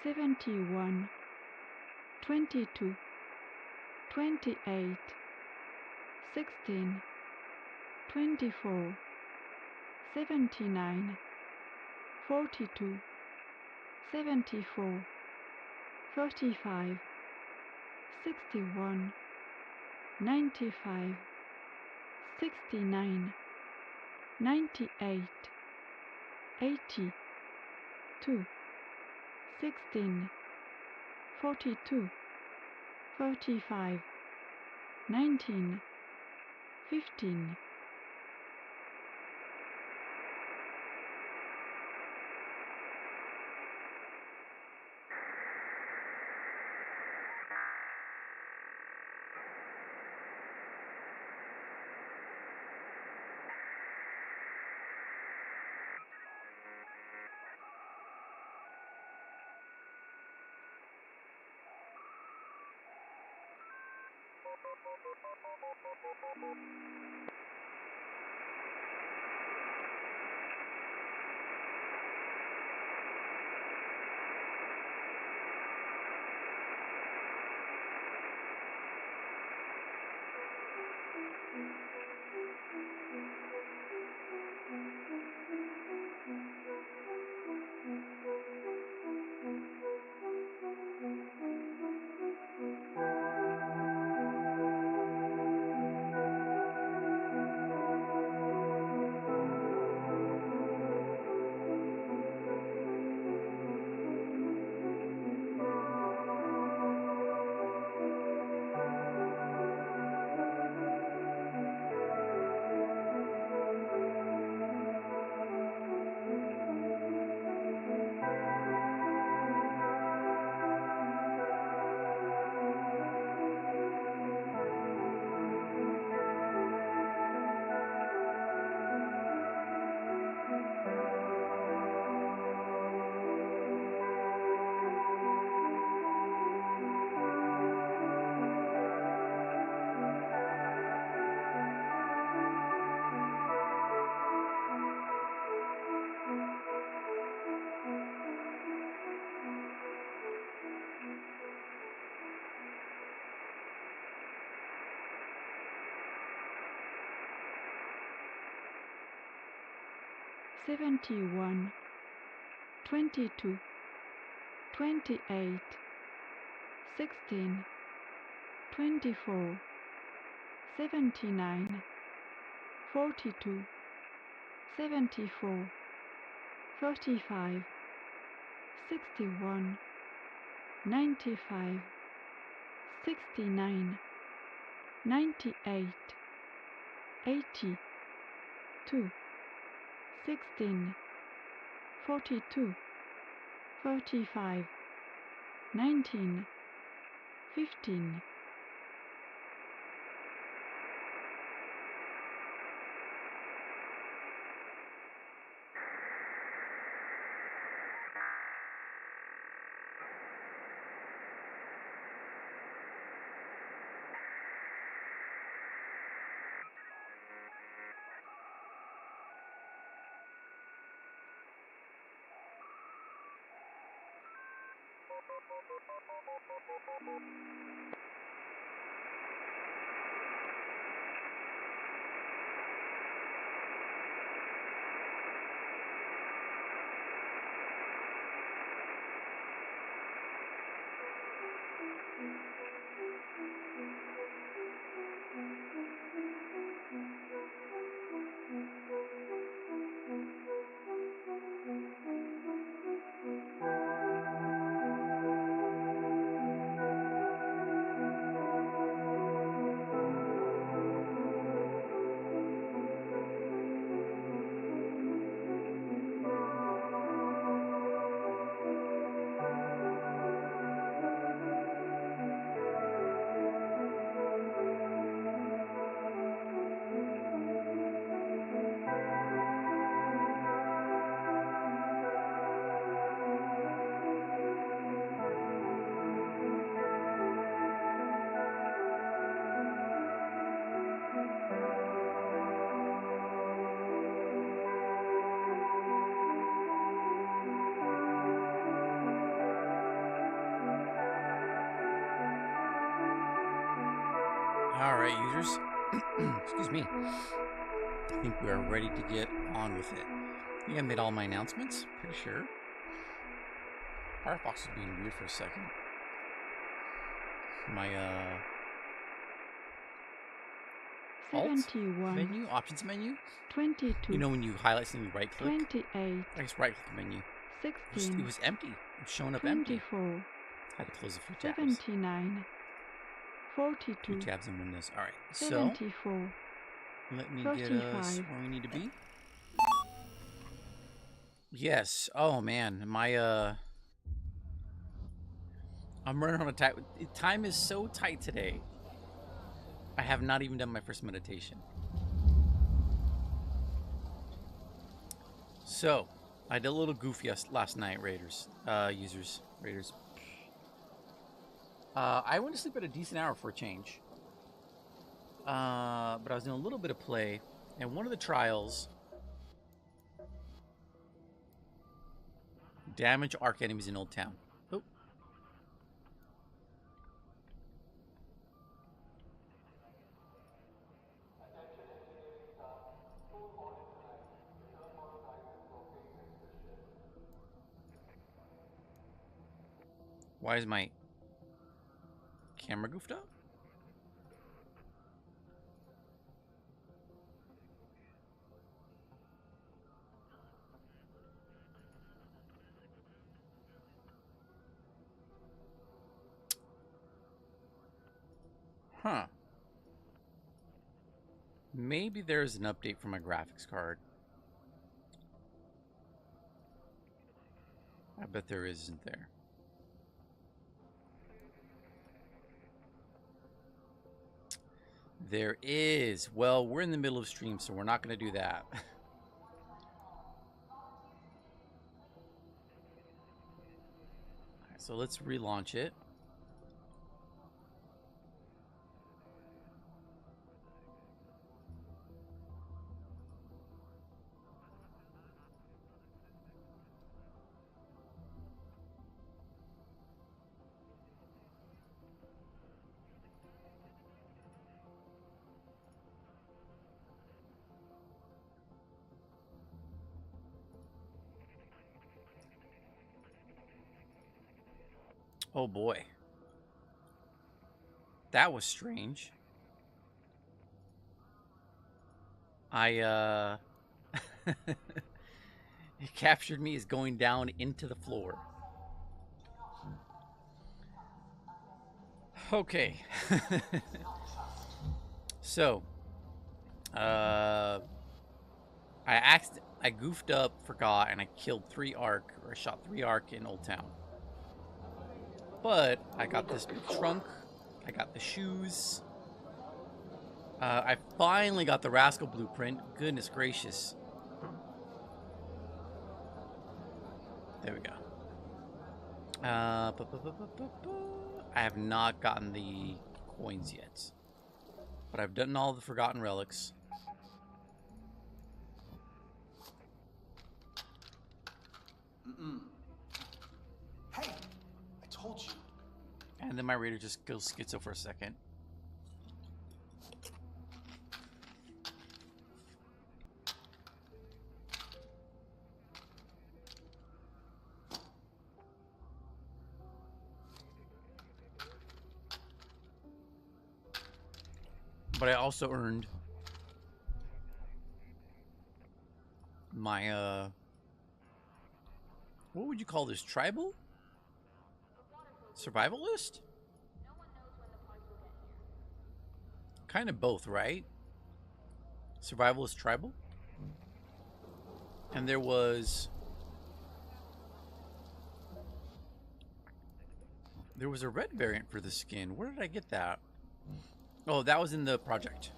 71, 22, 28, 16, 24, 79, 42, 74, 35, 61, 95, 69, 98, 80, 2, 16, 42, 35, 19, 15. Seventy-one, 22, 28, 16, 24, 79, 42, 74, 35, 61, 95, 69, 98, 80, 2, 16, 42, 35, 19, 15. All right, users. Excuse me. I think we are ready to get on with it. I think I made all my announcements. Pretty sure. Firefox is being weird for a second. My alt 71, menu, options menu. 22, You know when you highlight something, you right click. 28, I guess right click the menu. 16, It was empty. It was showing up empty. 24, Had to close a few tabs. 79, 42, Two tabs in Windows. All right. So 74, let me get us 35. where we need to be. Yes. Oh man, my I'm running on a tight. Time is so tight today. I have not even done my first meditation. So, I did a little goofy last night, Raiders. Raiders. I went to sleep at a decent hour for a change. But I was doing a little bit of play, and one of the trials... damage arc enemies in Old Town. Oh. Why is my camera goofed up? Huh. Maybe there's an update for my graphics card. I bet there isn't there. There is. Well, we're in the middle of stream, so we're not going to do that. Alright, so let's relaunch it. Oh boy. That was strange. It captured me as going down into the floor. Okay. So, I goofed up, forgot, and I killed 3 Ark, or I shot 3 Ark in Old Town. But I got this big trunk, I got the shoes. I finally got the Rascal blueprint. Goodness gracious. There we go. I have not gotten the coins yet. But I've done all the Forgotten Relics. Hey, I told you. And then my Raider just goes schizo for a second. But I also earned my, what would you call this? Tribal? Survivalist? Kind of both, right? Survivalist tribal? And there was a red variant for the skin. Where did I get that? Oh, that was in the project.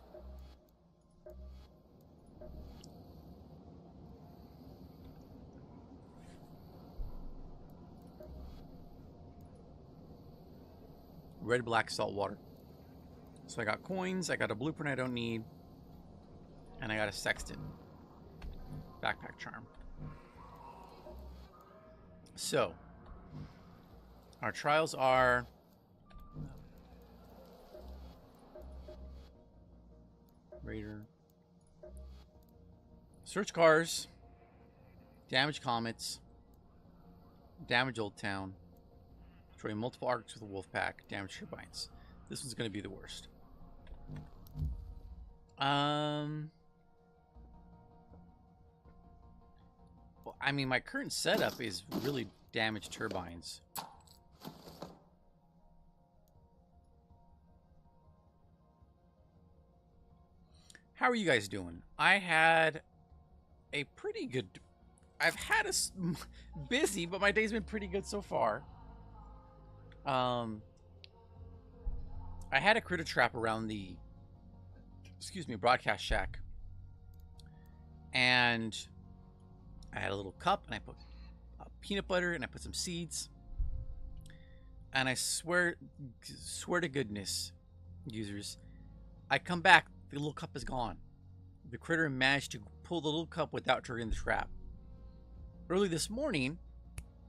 Red, black, salt water. So I got coins, I got a blueprint I don't need, and I got a sextant. Backpack charm. So, our trials are Raider. Search cars. Damage comets. Damage Old Town. Destroy multiple arcs with a wolf pack. Damage turbines. This one's going to be the worst. Well, I mean, my current setup is really damaged turbines. How are you guys doing? I had a pretty good... I've had a busy, but my day's been pretty good so far. I had a critter trap around the... Excuse me, broadcast shack. And I had a little cup, and I put peanut butter, and I put some seeds. And I swear to goodness, users, I come back, the little cup is gone. The critter managed to pull the little cup without triggering the trap. Early this morning,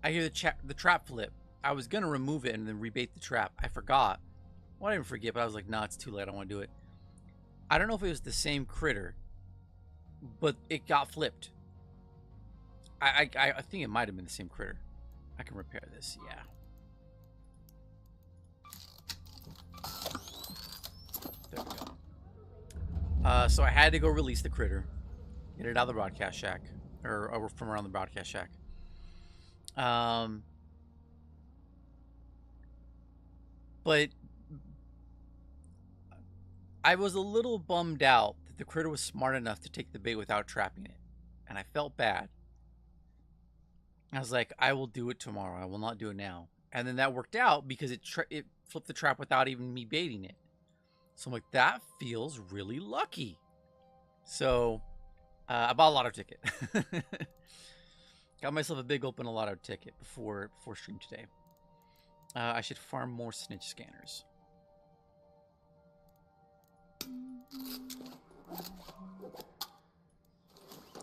I hear the trap flip. I was gonna remove it and then rebait the trap. I forgot. Well, I didn't forget, but I was like, nah, it's too late. I don't want to do it. I don't know if it was the same critter, but it got flipped. I think it might have been the same critter. I can repair this, yeah. There we go. So I had to go release the critter. Get it out of the broadcast shack. Or from around the broadcast shack. But I was a little bummed out that the critter was smart enough to take the bait without trapping it. And I felt bad. I was like, I will do it tomorrow. I will not do it now. And then that worked out because it flipped the trap without even me baiting it. So I'm like, that feels really lucky. So I bought a lotto ticket. Got myself a big open lotto ticket before stream today. I should farm more snitch scanners.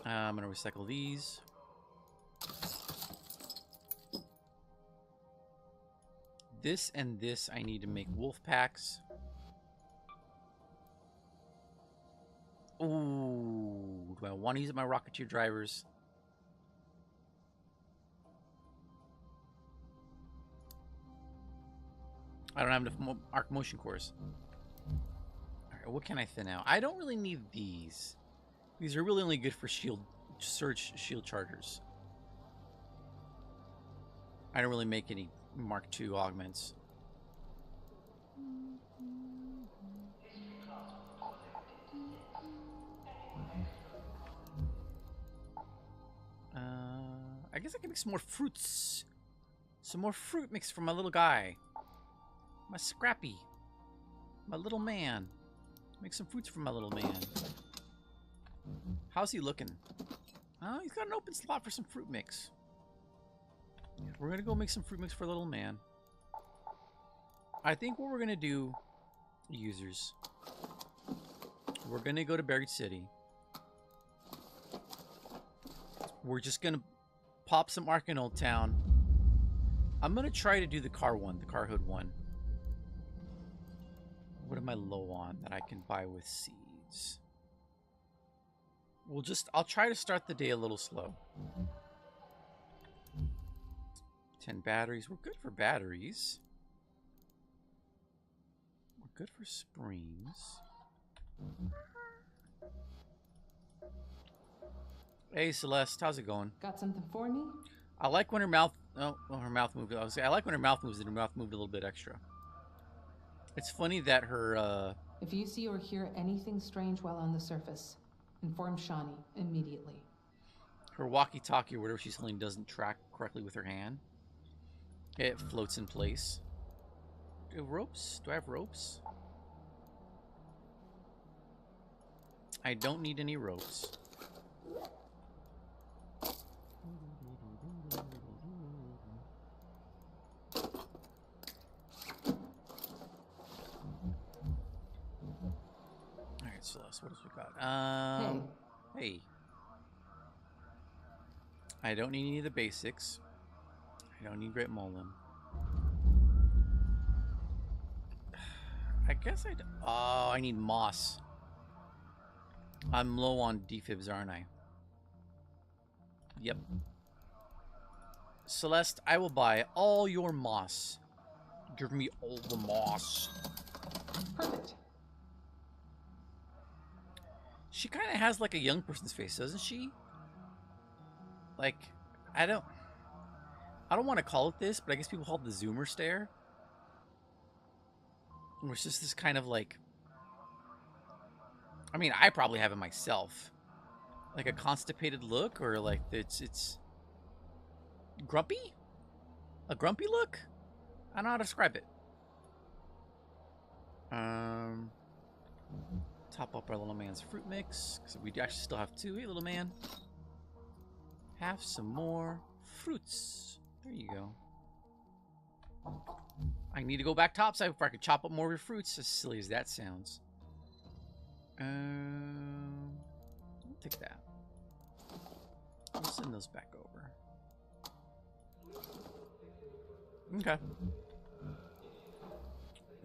I'm gonna recycle these. This and this I need to make wolf packs. Ooh, do I want to use my Rocketeer drivers? I don't have enough arc motion cores. Alright, what can I thin out? I don't really need these. These are really only good for surge shield chargers. I don't really make any Mark II augments. I guess I can make some more fruits. Some more fruit mix for my little guy. My Scrappy. My little man. Make some fruits for my little man. How's he looking? Oh, he's got an open slot for some fruit mix. We're gonna go make some fruit mix for little man. I think what we're gonna do, users, we're gonna go to Buried City. We're just gonna pop some Ark in Old Town. I'm gonna try to do the car one, the car hood one. What am I low on that I can buy with seeds? I'll try to start the day a little slow. 10 batteries. We're good for batteries. We're good for springs. Hey Celeste, how's it going? Got something for me? I like when her mouth... Oh, well, her mouth moved. I like when her mouth moves and her mouth moved a little bit extra. It's funny that her... If you see or hear anything strange while on the surface, inform Shani immediately. Her walkie-talkie or whatever she's holding doesn't track correctly with her hand. It floats in place. Do I have ropes? Do I have ropes? I don't need any ropes. Alright, Celeste, what else we got? Hey. I don't need any of the basics. I don't need Great Molen. I guess oh, I need moss. I'm low on defibs, aren't I? Yep. Celeste, I will buy all your moss. Give me all the moss. Perfect. She kind of has like a young person's face, doesn't she? Like, I don't want to call it this, but I guess people call it the Zoomer stare. Where it's just this kind of like, I mean, I probably have it myself. Like a constipated look, or like it's grumpy? A grumpy look? I don't know how to describe it. Top up our little man's fruit mix, because we actually still have 2. Hey, little man. Have some more fruits. There you go. I need to go back topside before I can chop up more of your fruits, as silly as that sounds. I'll take that. I'll send those back over. Okay.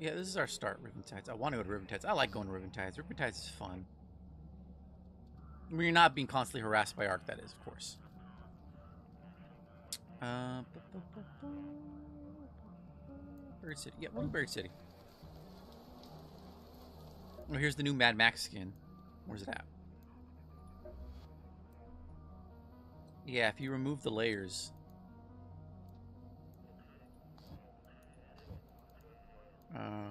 Yeah, this is our start, Riventides. I want to go to Riventides. I like going to Riventides. Riventides is fun. When you're not being constantly harassed by Ark, that is, of course. Bird City. Yeah, we'll do Bird City. Oh, here's the new Mad Max skin. Where's it at? Yeah, if you remove the layers.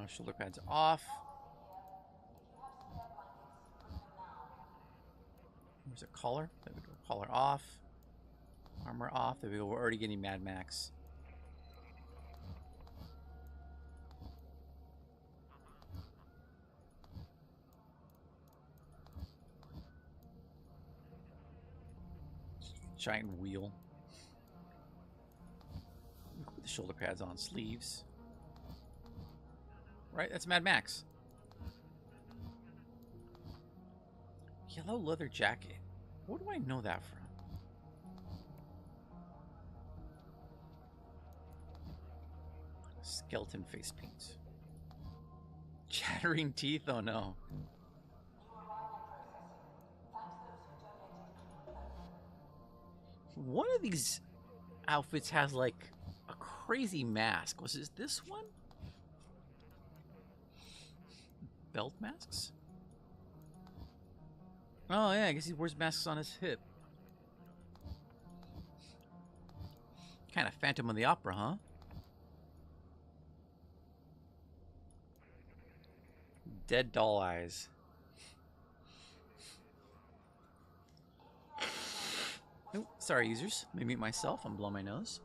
Shoulder pads off. There's a collar. There we go. Collar off. Armor off. There we go. We're already getting Mad Max. Giant wheel. Put the shoulder pads on. Sleeves. Right? That's Mad Max. Yellow leather jacket. Where do I know that from? Skeleton face paint. Chattering teeth? Oh no. One of these outfits has like a crazy mask. Was it this one? Belt masks? Oh yeah, I guess he wears masks on his hip. Kind of Phantom of the Opera, huh? Dead doll eyes. Oh, sorry, users. Let me mute myself. I'm blowing my nose.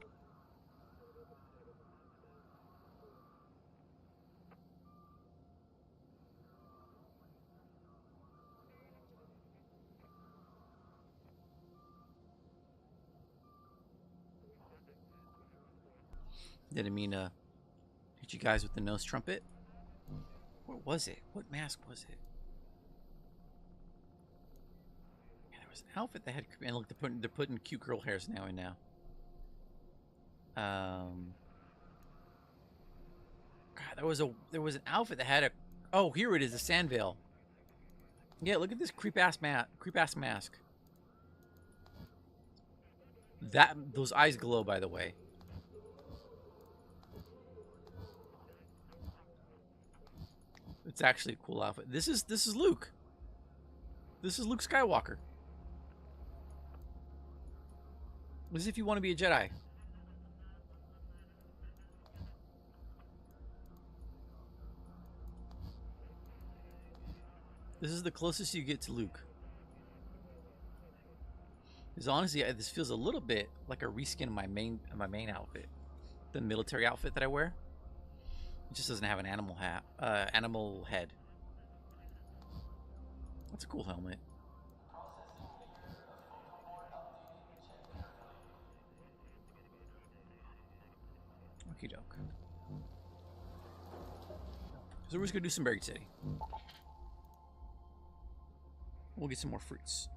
Didn't mean to hit you guys with the nose trumpet. What was it? What mask was it? Yeah, there was an outfit that had. And look, they're putting cute girl hairs now and now. God, there was an outfit that had a. Oh, here it is, the sand veil. Yeah, look at this creep ass mask. Those eyes glow, by the way. It's actually a cool outfit. This is Luke. This is Luke Skywalker. As if you want to be a Jedi. This is the closest you get to Luke. Because honestly, this feels a little bit like a reskin of my main outfit, the military outfit that I wear. It just doesn't have an animal head. That's a cool helmet. Okie doke. So we're just gonna do some Buried City. We'll get some more fruits.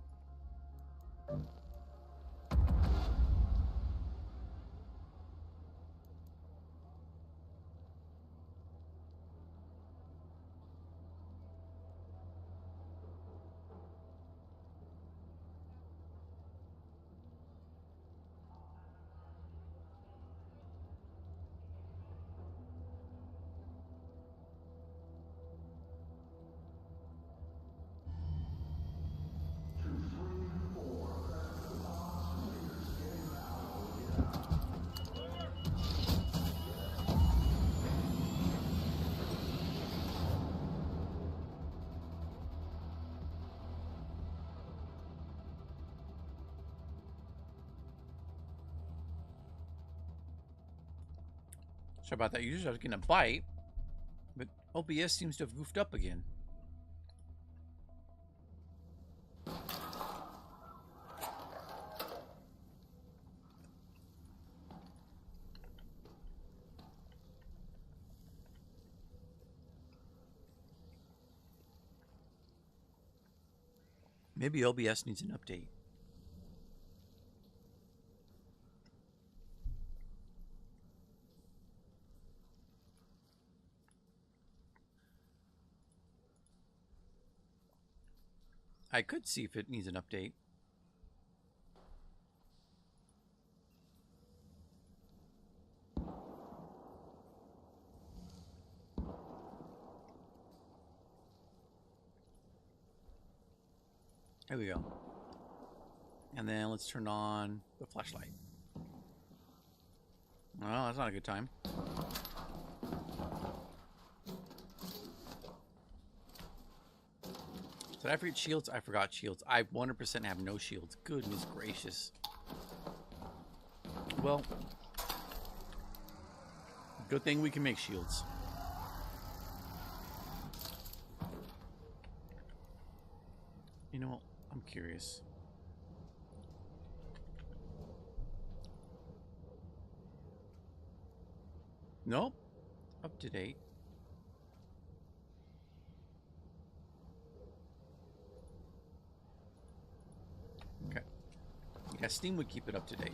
Sorry about that. Usually I was getting a bite, but OBS seems to have goofed up again. Maybe OBS needs an update. I could see if it needs an update. There we go. And then let's turn on the flashlight. Well, that's not a good time. Did I forget shields? I forgot shields. I 100% have no shields. Goodness gracious. Well, good thing we can make shields. You know what? I'm curious. Nope. Up to date. Okay. Yeah, Steam would keep it up to date.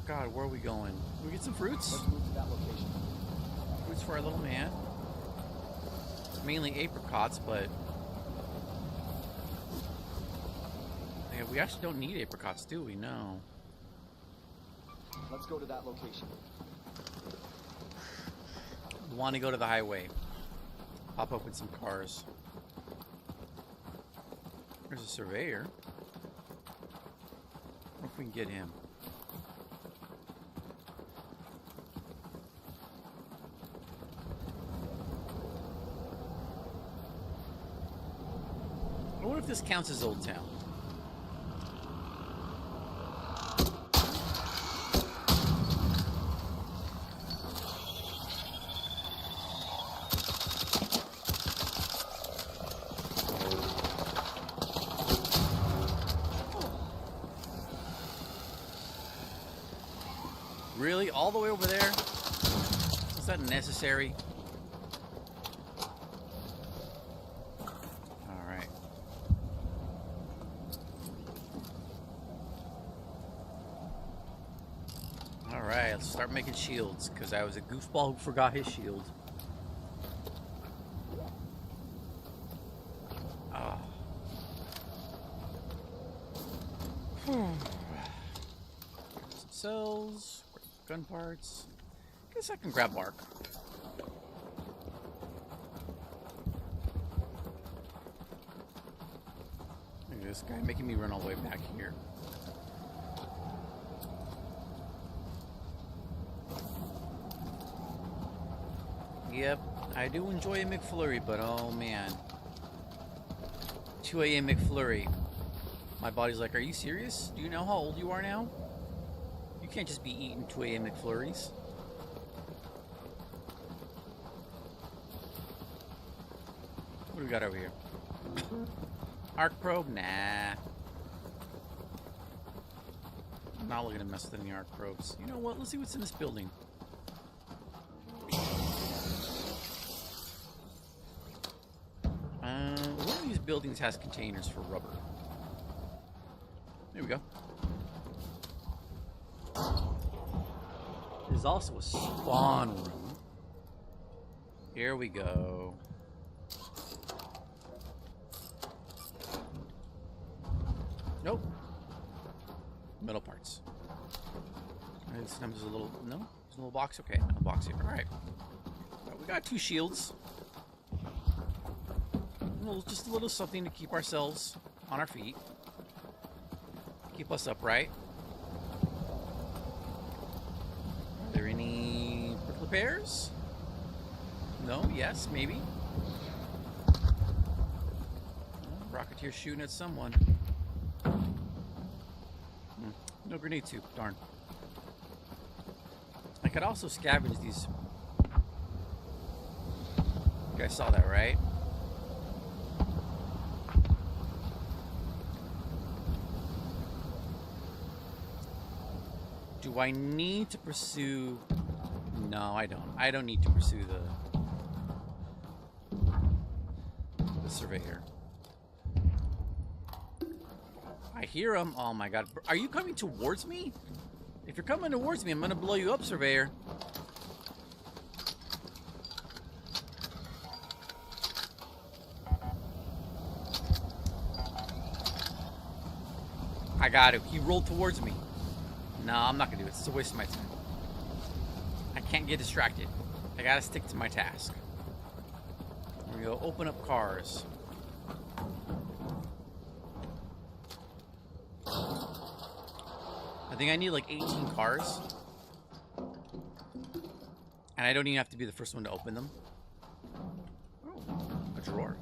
God, where are we going? Can we get some fruits? Let's move to that location. Fruits for our little man. It's mainly apricots, but yeah, we actually don't need apricots, do we? No. Let's go to that location. We want to go to the highway. Pop up with some cars. There's a surveyor. I wonder if we can get him. I wonder if this counts as Old Town. Really? All the way over there? Is that necessary? Alright. Alright, let's start making shields, because I was a goofball who forgot his shield. Oh. Some cells. Gun parts. Guess I can grab bark. Look at this guy making me run all the way back here. Yep, I do enjoy a McFlurry, but oh man. 2 a.m. McFlurry. My body's like, are you serious? Do you know how old you are now? You can't just be eating 2 a.m. McFlurries. What do we got over here? Arc probe? Nah. I'm not looking to mess with any arc probes. You know what? Let's see what's in this building. One of these buildings has containers for rubber. There we go. There's also a spawn room. Here we go. Nope. Metal parts. This time there's a little... No? There's a little box? Okay, no box here. Alright. We got 2 shields. Just a little something to keep ourselves on our feet. Keep us upright. Are there any prickly pears? No? Yes? Maybe? Rocketeer shooting at someone. No grenade tube. Darn. I could also scavenge these. You guys saw that, right? Do I need to pursue... No, I don't. I don't need to pursue the surveyor. I hear him. Oh my god. Are you coming towards me? If you're coming towards me, I'm gonna blow you up, surveyor. I got it. He rolled towards me. No, I'm not gonna do it. It's a waste of my time. I can't get distracted. I gotta stick to my task. Here we go. Open up cars. I think I need like 18 cars. And I don't even have to be the first one to open them. Oh, a drawer.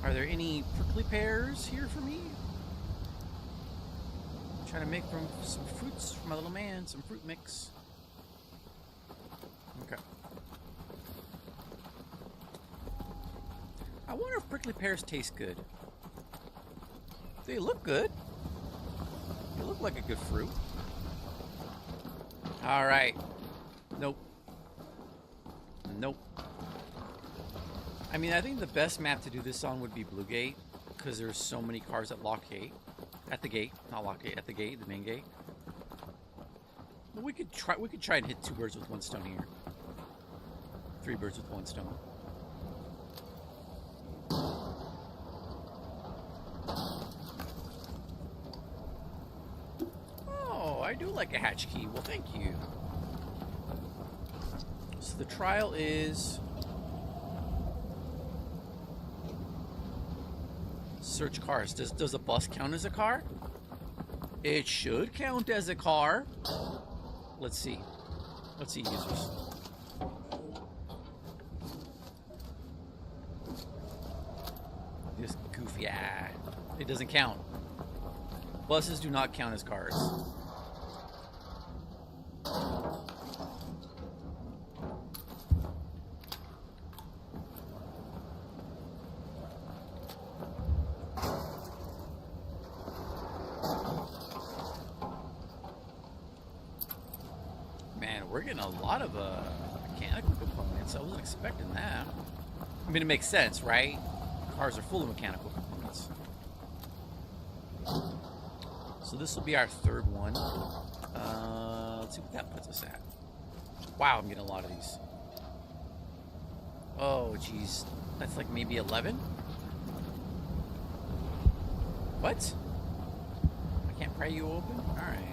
Are there any prickly pears here for me? I'm trying to make from some fruits for my little man, some fruit mix. Okay. I wonder if prickly pears taste good. They look good. They look like a good fruit. Alright. Nope. Nope. I mean, I think the best map to do this on would be Blue Gate, because there's so many cars at Lock Gate. At the gate, not Lock Gate, at the gate, the main gate. But we could try and hit 2 birds with 1 stone here. 3 birds with 1 stone. Oh, I do like a hatch key. Well, thank you. So the trial is... Search cars. Does a bus count as a car? It should count as a car. Let's see. Let's see, users. This goofy eye. It doesn't count. Buses do not count as cars. We're getting a lot of mechanical components. I wasn't expecting that. I mean, it makes sense, right? Cars are full of mechanical components. So this will be our 3rd one. Let's see what that puts us at. Wow, I'm getting a lot of these. Oh, geez. That's like maybe 11? What? I can't pry you open? Alright.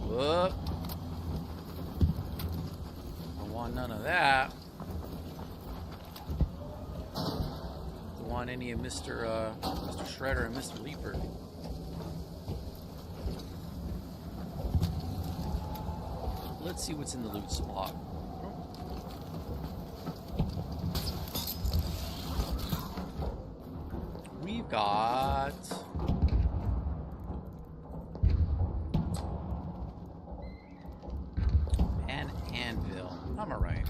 Whoop. Don't want none of that. Don't want any of Mr. Shredder and Mr. Leaper. Let's see what's in the loot spot. We've got... an anvil. I'm alright.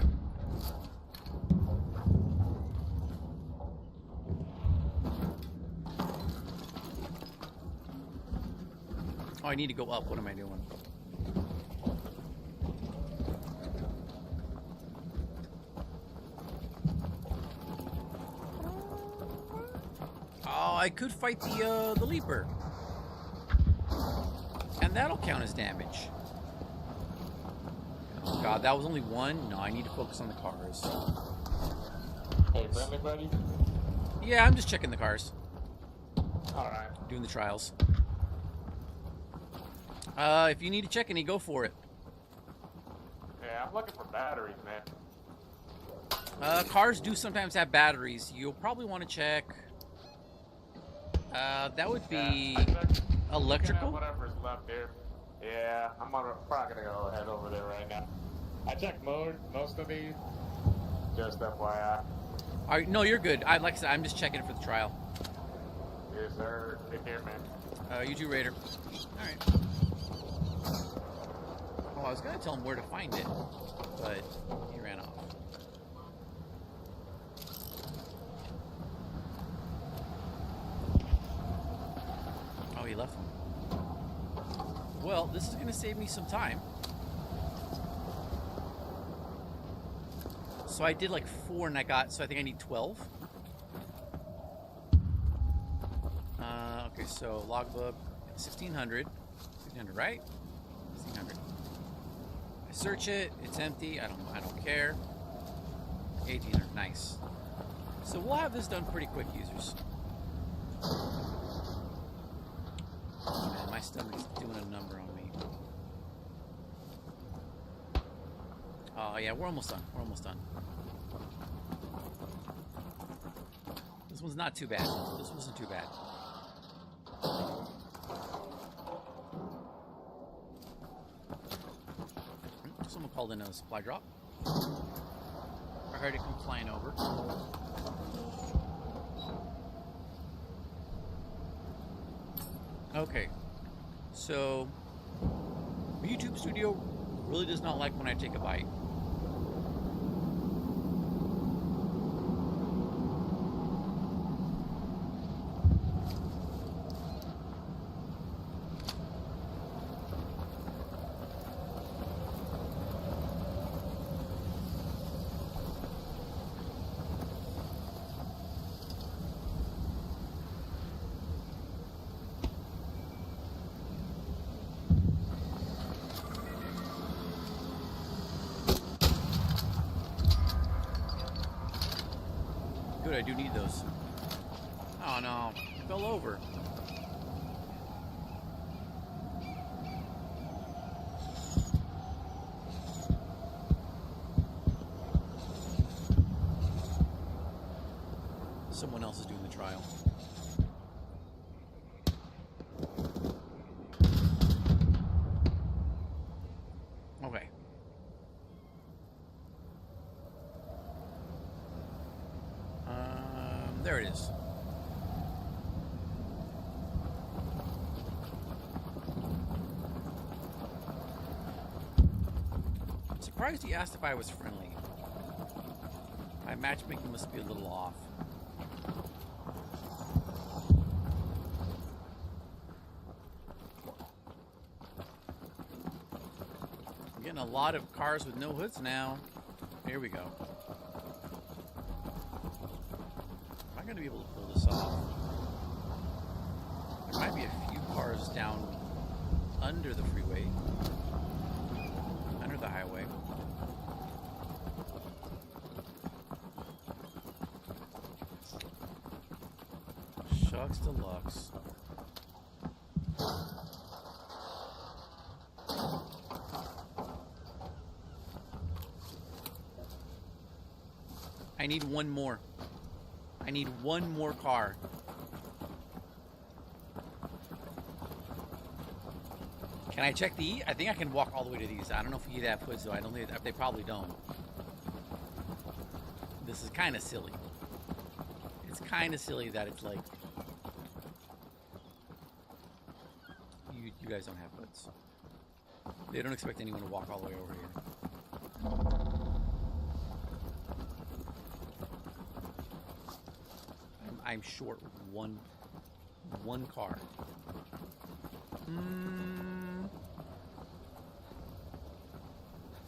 Oh, I need to go up. What am I doing? Oh, I could fight the Leaper. And that'll count as damage. Oh god, that was only 1? No, I need to focus on the cars. Hey, friendly buddy? Yeah, I'm just checking the cars. Alright. Doing the trials. If you need to check any, go for it. Yeah, I'm looking for batteries, man. Cars do sometimes have batteries. You'll probably want to check. That would be... Yeah, Electrical? Whatever's left here. Yeah, probably gonna go head over there right now. I checked most of these. Just FYI. No, you're good. Like I said, I'm just checking for the trial. Yes, sir. Take care, man. You too, Raider. Alright. Oh, I was gonna tell him where to find it, but he ran off. Oh, he left him. Well, this is gonna save me some time. So I did like 4 and I think I need 12. Okay, so logbook, 1600. 1600, right? 1600. I search it, it's empty, I don't care. 1800, nice. So we'll have this done pretty quick, users. Man, my stomach's doing a number on me. Oh yeah, we're almost done. We're almost done. This one's not too bad. This wasn't too bad. Someone called in a supply drop. I heard it come flying over. Okay, so YouTube Studio really does not like when I take a bite. Good, I do need those. Oh no, it fell over. Someone else is doing the trial. Okay. There it is. I'm surprised he asked if I was friendly. My matchmaking must be a little off. I'm getting a lot of cars with no hoods now. Here we go. I'm going to be able to pull this off. There might be a few cars down under the freeway, under the highway. Shucks deluxe. I need one more. I need one more car. Can I check the E? I think I can walk all the way to these. I don't know if you have hoods though. I don't think they probably don't. This is kind of silly. It's kind of silly that it's like you guys don't have hoods. They don't expect anyone to walk all the way over here. I'm short with one car.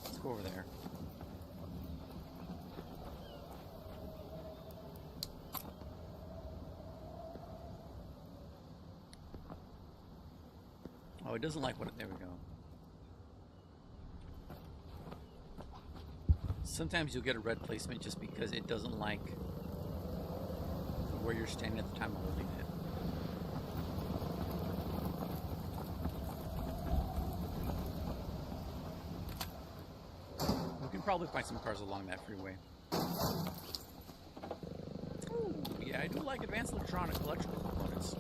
Let's go over there. Oh, it doesn't like what. There we go. Sometimes you'll get a red placement just because it doesn't like where you're standing at the time of holding it. We can probably find some cars along that freeway. Ooh, yeah, I do like advanced electrical components.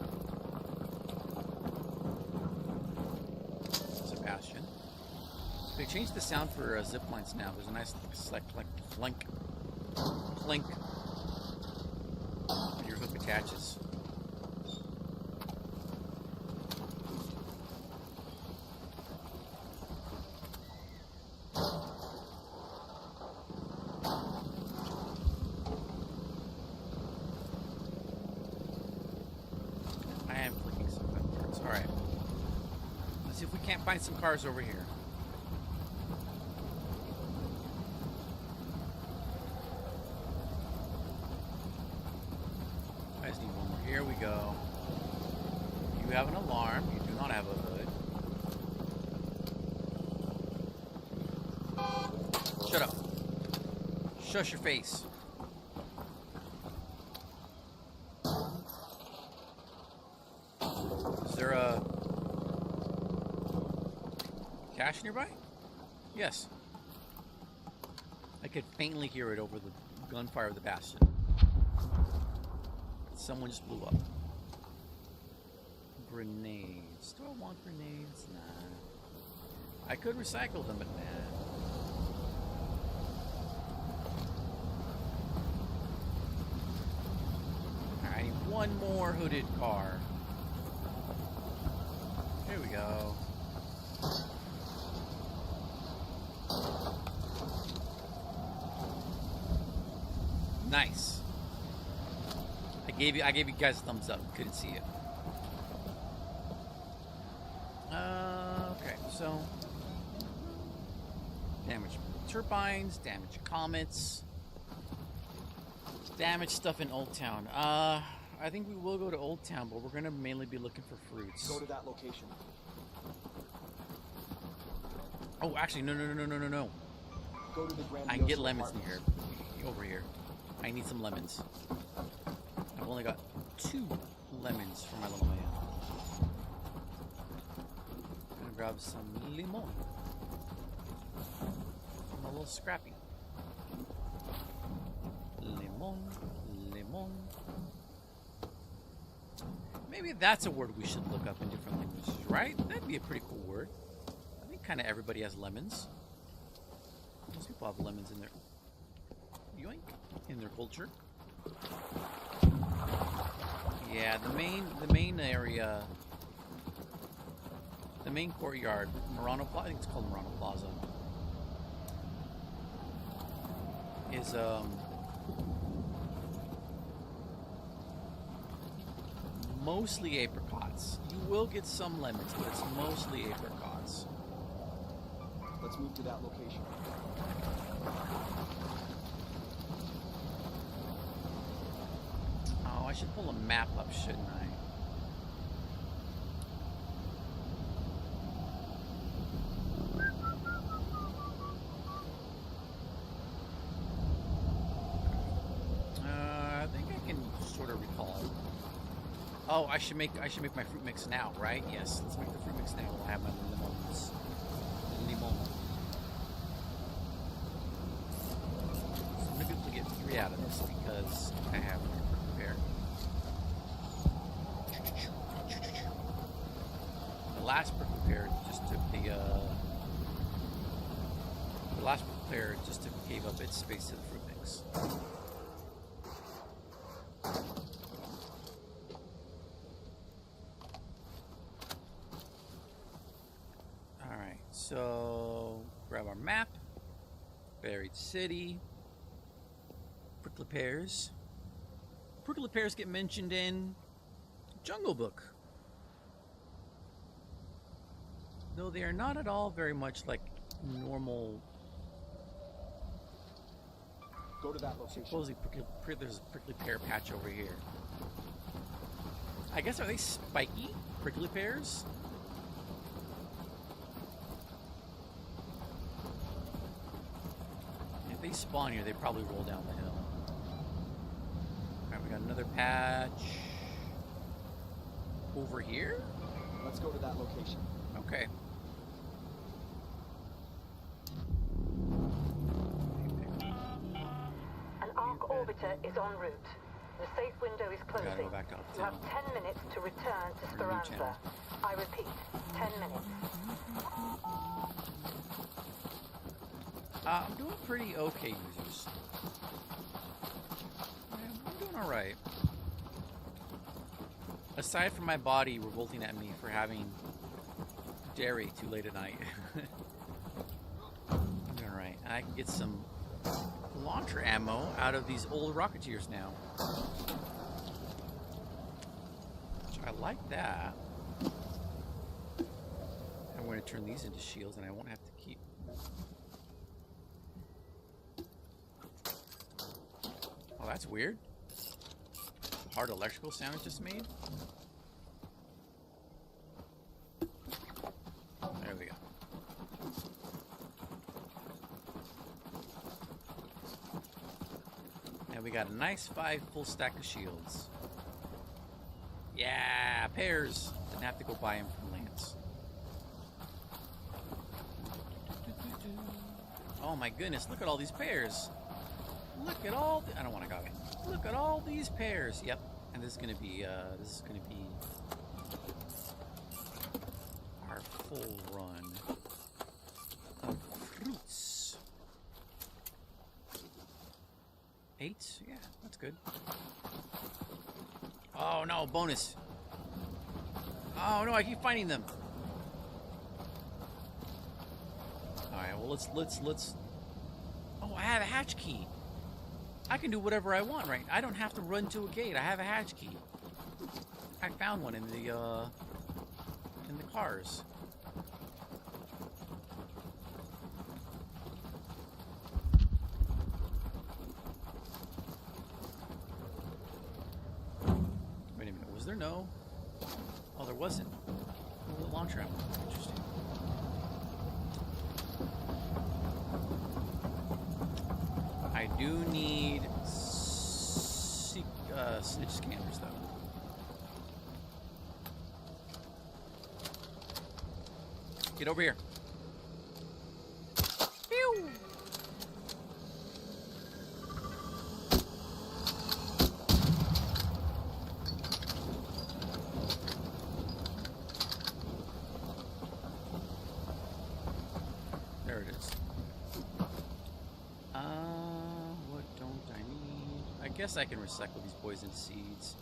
They changed the sound for zip lines now. There's a nice like clink, clink when your hook attaches. I am clicking some parts. All right. Let's see if we can't find some cars over here. I just need one more. Here we go. You have an alarm. You do not have a hood. Shut up. Shush your face. Is there a cache nearby? Yes. I could faintly hear it over the gunfire of the Bastion. Someone just blew up. Grenades. Do I want grenades? Nah. I could recycle them, but nah. I need one more hooded car. Here we go. Nice. I gave you guys a thumbs up. Couldn't see it. Okay, so damage turbines, damage comets, damage stuff in Old Town. I think we will go to Old Town, but we're gonna mainly be looking for fruits. Go to that location. Oh, actually, no. Go to the Grand I can get lemons in here. Over here. I need some lemons. I've only got 2 lemons for my little man. I'm gonna grab some limon. I'm a little scrappy. Limon. Maybe that's a word we should look up in different languages, right? That'd be a pretty cool word. I think kind of everybody has lemons. Most people have lemons in their yoink in their culture. Yeah, the main area, the main courtyard, Murano Plaza. I think it's called Murano Plaza. Is mostly apricots. You will get some lemons, but it's mostly apricots. Let's move to that location. Oh, I should pull a map up, shouldn't I? I think I can sort of recall. Oh, I should make my fruit mix now, right? Yes, let's make the fruit mix now. We'll have my lemons. Limon. So I'm gonna be able to get 3 out of this because I have it prepared. The last prepared just took gave up its space to the fruit mix. Alright, so grab our map. Buried City. Prickly pears. Prickly pears get mentioned in Jungle Book. Though they are not at all very much like normal. Go to that location. Supposedly, there's a prickly pear patch over here. I guess, are they spiky prickly pears? If they spawn here, they probably roll down the hill. Alright, we got another patch over here? Let's go to that location. Okay. An Ark orbiter is en route. The safe window is Gotta closing. go back up You have 10 minutes to return to Or new Speranza. channel. I repeat, 10 minutes. I'm doing pretty okay, users. I'm doing alright. Aside from my body revolting at me for having dairy too late at night. I'm doing alright. And I can get some launcher ammo out of these old Rocketeers now. Which I like that. I'm going to turn these into shields and I won't have to keep... Oh, that's weird. Hard electrical sound it just made. There we go. And we got a nice 5 full stack of shields. Yeah, pairs. Didn't have to go buy them from Lance. Oh my goodness, look at all these pairs. Look at all I don't want to go in. Look at all these pairs. Yep. And this is gonna be our full run of fruits. 8? Yeah, that's good. Oh no, bonus. Oh no, I keep finding them. Alright, well let's Oh, I have a hatch key. I can do whatever I want, right? I don't have to run to a gate. I have a hatch key. I found one in the cars. Wait a minute, was there no? Oh, there wasn't. Oh, the launcher ammo. Interesting. I do need snitch scanners, though. Get over here. Pew! There it is. What don't I need? I guess I can recycle these poison seeds.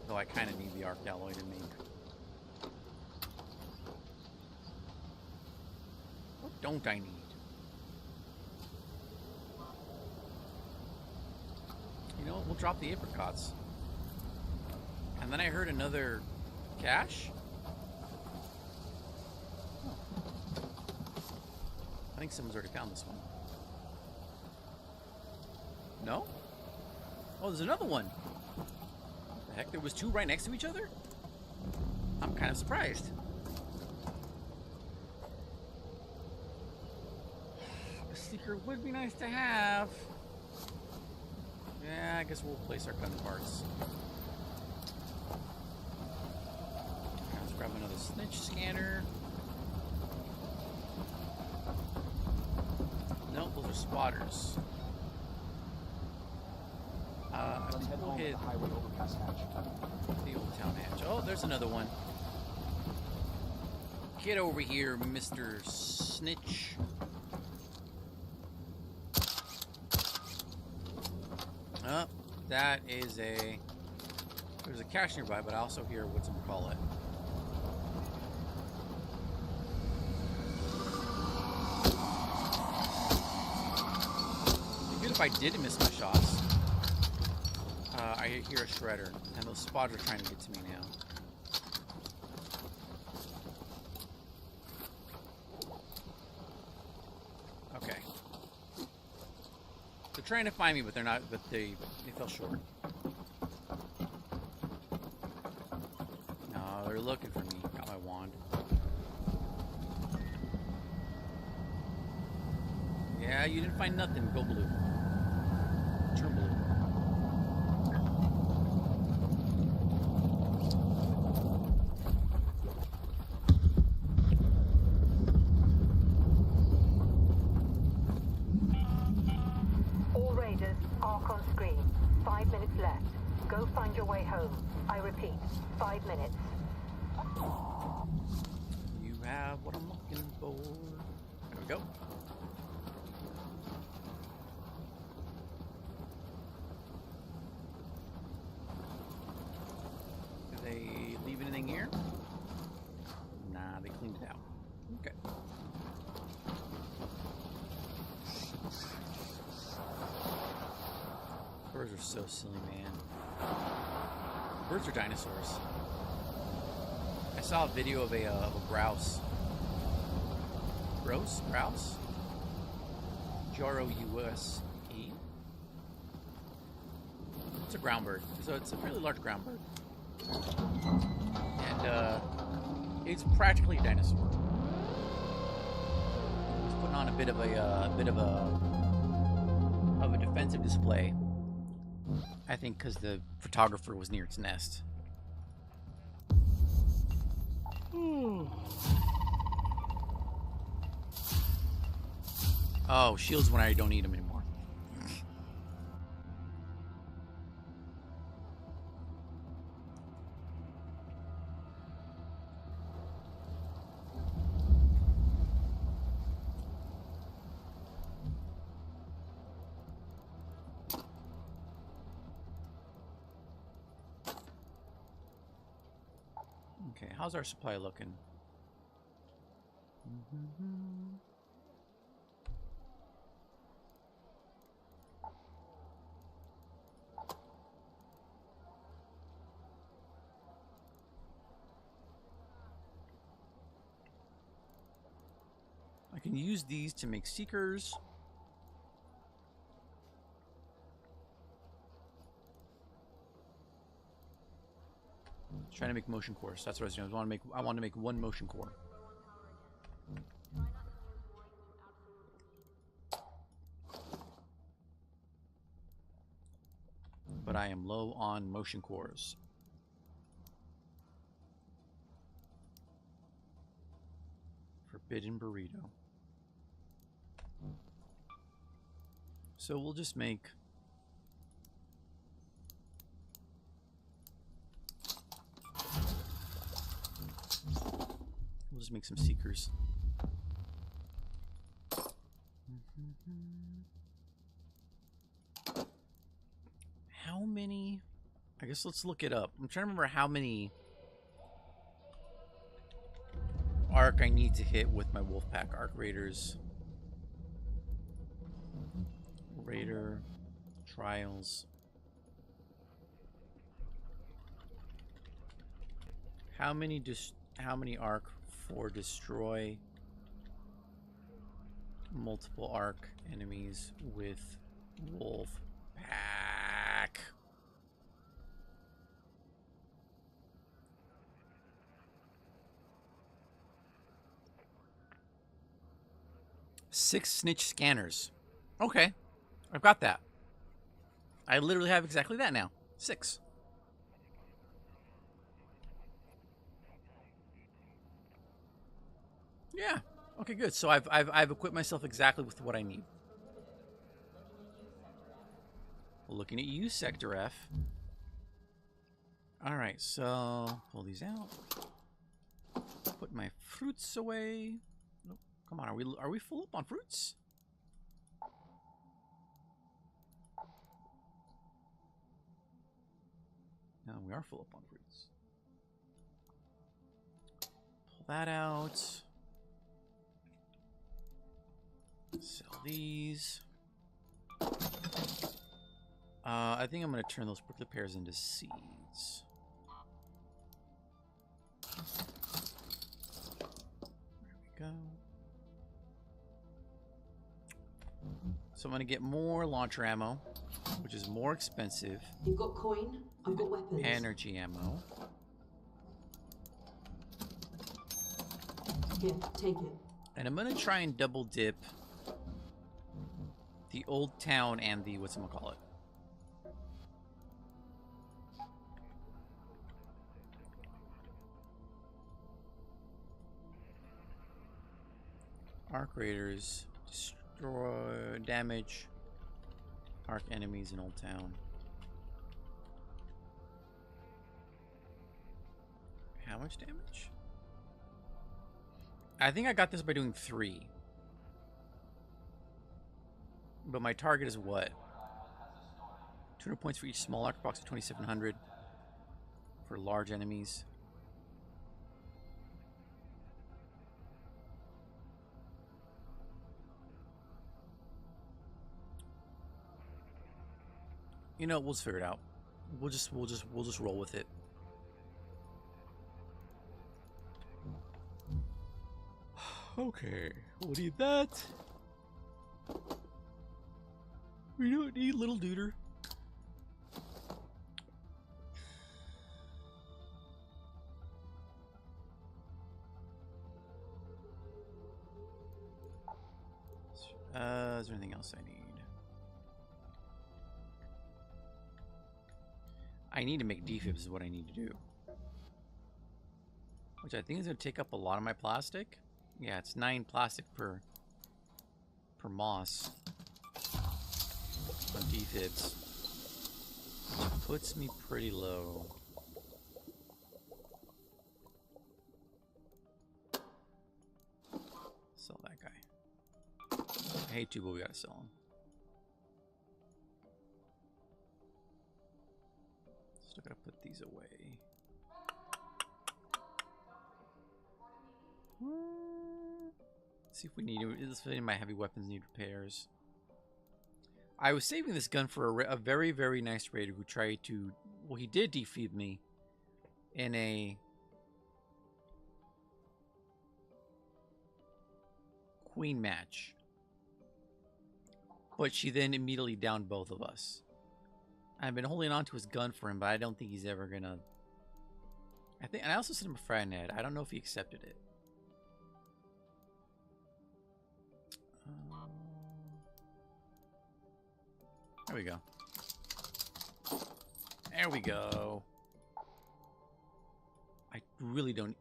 Though I kind of need the arc alloy to make. What don't I need? You know what? We'll drop the apricots. And then I heard another cache. I think someone's already found this one. No? Oh, there's another one. The heck? There was 2 right next to each other? I'm kind of surprised. A seeker would be nice to have. Yeah, I guess we'll replace our gun parts. Let's grab another snitch scanner. Nope, those are spotters. Let's head we'll home hit with the highway overpass hatch. the old town hatch. Oh, there's another one. Get over here, Mr. Snitch. Oh, that is a... There's a cache nearby, but I also hear whatchamacallit. Good if I did miss my shots. I hear a shredder, and those spots are trying to get to me now. Okay. They're trying to find me, but they're not. But they fell short. No, they're looking for me. Got my wand. Yeah, you didn't find nothing. Go blue. Turn blue. All raiders, arc on screen. 5 minutes left. Go find your way home. I repeat, 5 minutes. have what I'm looking for. There we go. Did they leave anything here? Nah, they cleaned it out. Okay. Birds are so silly, man. Birds are dinosaurs. I saw a video of a grouse. Grouse? Grouse? Grouse. It's a ground bird. So it's a fairly large ground bird. And it's practically a dinosaur. It's putting on a bit of a defensive display. I think because the photographer was near its nest. Oh, shields when I don't need them anymore. Okay, how's our supply looking? I can use these to make seekers. Trying to make motion cores. That's what I was doing. I want to make one motion core. But I am low on motion cores. Forbidden burrito. So we'll just make some seekers. How many? I guess let's look it up. I'm trying to remember how many arc I need to hit with my Wolfpack Arc Raiders. Raider trials. How many arc for destroy multiple arc enemies with Wolfpack? 6 snitch scanners. Okay, I've got that. I literally have exactly that now. 6. Yeah. Okay, good. So I've equipped myself exactly with what I need. Looking at you, Sector F. All right, so pull these out. Put my fruits away. Nope. Come on, are we full up on fruits? No, we are full up on fruits. Pull that out. Sell these. I think I'm going to turn those prickly pears into seeds. There we go. So I'm going to get more launcher ammo, which is more expensive. You've got coin, I've got weapons. Energy ammo. Here, take it. And I'm going to try and double dip the Old Town and the whatchamacallit. Arc Raiders destroy, damage arc enemies in Old Town. How much damage? I think I got this by doing 3. But my target is what? 200 points for each small arc box of 2,700 for large enemies. You know, we'll just figure it out. We'll just roll with it. Okay, we'll need that. We don't need little duder. Is there anything else I need? I need to make defibs is what I need to do. Which I think is going to take up a lot of my plastic. Yeah, it's 9 plastic per moss on defibs. Which puts me pretty low. Sell that guy. I hate to, but we gotta sell him. Still gotta put these away. Let's see if we need it. Let's see if my heavy weapons need repairs. I was saving this gun for a very, very nice raider who tried to... Well, he did defeat me in a... queen match. But she then immediately downed both of us. I've been holding on to his gun for him, but I don't think he's ever gonna... and I also sent him a Fragnet. I don't know if he accepted it. There we go. There we go. I really don't...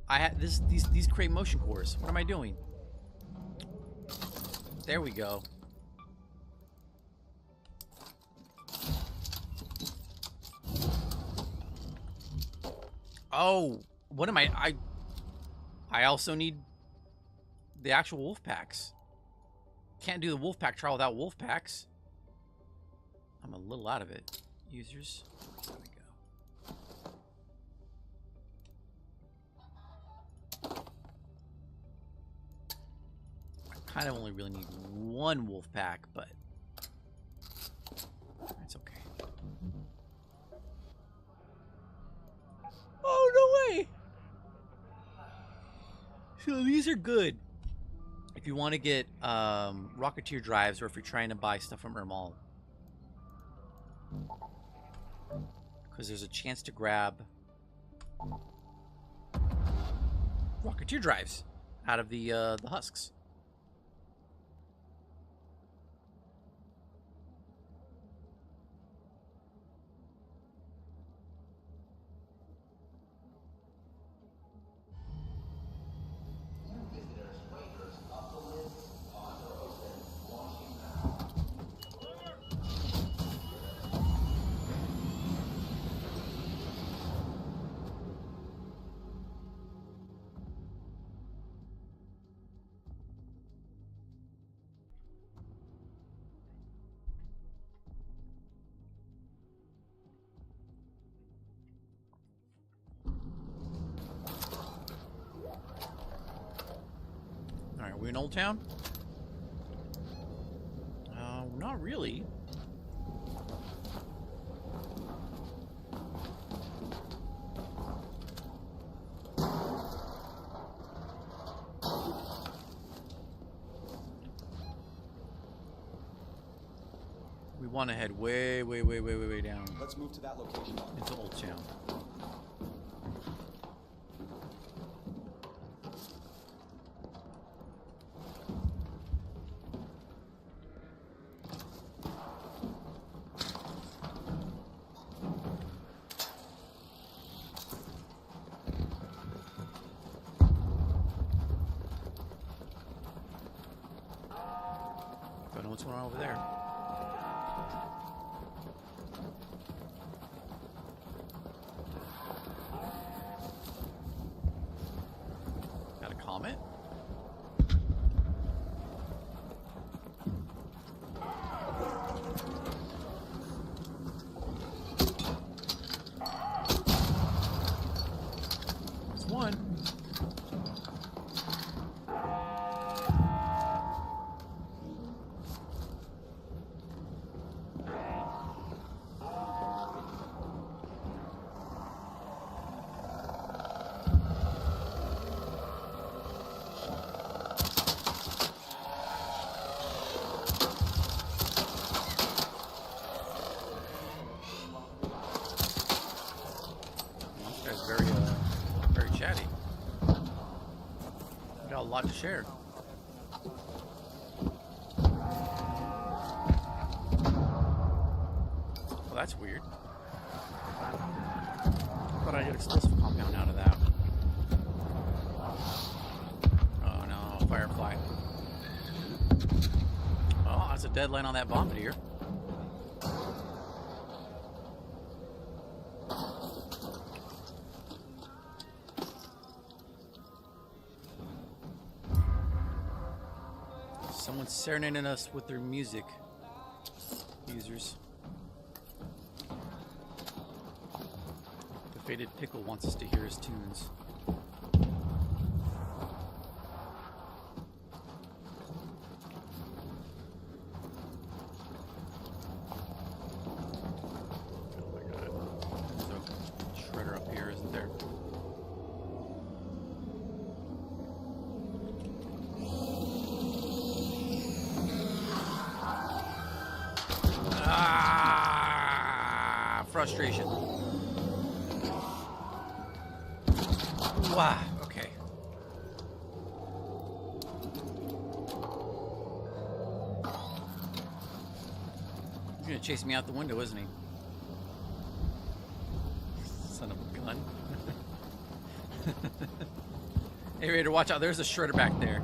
I had these create motion cores. What am I doing? There we go. Oh, what am I also need the actual wolf packs. Can't do the wolf pack trial without wolf packs. I'm a little out of it. Users. There we go. I kind of only really need 1 wolf pack, but it's okay. Oh, no way! So these are good if you want to get Rocketeer drives, or if you're trying to buy stuff from Ermal. Because there's a chance to grab Rocketeer drives out of the husks. Are we in Old Town? Not really. We want to head way down. Let's move to that location. Into Old Town. Don't know what's going on over there. lot to share. Well, that's weird. Thought I'd get explosive compound out of that. Oh no, firefly. Oh, that's a deadline on that bombardier. Someone's serenading us with their music, users. The Faded Pickle wants us to hear his tunes. Oh my god. There's a shredder up here, isn't there? Ah, frustration. Wow, okay. He's gonna chase me out the window, isn't he? Son of a gun. Hey, Raider, watch out. There's a shredder back there.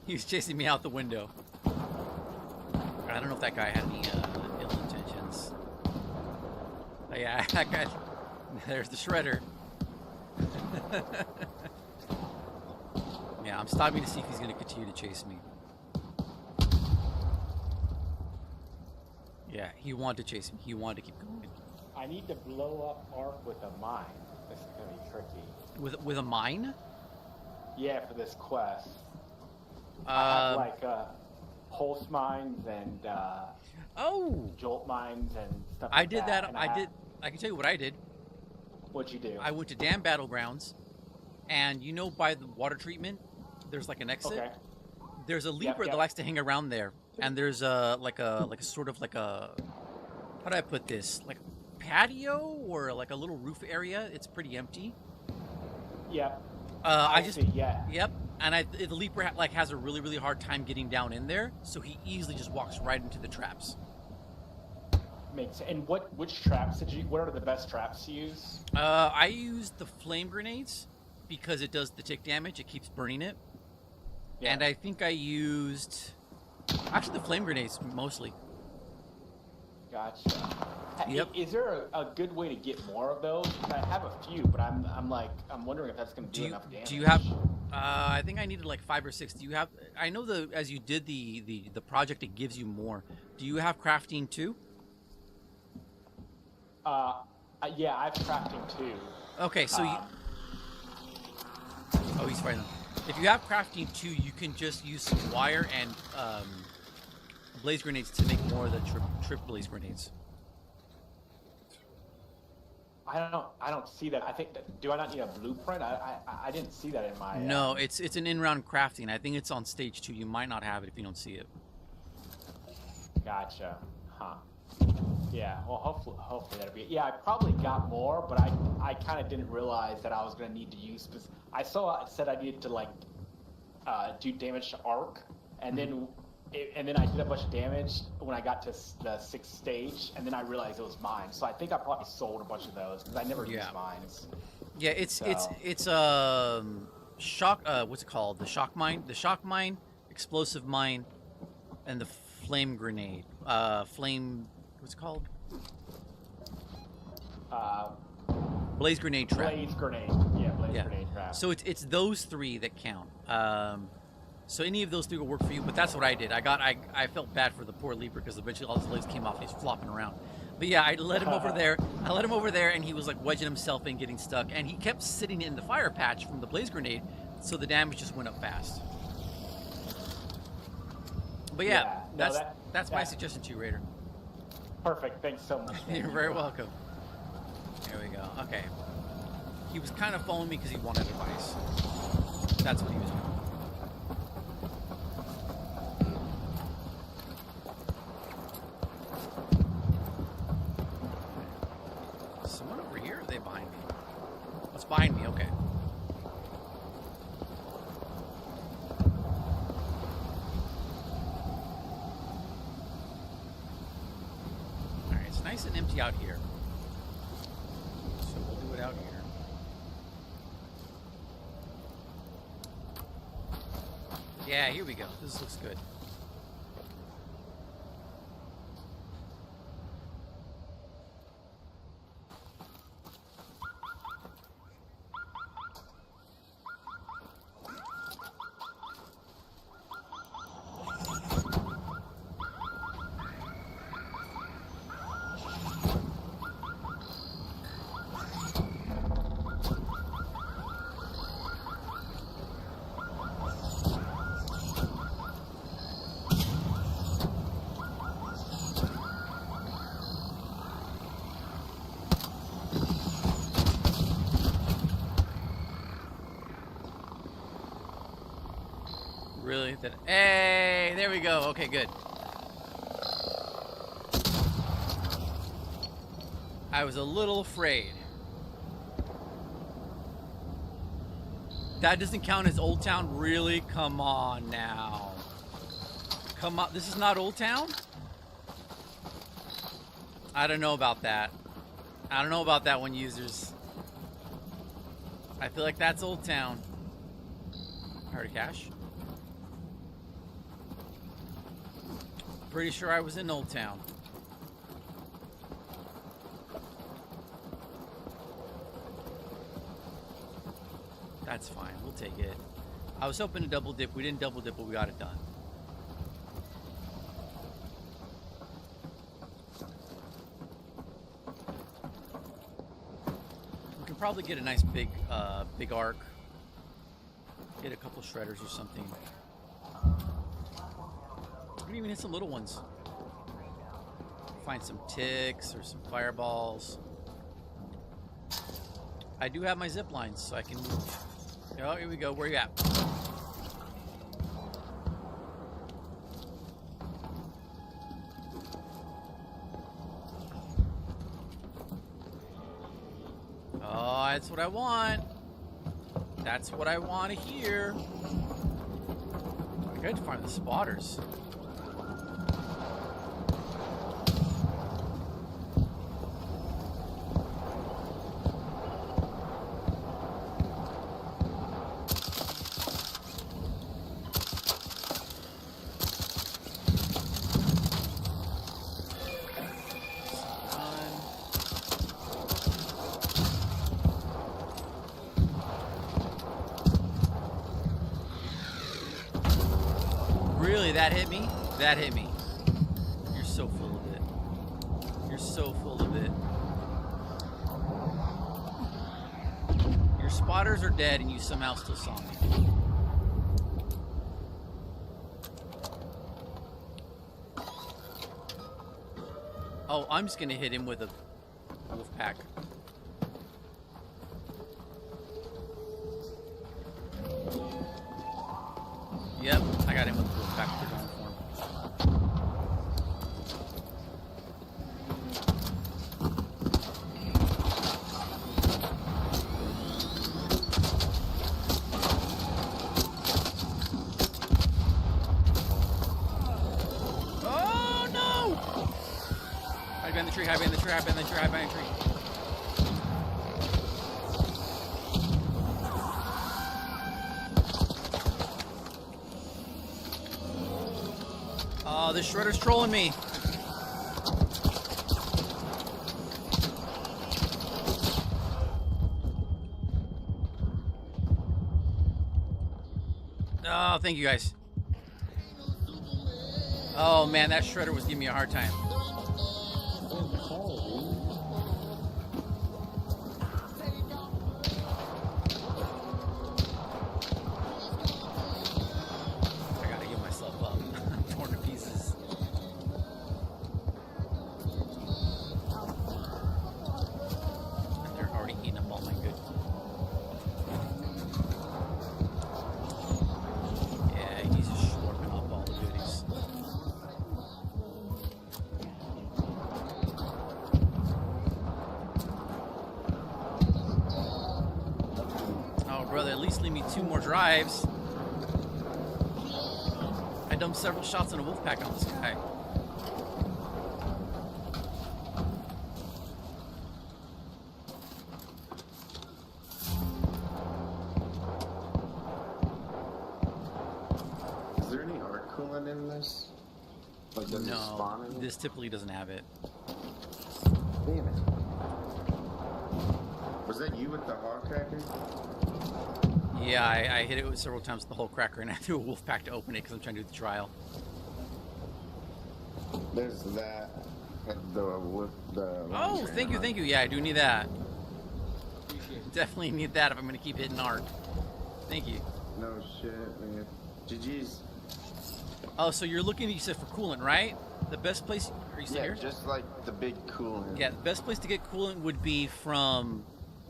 He was chasing me out the window. I don't know if that guy had any ill intentions. Oh, yeah, that guy. There's the shredder. Yeah, I'm stopping to see if he's going to continue to chase me. Yeah, he wanted to chase me. He wanted to keep going. I need to blow up Ark with a mine. This is gonna be tricky. With a mine? Yeah, for this quest. I have like pulse mines and Oh, jolt mines and stuff. I like did that. and I can tell you what I did. What'd you do? I went to Dam Battlegrounds, and you know, by the water treatment, there's like an exit. Okay. There's a leaper yep. that likes to hang around there, and there's a sort of like a, how do I put this? Like a patio or like a little roof area. It's pretty empty. Yep. I just see, yeah. Yep. And the leaper has a really, really hard time getting down in there, so he easily just walks right into the traps. Makes sense. And which traps did you? What are the best traps to use? I used the flame grenades because it does the tick damage. It keeps burning it. Yeah. And I think I used actually the flame grenades mostly. Gotcha. Yep. Is there a good way to get more of those? I have a few, but I'm wondering if that's going to do enough damage. Do you have? I think I needed like 5 or 6. Do you have? I know as you did the project, it gives you more. Do you have crafting too? Yeah, I have crafting too. Okay, so you. Oh, he's fighting. If you have crafting too, you can just use some wire and blaze grenades to make more of the trip blaze grenades. I don't see that. I think do I not need a blueprint? I didn't see that in my. No, it's an in-round crafting. I think it's on stage 2. You might not have it if you don't see it. Gotcha. Huh. Yeah. Well, hopefully that'll be it. Yeah, I probably got more, but I kind of didn't realize that I was gonna need to use. I saw it said I needed to like do damage to Ark, and then I did a bunch of damage when I got to the 6th stage, and then I realized it was mine. So I think I probably sold a bunch of those because I never used mines. Yeah, it's shock. What's it called? The shock mine, explosive mine, and the flame grenade. Flame. What's it called? Blaze grenade trap. Blaze grenade. Yeah, blaze grenade trap. So it's those 3 that count. So any of those 3 will work for you, but that's what I did. I felt bad for the poor leaper because eventually all his legs came off and he's flopping around. But yeah, I let him over there. And he was like wedging himself in, getting stuck, and he kept sitting in the fire patch from the blaze grenade, so the damage just went up fast. But yeah, that's my suggestion to you, Raider. Perfect. Thanks so much. You're very welcome. There we go. Okay. He was kind of following me because he wanted advice. That's what he was doing. Someone over here? Or are they behind me? What's behind me? Okay. empty out here. So we'll do it out here. Yeah, here we go. This looks good. Really? Hey, there we go. Okay, good. I was a little afraid. That doesn't count as Old Town? Really? Come on now. Come on. This is not Old Town? I don't know about that. I don't know about that one, users. I feel like that's Old Town. Heart of cash. Pretty sure I was in Old Town. That's fine. We'll take it. I was hoping to double dip. We didn't double dip, but we got it done. We can probably get a nice big arc. Get a couple shredders or something. We can even hit some little ones. Find some ticks or some fireballs. I do have my zip lines, so I can move. Oh, here we go. Where you at? Oh, that's what I want. That's what I want to hear. I got to find the spotters. Really, that hit me? That hit me. You're so full of it. You're so full of it. Your spotters are dead and you somehow still saw me. Oh, I'm just gonna hit him with a wolf pack. Yep, I got him with the wolf pack. We're going for him. Oh no! Hide behind the tree, hide behind the tree, hide behind the tree, hide behind the tree. Oh, this shredder's trolling me. Oh, thank you guys. Oh man, that shredder was giving me a hard time. I gotta give myself up. I'm torn to pieces. And they're already eating up all my good. Yeah, he's just slurping up all the goodies. Oh, brother, at least leave me 2 more drives. I dumped several shots on a wolf pack on this guy. coolant in this? Like, does it spawn in it? This typically doesn't have it. Damn it. Was that you with the hog cracker? Yeah, I hit it several times with the whole cracker, and I threw a wolf pack to open it because I'm trying to do the trial. There's that. Oh, thank you. Yeah, I do need that. Definitely need that if I'm going to keep hitting arc. Thank you. No shit, man. GG's. Oh, so you're looking, you said, for coolant, right? The best place... Are you still here? Just like the big coolant. Yeah, the best place to get coolant would be from...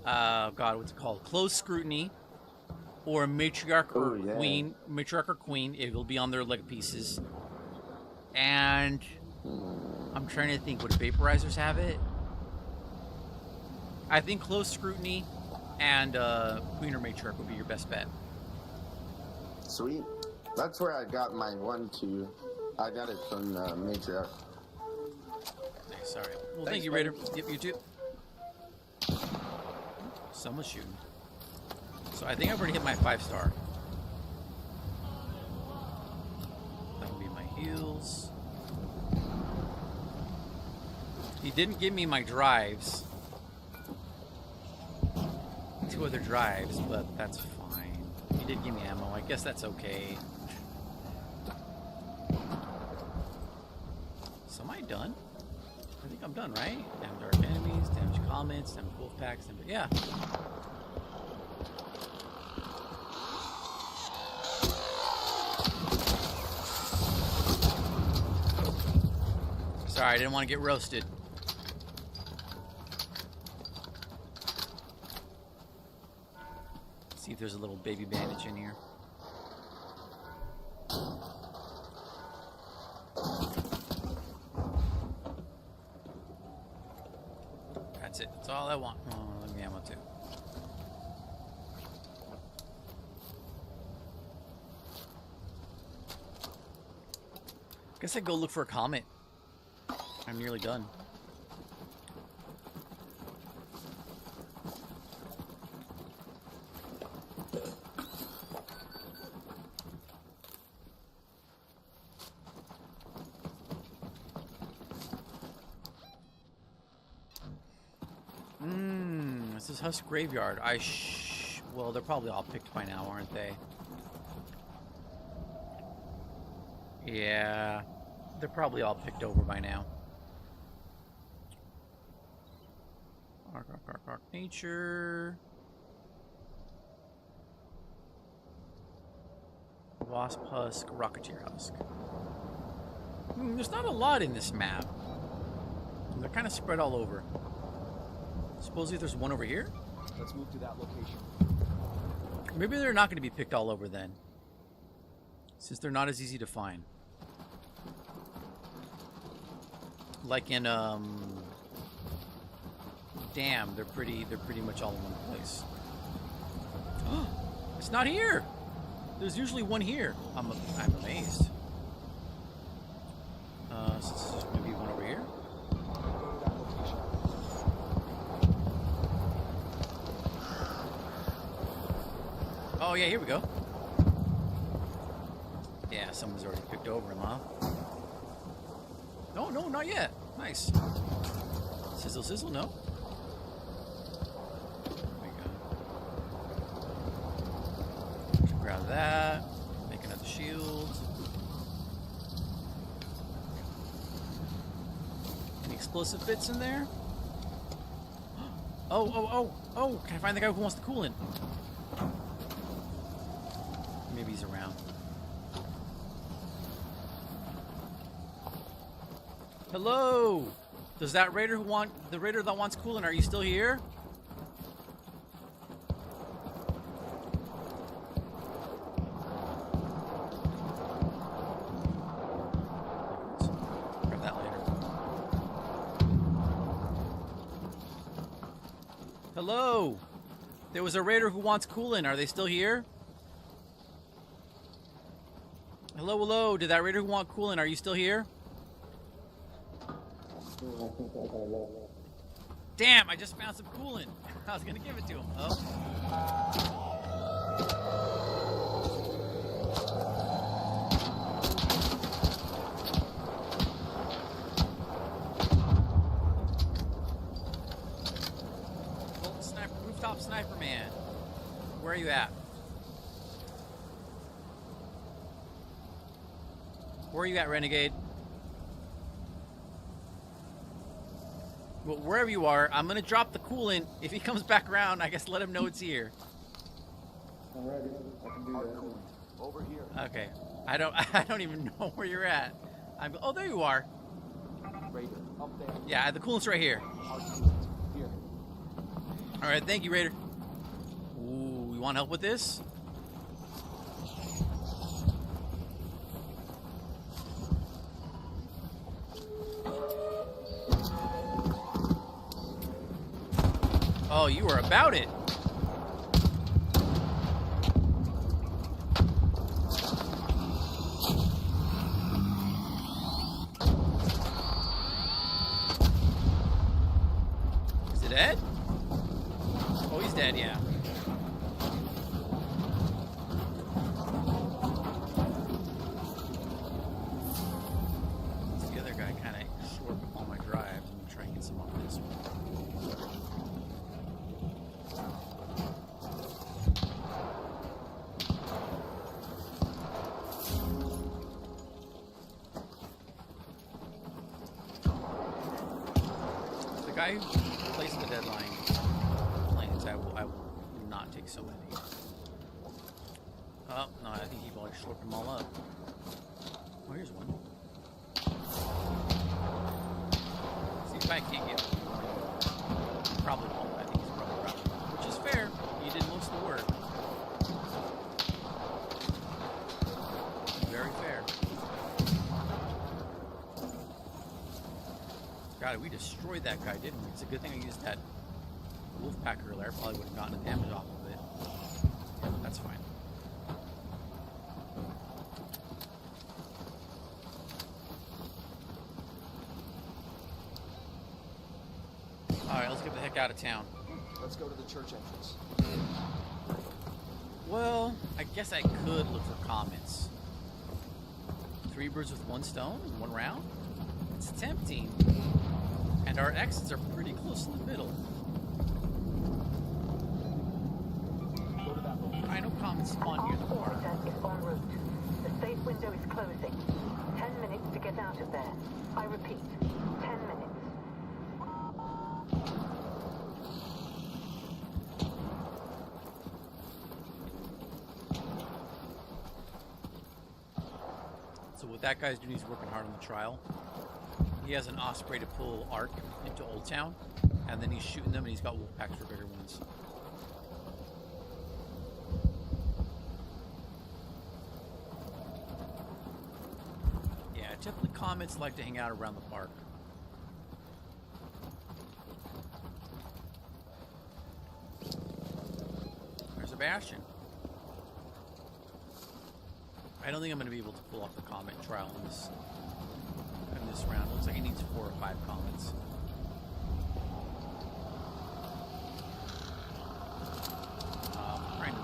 God, what's it called? Closed Scrutiny. Or Matriarch or Queen. Matriarch or Queen. It will be on their leg pieces. And... I'm trying to think, would vaporizers have it? I think Closed Scrutiny and Queen or Matriarch would be your best bet. Sweet. That's where I got my 1-2. I got it from Matriarch. Nice, sorry. Well, thank you, Raider. Yep, you too. Someone's shooting. So I think I've already hit my 5-star. That would be my heals. He didn't give me my drives. 2 other drives, but that's fine. He did give me ammo. I guess that's okay. So am I done? I think I'm done, right? Damage dark enemies, damage comments, damage wolf packs, damage... Yeah. Sorry, I didn't want to get roasted. See if there's a little baby bandage in here. That's it. That's all I want. Oh, let me ammo too. Guess I'd go look for a comet. I'm nearly done. This is Husk Graveyard. Well, they're probably all picked by now, aren't they? Yeah. They're probably all picked over by now. Arc, nature. Wasp Husk, Rocketeer Husk. There's not a lot in this map. They're kind of spread all over. Supposedly there's one over here? Let's move to that location. Maybe they're not going to be picked all over then. Since they're not as easy to find. Like in, Damn, they're pretty much all in one place. It's not here! There's usually one here. I'm amazed. So maybe one over here? Oh yeah, here we go. Yeah, someone's already picked over him, huh? No, not yet. Nice. Sizzle, sizzle, no? There we go. Grab that. Make another shield. Any explosive bits in there? Oh, can I find the guy who wants the coolant? Maybe he's around. Hello! Does that raider the raider that wants coolant, are you still here? Grab that later. Hello! There was a raider who wants coolant, are they still here? Hello, did that raider who want coolant, are you still here? Damn, I just found some coolant. I was gonna give it to him. Oh. you at? Where are you at, Renegade? Well, wherever you are, I'm gonna drop the coolant. If he comes back around, I guess let him know it's here. Alrighty, I can do that. Over here. Okay. I don't even know where you're at. Oh, there you are. Raider, up there. Yeah, the coolant's right here. Here. All right, thank you, Raider. Ooh, you want help with this? Oh, you are about it. Is it dead? Oh, he's dead, yeah. The other guy kind of short on my drive. I'm gonna try and get some on this one. The guy who plays the deadline planes, I will not take so many. Oh, no, I think he probably slurped them all up. Oh, here's one. See if I can't get one. Probably won't. I think he's probably right. Which is fair. You did most of the work. Very fair. God, we destroyed that guy, didn't we? It's a good thing I used that wolf pack earlier. I probably would have gotten the damage off of it. Yeah, that's fine. Alright, let's get the heck out of town. Let's go to the church entrance. Well, I guess I could look for comets. 3 birds with 1 stone in 1 round? It's tempting. And our exits are pretty close to the middle. I know comets spawn near the Our bar. orbiter is en route. The safe window is closing. 10 minutes to get out of there. I repeat, 10 minutes. So what that guy's doing, he's working hard on the trial. He has an osprey to pull Ark into Old Town, and then he's shooting them, and he's got wolf packs for bigger ones. Yeah, typically comets like to hang out around the park. There's a Bastion. I don't think I'm going to be able to pull off the comet trial in this round. Looks like it needs 4 or 5 comets. Trying to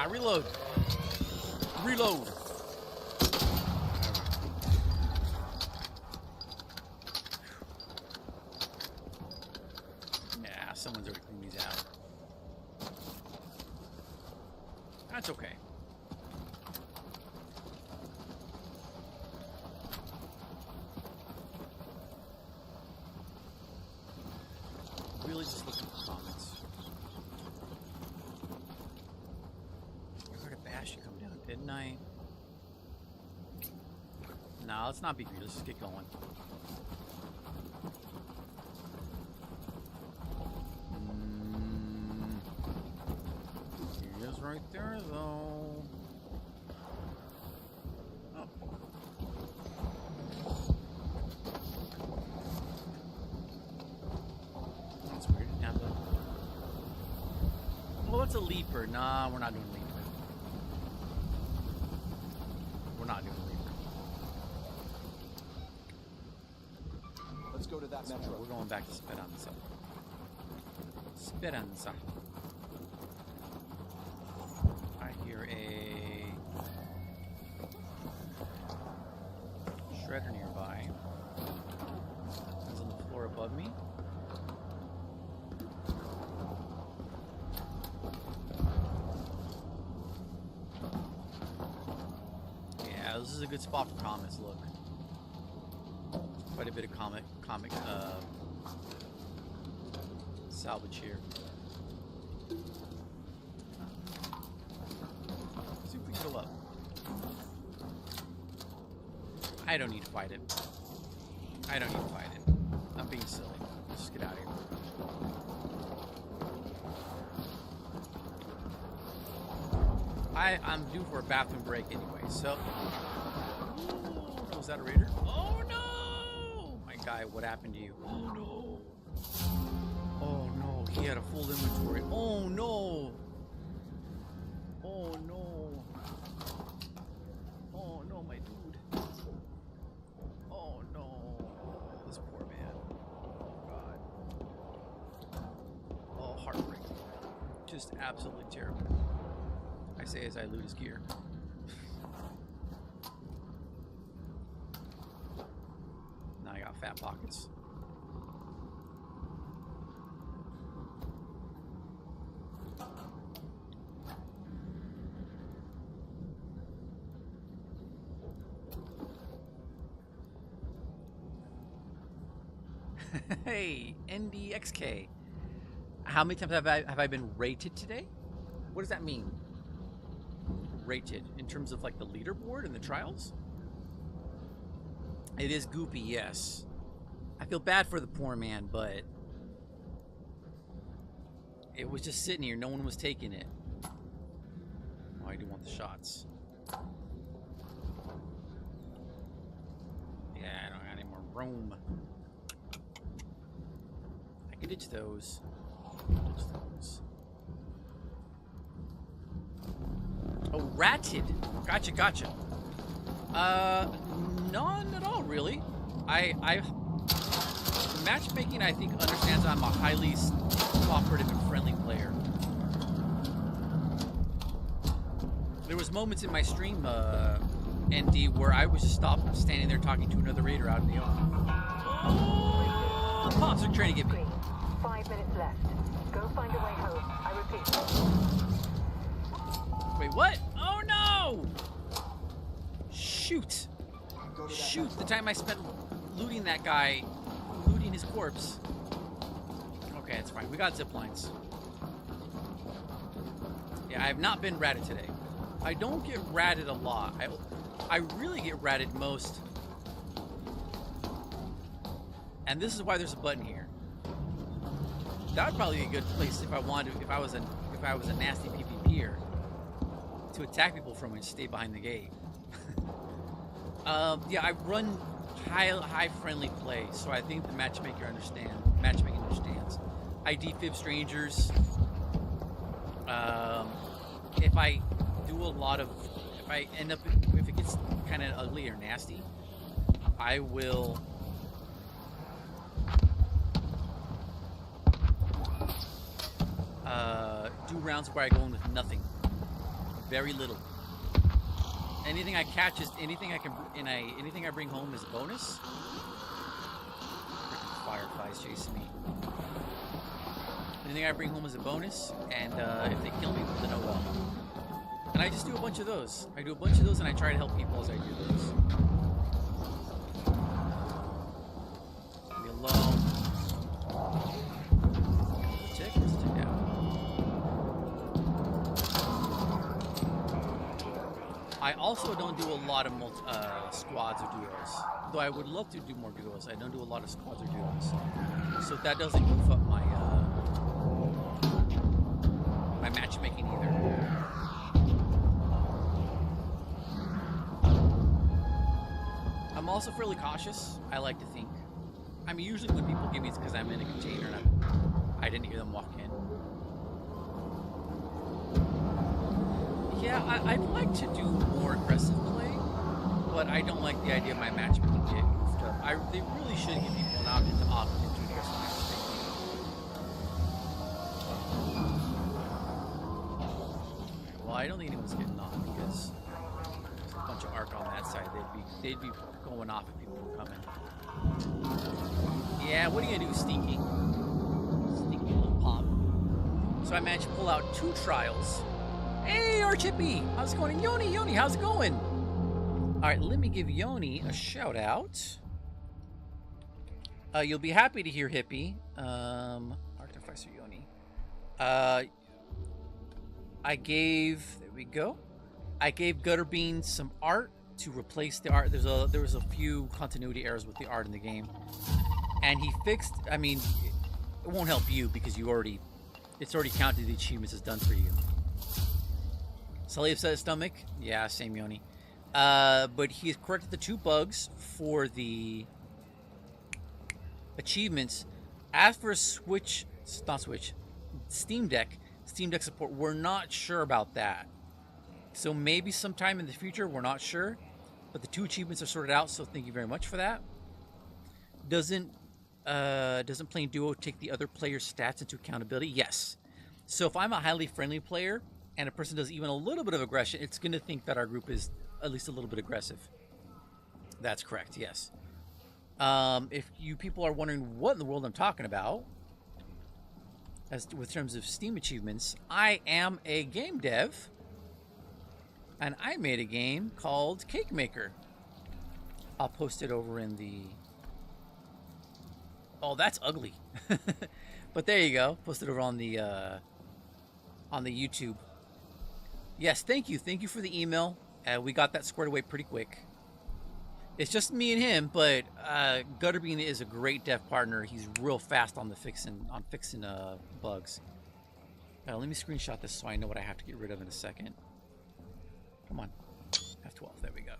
reload. Reload. Reload. Yeah, someone's already cleaned these out. That's okay. Really just looking for comments. I heard a Bastion come down, didn't I? No, let's not be greedy. Let's just get going. He is right there, though. Oh. That's weird. Didn't have the... Well, that's a leaper. Nah, we're not doing leaper. We're not doing leaper. Let's go to that So metro. we're going back to Speranza. Speranza. I hear a shredder nearby. One's on the floor above me. Yeah, this is a good spot for comments. Look, quite a bit of comic salvage here. See if we can go up. I don't need to fight it. I don't need to fight it. I'm being silly. Let's just get out of here. I'm due for a bathroom break anyway, so... Ooh, was that a raider? Oh no! My guy, what happened to you? Oh no! Oh no, he had a full inventory. Oh no! Oh no! Oh no, my dude. Oh no. This poor man. Oh god. Oh, heartbreaking. Just absolutely terrible. I say as I loot his gear. Now I got fat pockets. Hey, NDXK. How many times have I been rated today? What does that mean? Rated in terms of like the leaderboard and the trials? It is goopy, yes. I feel bad for the poor man, but it was just sitting here. No one was taking it. Oh, I do want the shots. Yeah, I don't got any more room. I can ditch those. Ditch those. Oh, ratted. Gotcha. None at all, really. Matchmaking, I think, understands I'm a highly cooperative and friendly player. There was moments in my stream, ND, where I was just standing there talking to another raider out in the open. Oh, Pops are trying to get me. 5 minutes left. Go find a way home. I repeat. Wait, what? Oh no! Shoot! Shoot! The time I spent looting that guy, looting his corpse. Okay, it's fine. We got zip lines. Yeah, I have not been ratted today. I don't get ratted a lot. I really get ratted most. And this is why there's a button here. That would probably be a good place if I wanted to, if I was a nasty PvPer to attack people from and stay behind the gate. Yeah, I run high friendly play, so I think the matchmaking understands. I defib strangers. If I do a lot of, if it gets kind of ugly or nasty, I will do rounds where I go in with nothing, very little. Anything I catch is anything I can, anything I bring home is a bonus. Freaking fireflies chasing me. Anything I bring home is a bonus, and if they kill me, then oh well. And I just do a bunch of those. I do a bunch of those, and I try to help people as I do those. Leave me alone. Check. Where's the check out? I also don't do a lot of squads or duos. Though I would love to do more duos. I don't do a lot of squads or duos. So that doesn't goof up my my matchmaking either. I'm also fairly cautious, I like to think. I mean, usually when people give me it's because I'm in a container and I didn't hear them walk in. Yeah, I'd like to do more aggressive play, but I don't like the idea of my matchmaking getting goofed up. They really should give people an option to opt into aggressive matchmaking. Well, I don't think anyone's getting on because there's a bunch of arc on that inside. They'd be going off if people were coming. Yeah, what are you gonna do, Stinky? Stinky little pop. So I managed to pull out 2 trials. Hey, Archippy! How's it going? And Yoni, how's it going? Alright, let me give Yoni a shout out. You'll be happy to hear, Hippie. Artificer Yoni. There we go. I gave Gutterbean some art to replace the art. There was a few continuity errors with the art in the game. And he fixed, I mean, it won't help you because it's already counted the achievements as done for you. Salih says stomach. Yeah, same Yoni. But he has corrected the 2 bugs for the achievements. As for Steam Deck support, we're not sure about that. So maybe sometime in the future, we're not sure. But the 2 achievements are sorted out, so thank you very much for that. Doesn't playing duo take the other player's stats into accountability? Yes. So if I'm a highly friendly player and a person does even a little bit of aggression, it's going to think that our group is at least a little bit aggressive. That's correct, yes. If you people are wondering what in the world I'm talking about, with terms of Steam achievements, I am a game dev, and I made a game called Cake Maker. I'll post it over in the... Oh, that's ugly. But there you go. Post it over on the YouTube. Yes, thank you. Thank you for the email. We got that squared away pretty quick. It's just me and him, but Gutterbean is a great dev partner. He's real fast on fixing bugs. Let me screenshot this so I know what I have to get rid of in a second. Come on, F12. There we go.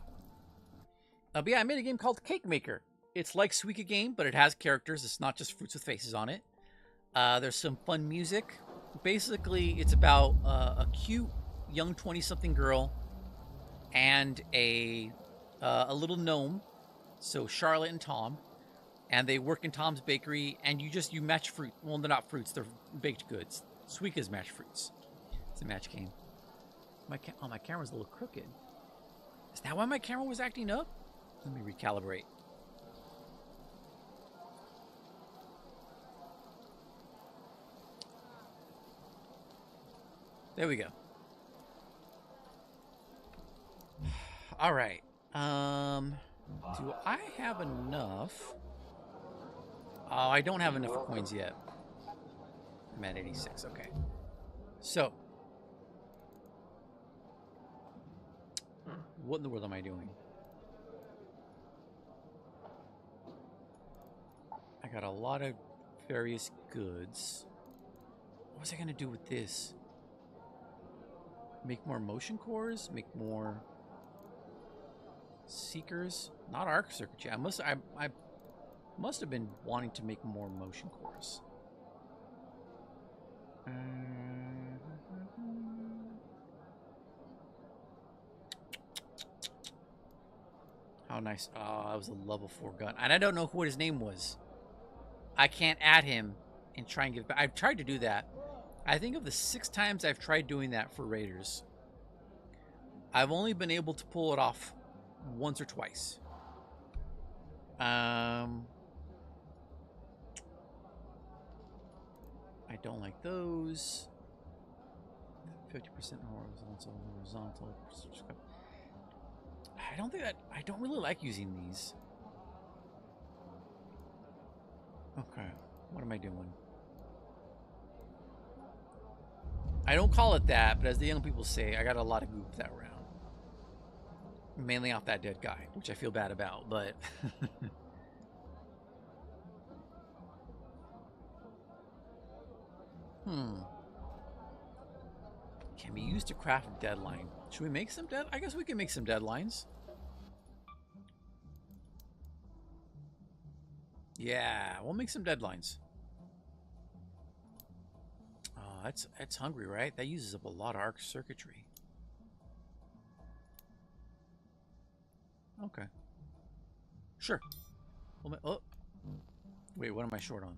But yeah, I made a game called Cake Maker. It's like Suika Game, but it has characters. It's not just fruits with faces on it. There's some fun music. Basically, it's about a cute young 20-something girl and a little gnome, so Charlotte and Tom, and they work in Tom's bakery, and you match fruit. Well, they're not fruits; they're baked goods. Suika's match fruits. It's a match game. My camera's a little crooked. Is that why my camera was acting up? Let me recalibrate. There we go. All right. Do I have enough? Oh, I don't have enough coins yet. I'm at 86. Okay. So, what in the world am I doing? I got a lot of various goods. What was I going to do with this? Make more motion cores? Make more seekers? Not arc circuitry. I must have been wanting to make more motion cores. How nice. Oh, that was a level 4 gun. And I don't know what his name was. I can't add him and try and give back. I've tried to do that. I think of the 6 times I've tried doing that for Raiders, I've only been able to pull it off once or twice. I don't like those. 50% horizontal. I don't really like using these. Okay, what am I doing? I don't call it that, but as the young people say, I got a lot of goop that round. Mainly off that dead guy, which I feel bad about, but... Can be used to craft a deadline. Should we make some I guess we can make some deadlines. Yeah, we'll make some deadlines. Oh, that's hungry, right? That uses up a lot of arc circuitry. Okay. Sure. Oh. Wait, what am I short on?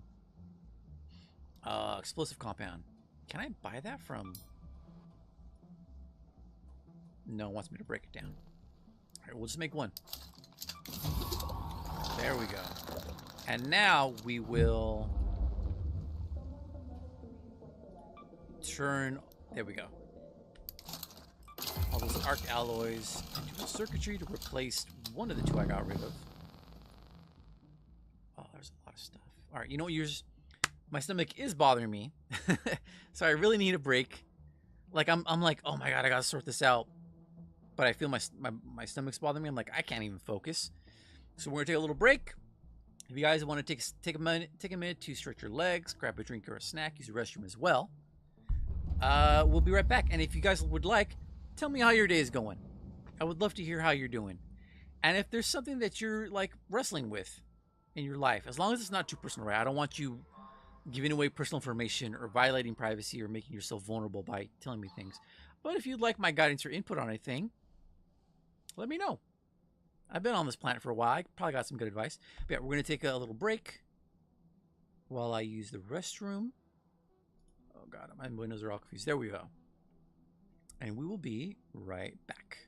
Explosive compound. Can I buy that from... No, it wants me to break it down. right, we'll just make one. There we go. And now we will turn. There we go. All those arc alloys into the circuitry to replace one of the two I got rid of. Oh, there's a lot of stuff. All right, you know what? My stomach is bothering me, so I really need a break. Like I'm like, oh my god, I gotta sort this out. But I feel my stomach's bothering me. I'm like, I can't even focus. So we're gonna take a little break. If you guys want to take a minute to stretch your legs, grab a drink or a snack, use the restroom as well. We'll be right back. And if you guys would like, tell me how your day is going. I would love to hear how you're doing. And if there's something that you're like wrestling with in your life, as long as it's not too personal, right? I don't want you giving away personal information or violating privacy or making yourself vulnerable by telling me things. But if you'd like my guidance or input on anything, let me know. I've been on this planet for a while. I probably got some good advice. But yeah, we're going to take a little break while I use the restroom. Oh, God, my windows are all confused. There we go. And we will be right back.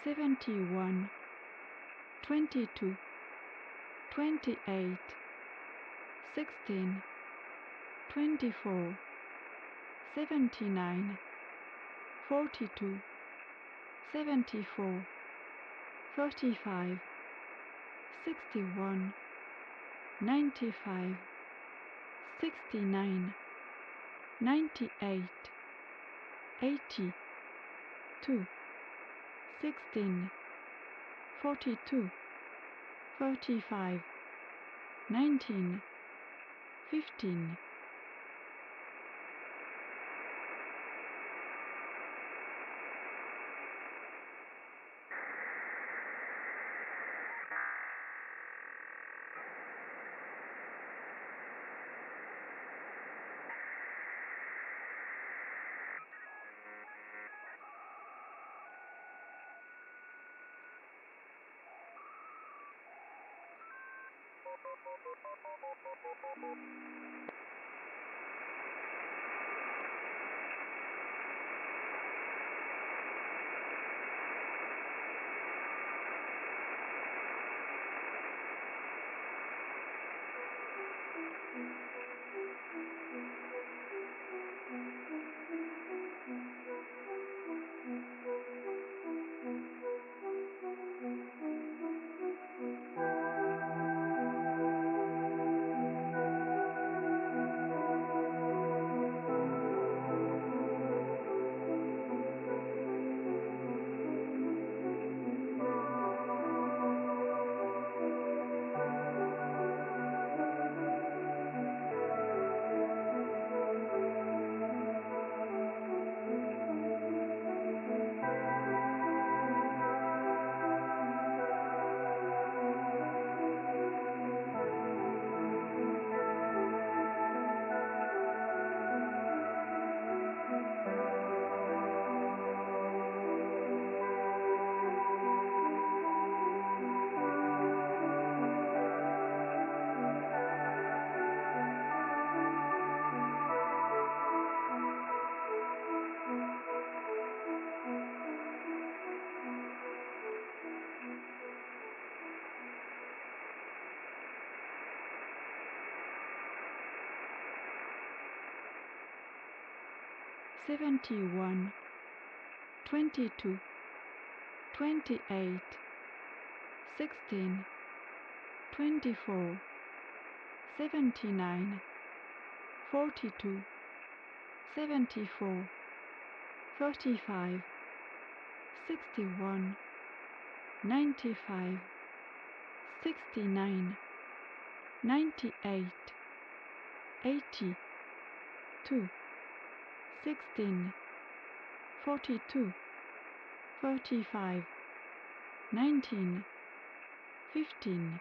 $71, $22, $28, $16, $24, $79, $42, $74, $35, $61, $95, $69, $98, $80, $2, $16, $42, $35, $19, $15. 71, 22, 28, 16, 24, 79, 42, 74, 35, 61, 95, 69, 98, 80, 2, 16, 42, 35, 19, 15.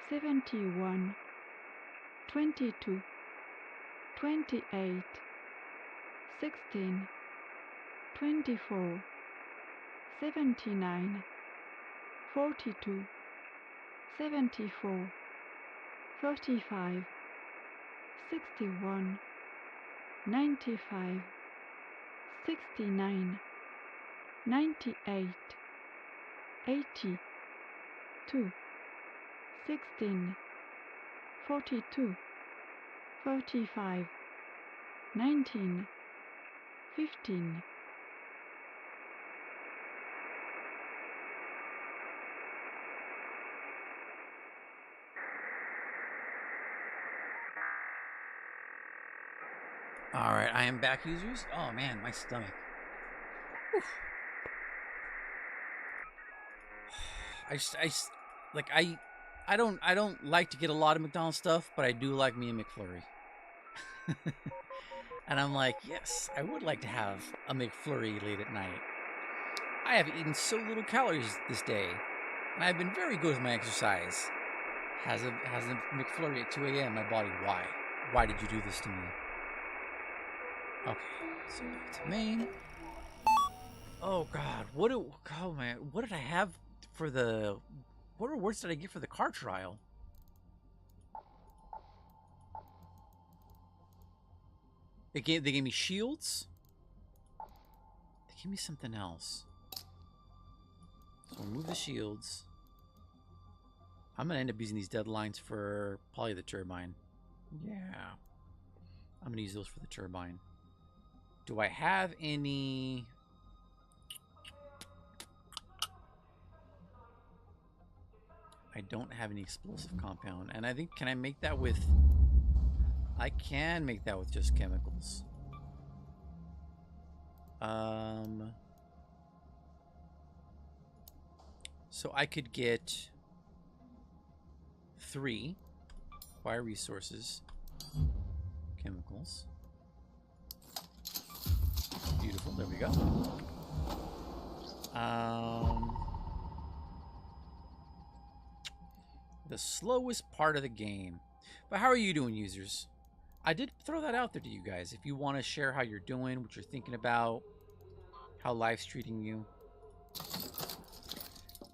"71, 22, 28, 16, 24, 79, 42, 74, 35, 61, 95, 69, 98, 80, 2, 16, 42, 35, 19, 15. All right, I am back, users. Oh man, my stomach. Whew. I don't like to get a lot of McDonald's stuff, but I do like me a McFlurry. And I'm like, yes, I would like to have a McFlurry late at night. I have eaten so little calories this day, and I've been very good with my exercise. Has a McFlurry at 2 a.m. My body, why? Why did you do this to me? Okay, so back to main. Oh God, what did I have for the? What rewards did I get for the car trial? They gave me shields. They gave me something else. So remove the shields. I'm gonna end up using these deadlines for probably the turbine. Yeah, I'm gonna use those for the turbine. Do I have any? I don't have any explosive compound, and I think, can I make that with? I can make that with just chemicals. So I could get 3 fire resources, chemical. channels. Beautiful. There we go. The slowest part of the game. But how are you doing, users? I did throw that out there to you guys. If you want to share how you're doing, what you're thinking about, how life's treating you.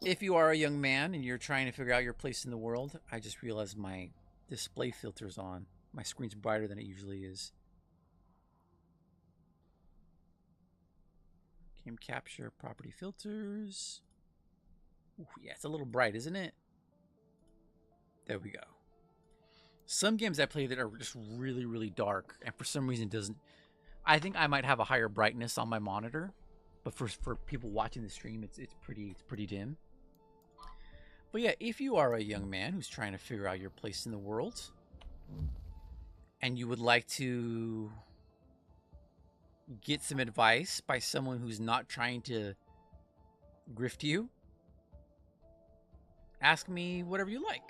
If you are a young man and you're trying to figure out your place in the world, I just realized my display filter's on. My screen's brighter than it usually is. Game capture, property filters. Ooh, yeah, it's a little bright, isn't it? There we go. Some games I play that are just really, really dark, and for some reason doesn't. I think I might have a higher brightness on my monitor, but for people watching the stream, it's pretty dim. But yeah, if you are a young man who's trying to figure out your place in the world, and you would like to get some advice by someone who's not trying to grift you, ask me whatever you like.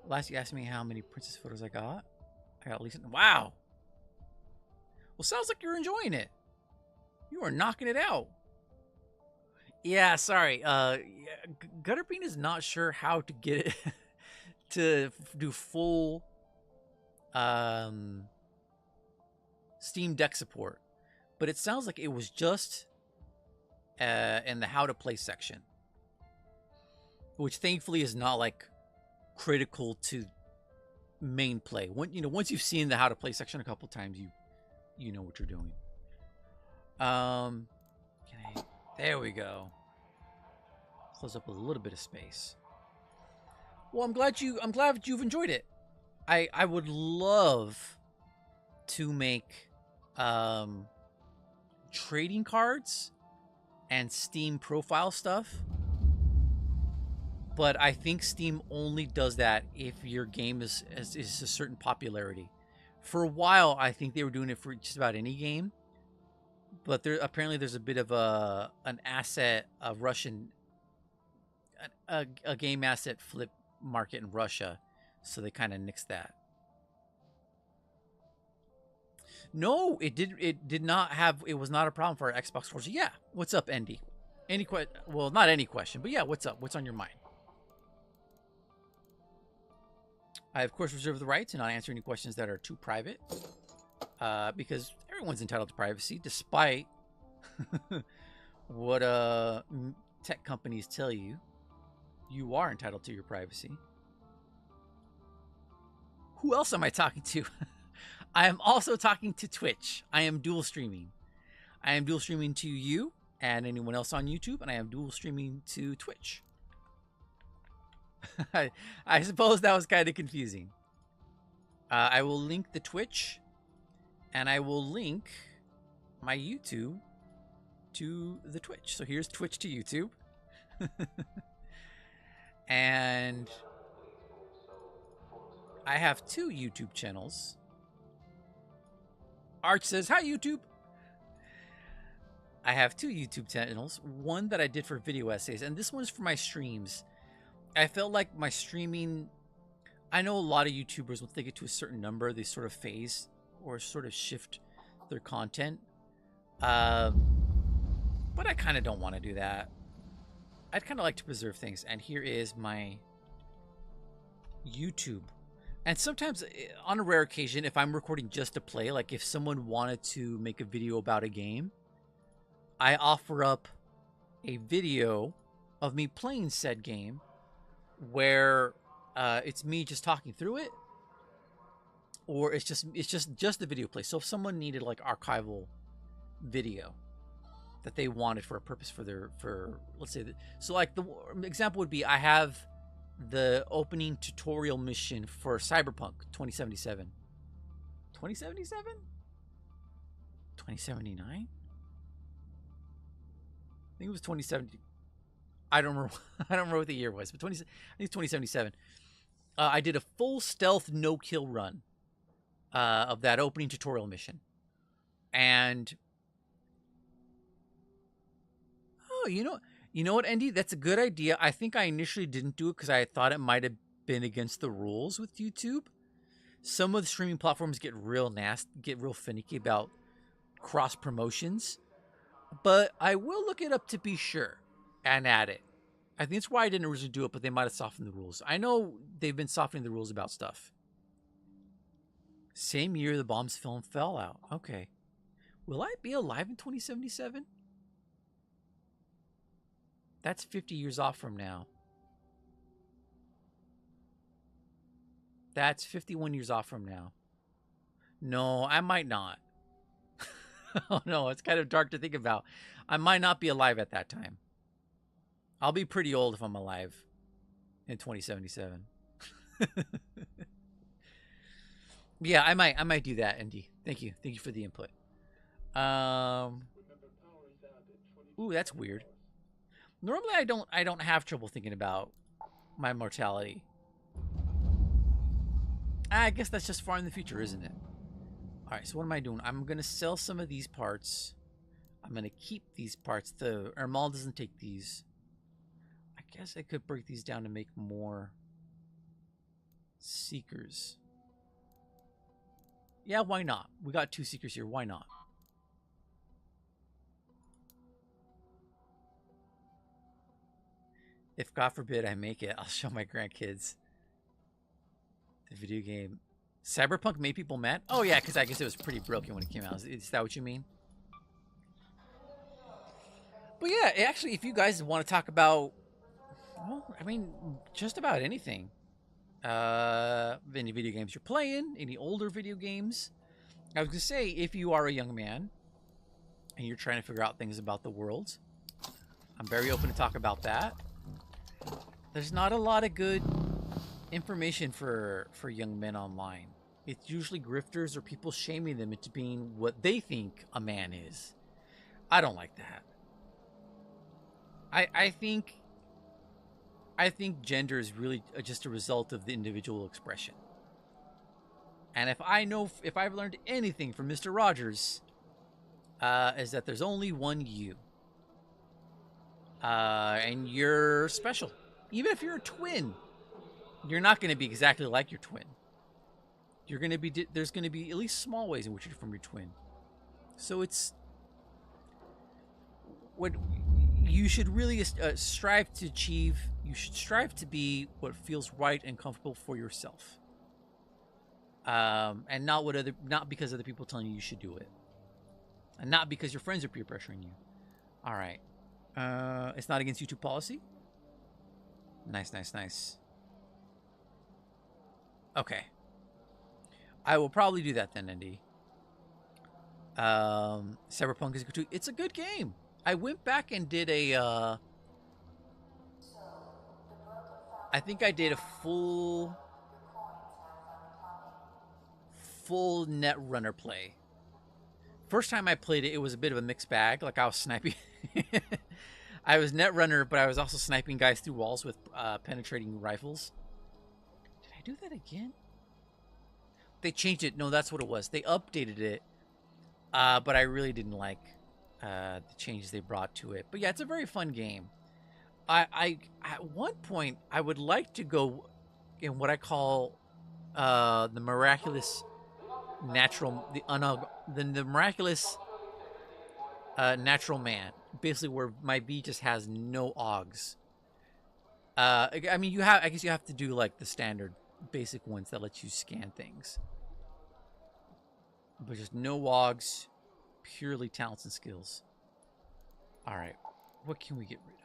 Last you asked me how many princess photos I got. I got at least... Wow! Well, sounds like you're enjoying it. You are knocking it out. Yeah, sorry. Gutterbean is not sure how to get it to do full Steam Deck support. But it sounds like it was just in the how to play section. Which thankfully is not like critical to main play. Once you've seen the how to play section a couple times, you know what you're doing. There we go. Close up a little bit of space. Well, I'm glad you've enjoyed it. I would love to make trading cards and Steam profile stuff. But I think Steam only does that if your game is a certain popularity. For a while, I think they were doing it for just about any game. But apparently there's a bit of an asset, a game asset flip market in Russia. So they kind of nixed that. No, it did not have, it was not a problem for our Xbox Forza. Yeah, what's up, Andy? Well, not any question, but yeah, what's up? What's on your mind? I, of course, reserve the right to not answer any questions that are too private, because everyone's entitled to privacy, despite what tech companies tell you. You are entitled to your privacy. Who else am I talking to? I am also talking to Twitch. I am dual streaming. I am dual streaming to you and anyone else on YouTube, and I am dual streaming to Twitch. I suppose that was kind of confusing. I will link the Twitch, and I will link my YouTube to the Twitch. So here's Twitch to YouTube. And I have 2 YouTube channels. Arch says, hi, YouTube. I have 2 YouTube channels. One that I did for video essays, and this one's for my streams. I felt like my streaming... I know a lot of YouTubers, once they get to a certain number, they sort of phase or sort of shift their content. But I kind of don't want to do that. I'd kind of like to preserve things. And here is my YouTube. And sometimes, on a rare occasion, if I'm recording just to play, like if someone wanted to make a video about a game, I offer up a video of me playing said game where it's me just talking through it, or it's just the video play. So if someone needed like archival video that they wanted for a purpose for let's say so like the example would be I have the opening tutorial mission for Cyberpunk 2077. 2077? 2079? I think it was 2070. I don't remember what the year was, but I think it's 2077. I did a full stealth no-kill run of that opening tutorial mission. And oh, you know what, Andy? That's a good idea. I think I initially didn't do it because I thought it might have been against the rules with YouTube. Some of the streaming platforms get real nasty, get real finicky about cross promotions, but I will look it up to be sure and add it. I think that's why I didn't originally do it, but they might have softened the rules. I know they've been softening the rules about stuff. Same year the Bombs film fell out. Okay. Will I be alive in 2077? That's 50 years off from now. That's 51 years off from now. No, I might not. Oh no, it's kind of dark to think about. I might not be alive at that time. I'll be pretty old if I'm alive in 2077. Yeah, I might do that, Indy. Thank you for the input. Ooh, that's weird. Normally I don't have trouble thinking about my mortality. I guess that's just far in the future, isn't it? Alright, so what am I doing? I'm gonna sell some of these parts. I'm gonna keep these parts. The Ermal doesn't take these. I guess I could break these down to make more Seekers. Yeah, why not? We got 2 Seekers here. Why not? If God forbid I make it, I'll show my grandkids the video game. Cyberpunk made people mad? Oh yeah, because I guess it was pretty broken when it came out. Is that what you mean? But yeah, actually, if you guys want to talk about, well, I mean, just about anything. Any video games you're playing, any older video games. I was going to say, if you are a young man and you're trying to figure out things about the world, I'm very open to talk about that. There's not a lot of good information for young men online. It's usually grifters or people shaming them into being what they think a man is. I don't like that. I think gender is really just a result of the individual expression. And if I've learned anything from Mr. Rogers, is that there's only one you. And you're special. Even if you're a twin, you're not going to be exactly like your twin. You're going to be, there's going to be at least small ways in which you're from your twin. So it's what you should really strive to achieve. You should strive to be what feels right and comfortable for yourself. And not because other people telling you should do it. And not because your friends are peer pressuring you. All right. It's not against YouTube policy. Nice. Okay. I will probably do that then, Indy. Cyberpunk is good too. It's a good game. I went back and did a I think I did a full Netrunner play. First time I played it, it was a bit of a mixed bag. Like I was sniping. I was Netrunner, but I was also sniping guys through walls with penetrating rifles. Did I do that again? They changed it. No, that's what it was. They updated it, but I really didn't like the changes they brought to it. But yeah, it's a very fun game. I at one point I would like to go in what I call the miraculous natural, the miraculous natural man. Basically, where my B just has no augs. I mean, I guess you have to do like the standard basic ones that let you scan things, but just no augs, purely talents and skills. All right, what can we get rid of?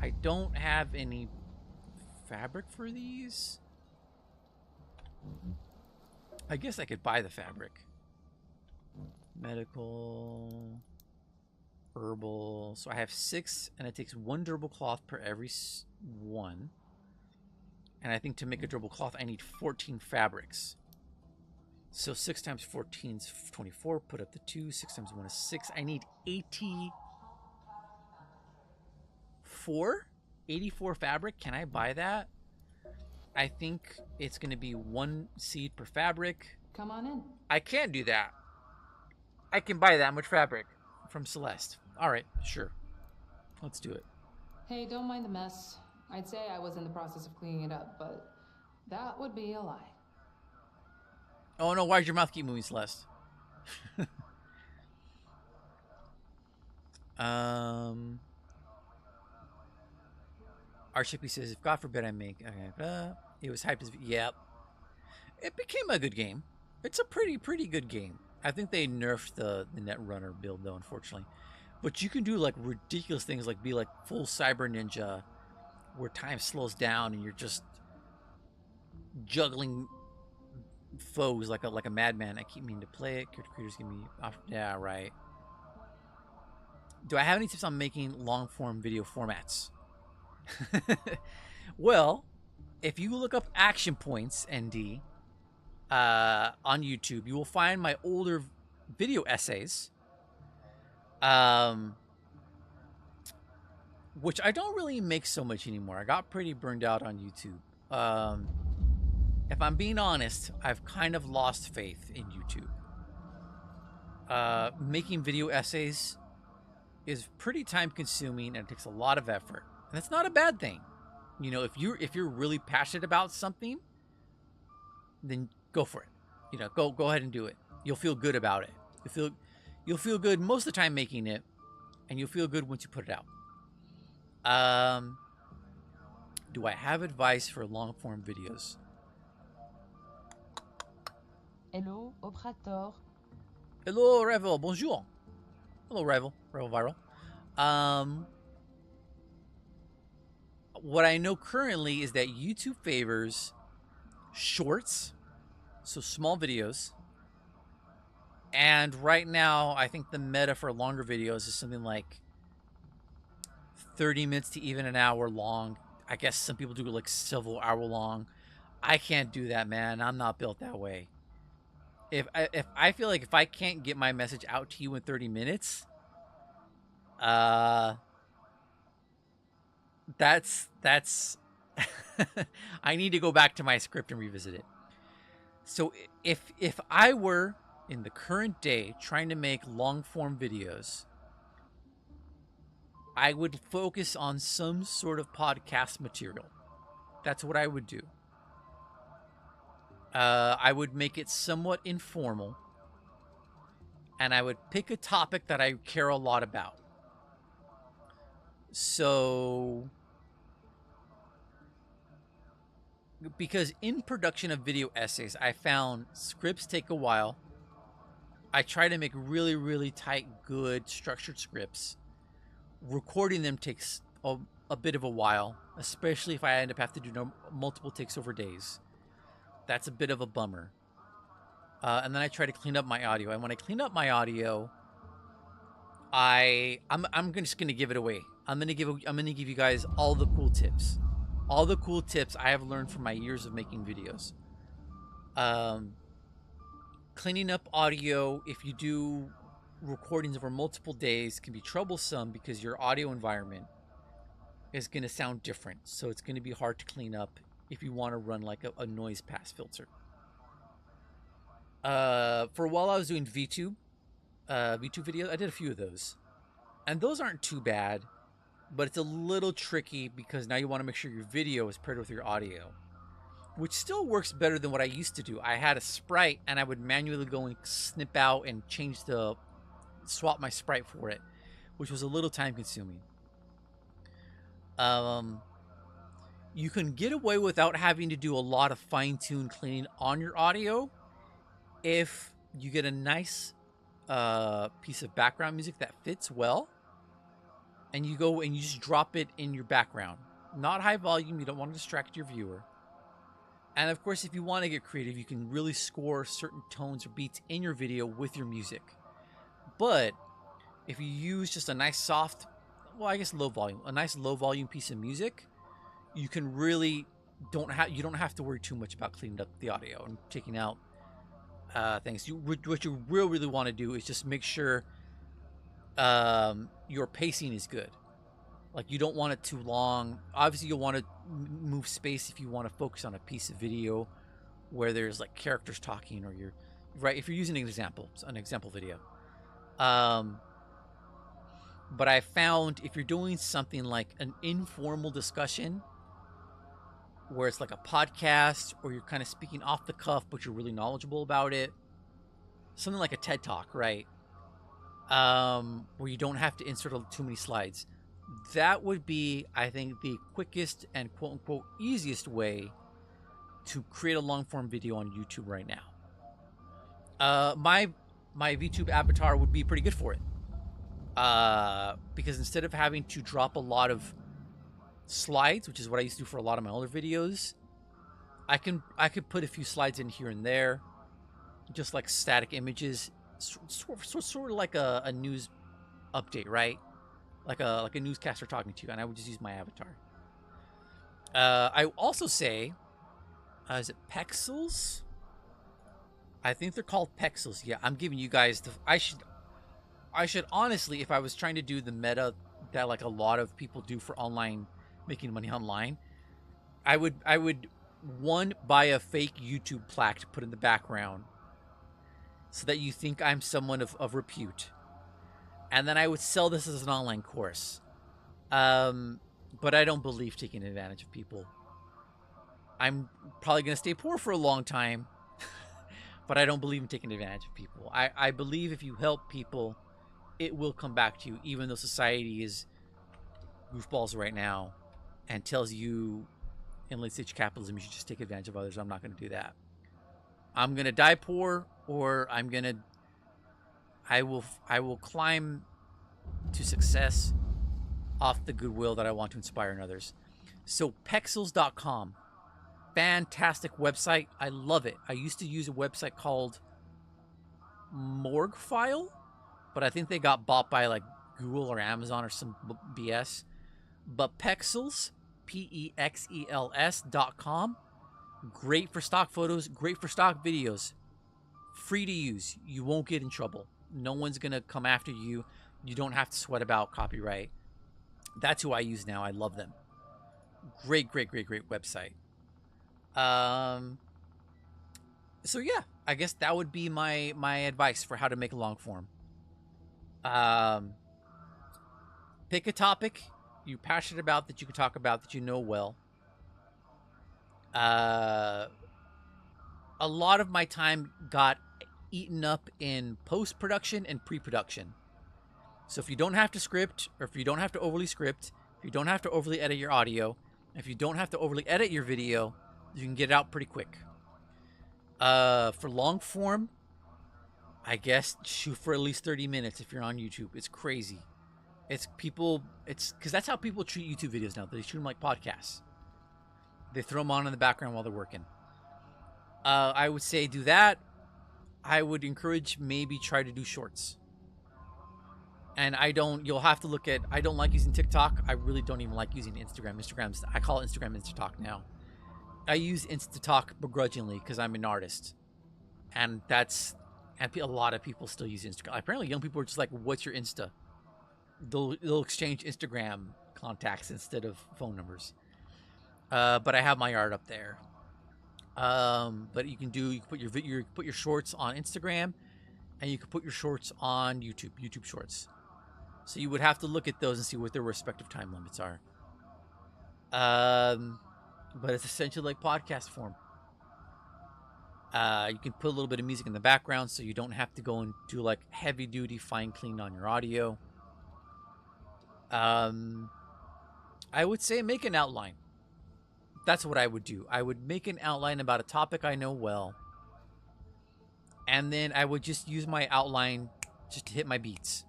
I don't have any fabric for these. I guess I could buy the fabric. Medical, herbal. So I have 6, and it takes 1 durable cloth per every one. And I think to make a durable cloth, I need 14 fabrics. So 6 times 14 is 24. Put up the 2. 6 times 1 is 6. I need 84 fabric. Can I buy that? I think it's going to be 1 seed per fabric. Come on in. I can't do that. I can buy that much fabric from Celeste. All right, sure. Let's do it. Hey, don't mind the mess. I'd say I was in the process of cleaning it up, but that would be a lie. Oh no, why does your mouth keep moving, Celeste? Archippy says, if God forbid I make... Okay, it was hyped as... Yep. It became a good game. It's a pretty good game. I think they nerfed the Netrunner build, though, unfortunately. But you can do, like, ridiculous things, like be, like, full Cyber Ninja, where time slows down and you're just juggling foes like a madman. I keep meaning to play it. Character creators give me... Yeah, right. Do I have any tips on making long-form video formats? Well, if you look up Action Points ND on YouTube, you will find my older video essays, which I don't really make so much anymore. I got pretty burned out on YouTube. If I'm being honest, I've kind of lost faith in YouTube. Making video essays is pretty time-consuming and it takes a lot of effort. And that's not a bad thing. You know, if you're really passionate about something, then go for it. You know, go ahead and do it. You'll feel good about it. You'll feel good most of the time making it, and you'll feel good once you put it out. Do I have advice for long-form videos? Hello, operator. Hello, Revel. Bonjour. Hello, Revel. Revel Viral. What I know currently is that YouTube favors shorts, so small videos. And right now, I think the meta for longer videos is something like 30 minutes to even an hour long. I guess some people do like several hour long. I can't do that, man. I'm not built that way. If I feel like if I can't get my message out to you in 30 minutes, that's I need to go back to my script and revisit it. So if I were in the current day trying to make long form videos, I would focus on some sort of podcast material. That's what I would do. I would make it somewhat informal, and I would pick a topic that I care a lot about. So, because in production of video essays, I found scripts take a while. I try to make really, really tight, good, structured scripts. Recording them takes a bit of a while, especially if I end up having to do multiple takes over days. That's a bit of a bummer. And then I try to clean up my audio. And when I clean up my audio, I'm just gonna give it away. I'm gonna give you guys all the cool tips. All the cool tips I have learned from my years of making videos. Cleaning up audio, if you do recordings over multiple days, can be troublesome because your audio environment is going to sound different. So it's going to be hard to clean up if you want to run like a noise pass filter. For a while I was doing VTube videos. I did a few of those. And those aren't too bad, but it's a little tricky because now you want to make sure your video is paired with your audio, which still works better than what I used to do. I had a sprite and I would manually go and snip out and swap my sprite for it, which was a little time consuming. You can get away without having to do a lot of fine-tune cleaning on your audio if you get a nice piece of background music that fits well, and you go and you just drop it in your background. Not high volume, you don't want to distract your viewer. And of course, if you want to get creative, you can really score certain tones or beats in your video with your music. But if you use just a nice soft, well, I guess low volume, a nice low volume piece of music, you can really you don't have to worry too much about cleaning up the audio and taking out things. What you really want to do is just make sure your pacing is good. Like, you don't want it too long. Obviously, you'll want to move space if you want to focus on a piece of video where there's like characters talking, or you're right. If you're using an example video. But I found if you're doing something like an informal discussion where it's like a podcast, or you're kind of speaking off the cuff, but you're really knowledgeable about it. Something like a TED Talk, right? Where you don't have to insert too many slides. That would be, I think, the quickest and quote-unquote easiest way to create a long-form video on YouTube right now. My VTube avatar would be pretty good for it. Because instead of having to drop a lot of slides, which is what I used to do for a lot of my older videos, I could put a few slides in here and there, just like static images, sort of like a news update, right? Like a newscaster talking to you, and I would just use my avatar. I also say, is it Pexels? I think they're called Pexels. Yeah, I'm giving you guys the. I should honestly, if I was trying to do the meta that like a lot of people do for online, making money online, I would one, buy a fake YouTube plaque to put in the background so that you think I'm someone of repute. And then I would sell this as an online course. But I don't believe taking advantage of people. I'm probably going to stay poor for a long time, but I don't believe in taking advantage of people. I believe if you help people, it will come back to you, even though society is goofballs right now and tells you in late-stage capitalism you should just take advantage of others. I'm not going to do that. I'm going to die poor, or I will climb to success off the goodwill that I want to inspire in others. So Pexels.com, fantastic website. I love it. I used to use a website called Morguefile, but I think they got bought by like Google or Amazon or some BS. But Pexels, PEXELS.com, great for stock photos, great for stock videos, free to use. You won't get in trouble. No one's gonna come after you. You don't have to sweat about copyright. That's who I use now. I love them. Great website. So yeah, I guess that would be my advice for how to make a long form. Pick a topic you're passionate about, that you can talk about, that you know well. A lot of my time got eaten up in post-production and pre-production. So if you don't have to script, or if you don't have to overly script, if you don't have to overly edit your audio, if you don't have to overly edit your video, you can get it out pretty quick. For long form, I guess shoot for at least 30 minutes if you're on YouTube. It's crazy. It's because that's how people treat YouTube videos now. They shoot them like podcasts. They throw them on in the background while they're working. I would say do that. I would encourage maybe try to do shorts. And you'll have to look at, I don't like using TikTok. I really don't even like using Instagram. I call it Instagram Instatalk now. I use Instatalk begrudgingly because I'm an artist. And a lot of people still use Instagram. Apparently young people are just like, what's your Insta? They'll exchange Instagram contacts instead of phone numbers. But I have my art up there. But you can put your shorts on Instagram, and you can put your shorts on YouTube Shorts. So you would have to look at those and see what their respective time limits are. But it's essentially like podcast form. You can put a little bit of music in the background, so you don't have to go and do like heavy duty fine clean on your audio. I would say make an outline. That's what I would do. I would make an outline about a topic I know well. And then I would just use my outline just to hit my beats,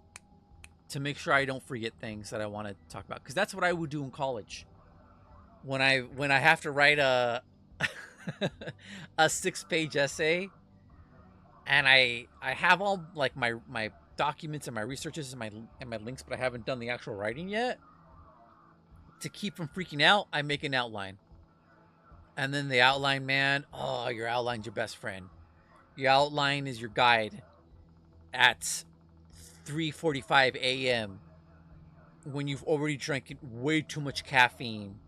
to make sure I don't forget things that I want to talk about. Because that's what I would do in college. When I have to write a 6-page essay, and I have all like my documents and my researches and my links, but I haven't done the actual writing yet. To keep from freaking out, I make an outline. And then the outline, man, your outline's your best friend. Your outline is your guide at 3:45 a.m. when you've already drank way too much caffeine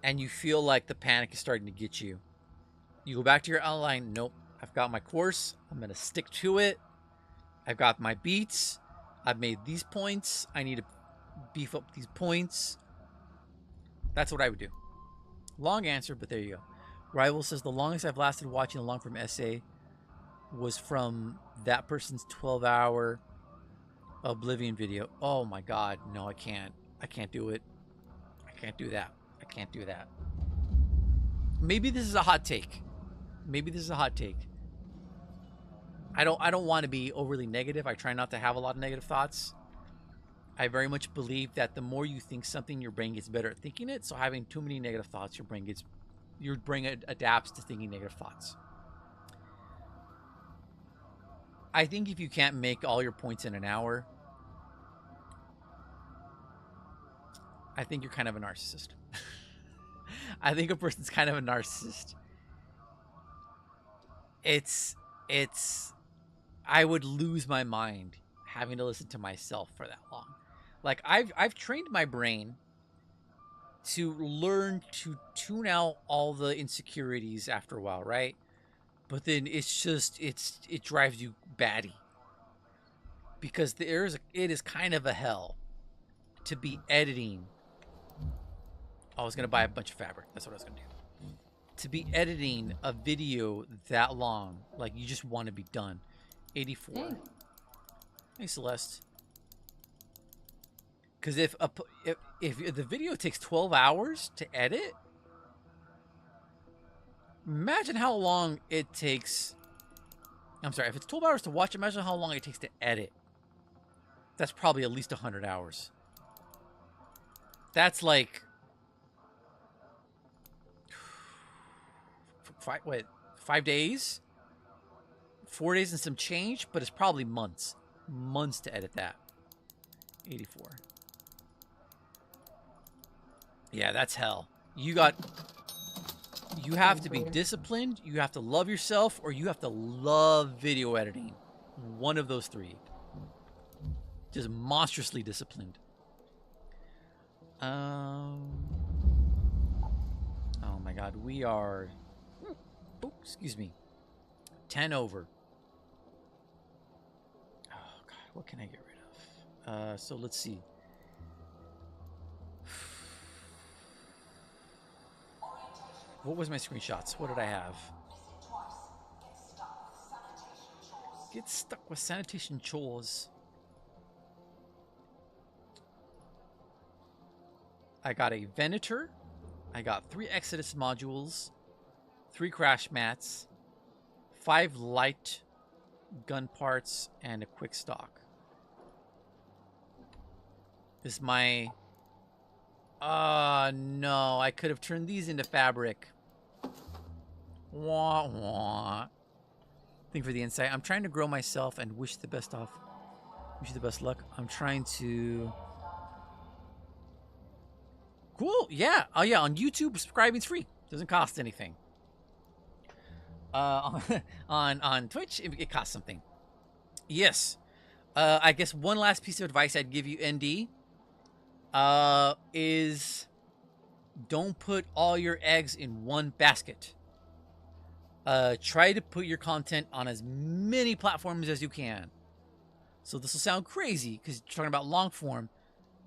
and you feel like the panic is starting to get you. You go back to your outline. Nope, I've got my course. I'm going to stick to it. I've got my beats. I've made these points. I need to beef up these points. That's what I would do. Long answer, but there you go. Rival says the longest I've lasted watching a long form essay was from that person's 12-hour Oblivion video. Oh my god, no, I can't. I can't do it. I can't do that. I can't do that. Maybe this is a hot take. Maybe this is a hot take. I don't want to be overly negative. I try not to have a lot of negative thoughts. I very much believe that the more you think something, your brain gets better at thinking it. So having too many negative thoughts, your brain adapts to thinking negative thoughts. I think if you can't make all your points in an hour, I think you're kind of a narcissist. I think a person's kind of a narcissist. I would lose my mind having to listen to myself for that long. Like I've trained my brain to learn to tune out all the insecurities after a while, right? But then it drives you batty. Because it is kind of a hell to be editing. I was gonna buy a bunch of fabric. That's what I was gonna do. To be editing a video that long, like you just want to be done. 84. Hey. Hey, Celeste. Because if the video takes 12 hours to edit, imagine how long it takes. I'm sorry, if it's 12 hours to watch, imagine how long it takes to edit. That's probably at least 100 hours. That's like 5 days? 4 days and some change, but it's probably months. Months to edit that. 84. Yeah, that's hell. You have to be disciplined, you have to love yourself, or you have to love video editing. One of those three. Just monstrously disciplined. Oh my god, we are... Oh, excuse me. 10 over. Oh god, what can I get rid of? So let's see. What was my screenshots? What did I have? Get stuck with sanitation chores. I got a Venator. I got 3 Exodus modules. 3 crash mats. 5 light gun parts. And a quick stock. This is my... no. I could have turned these into fabric. Wah, wah. Thank you for the insight. I'm trying to grow myself and wish the best off. Wish you the best luck. I'm trying to... Cool. Yeah. Oh, yeah. On YouTube, subscribing's free. Doesn't cost anything. On Twitch, it costs something. Yes. I guess one last piece of advice I'd give you, ND, is don't put all your eggs in one basket. Try to put your content on as many platforms as you can. So this will sound crazy because you're talking about long form.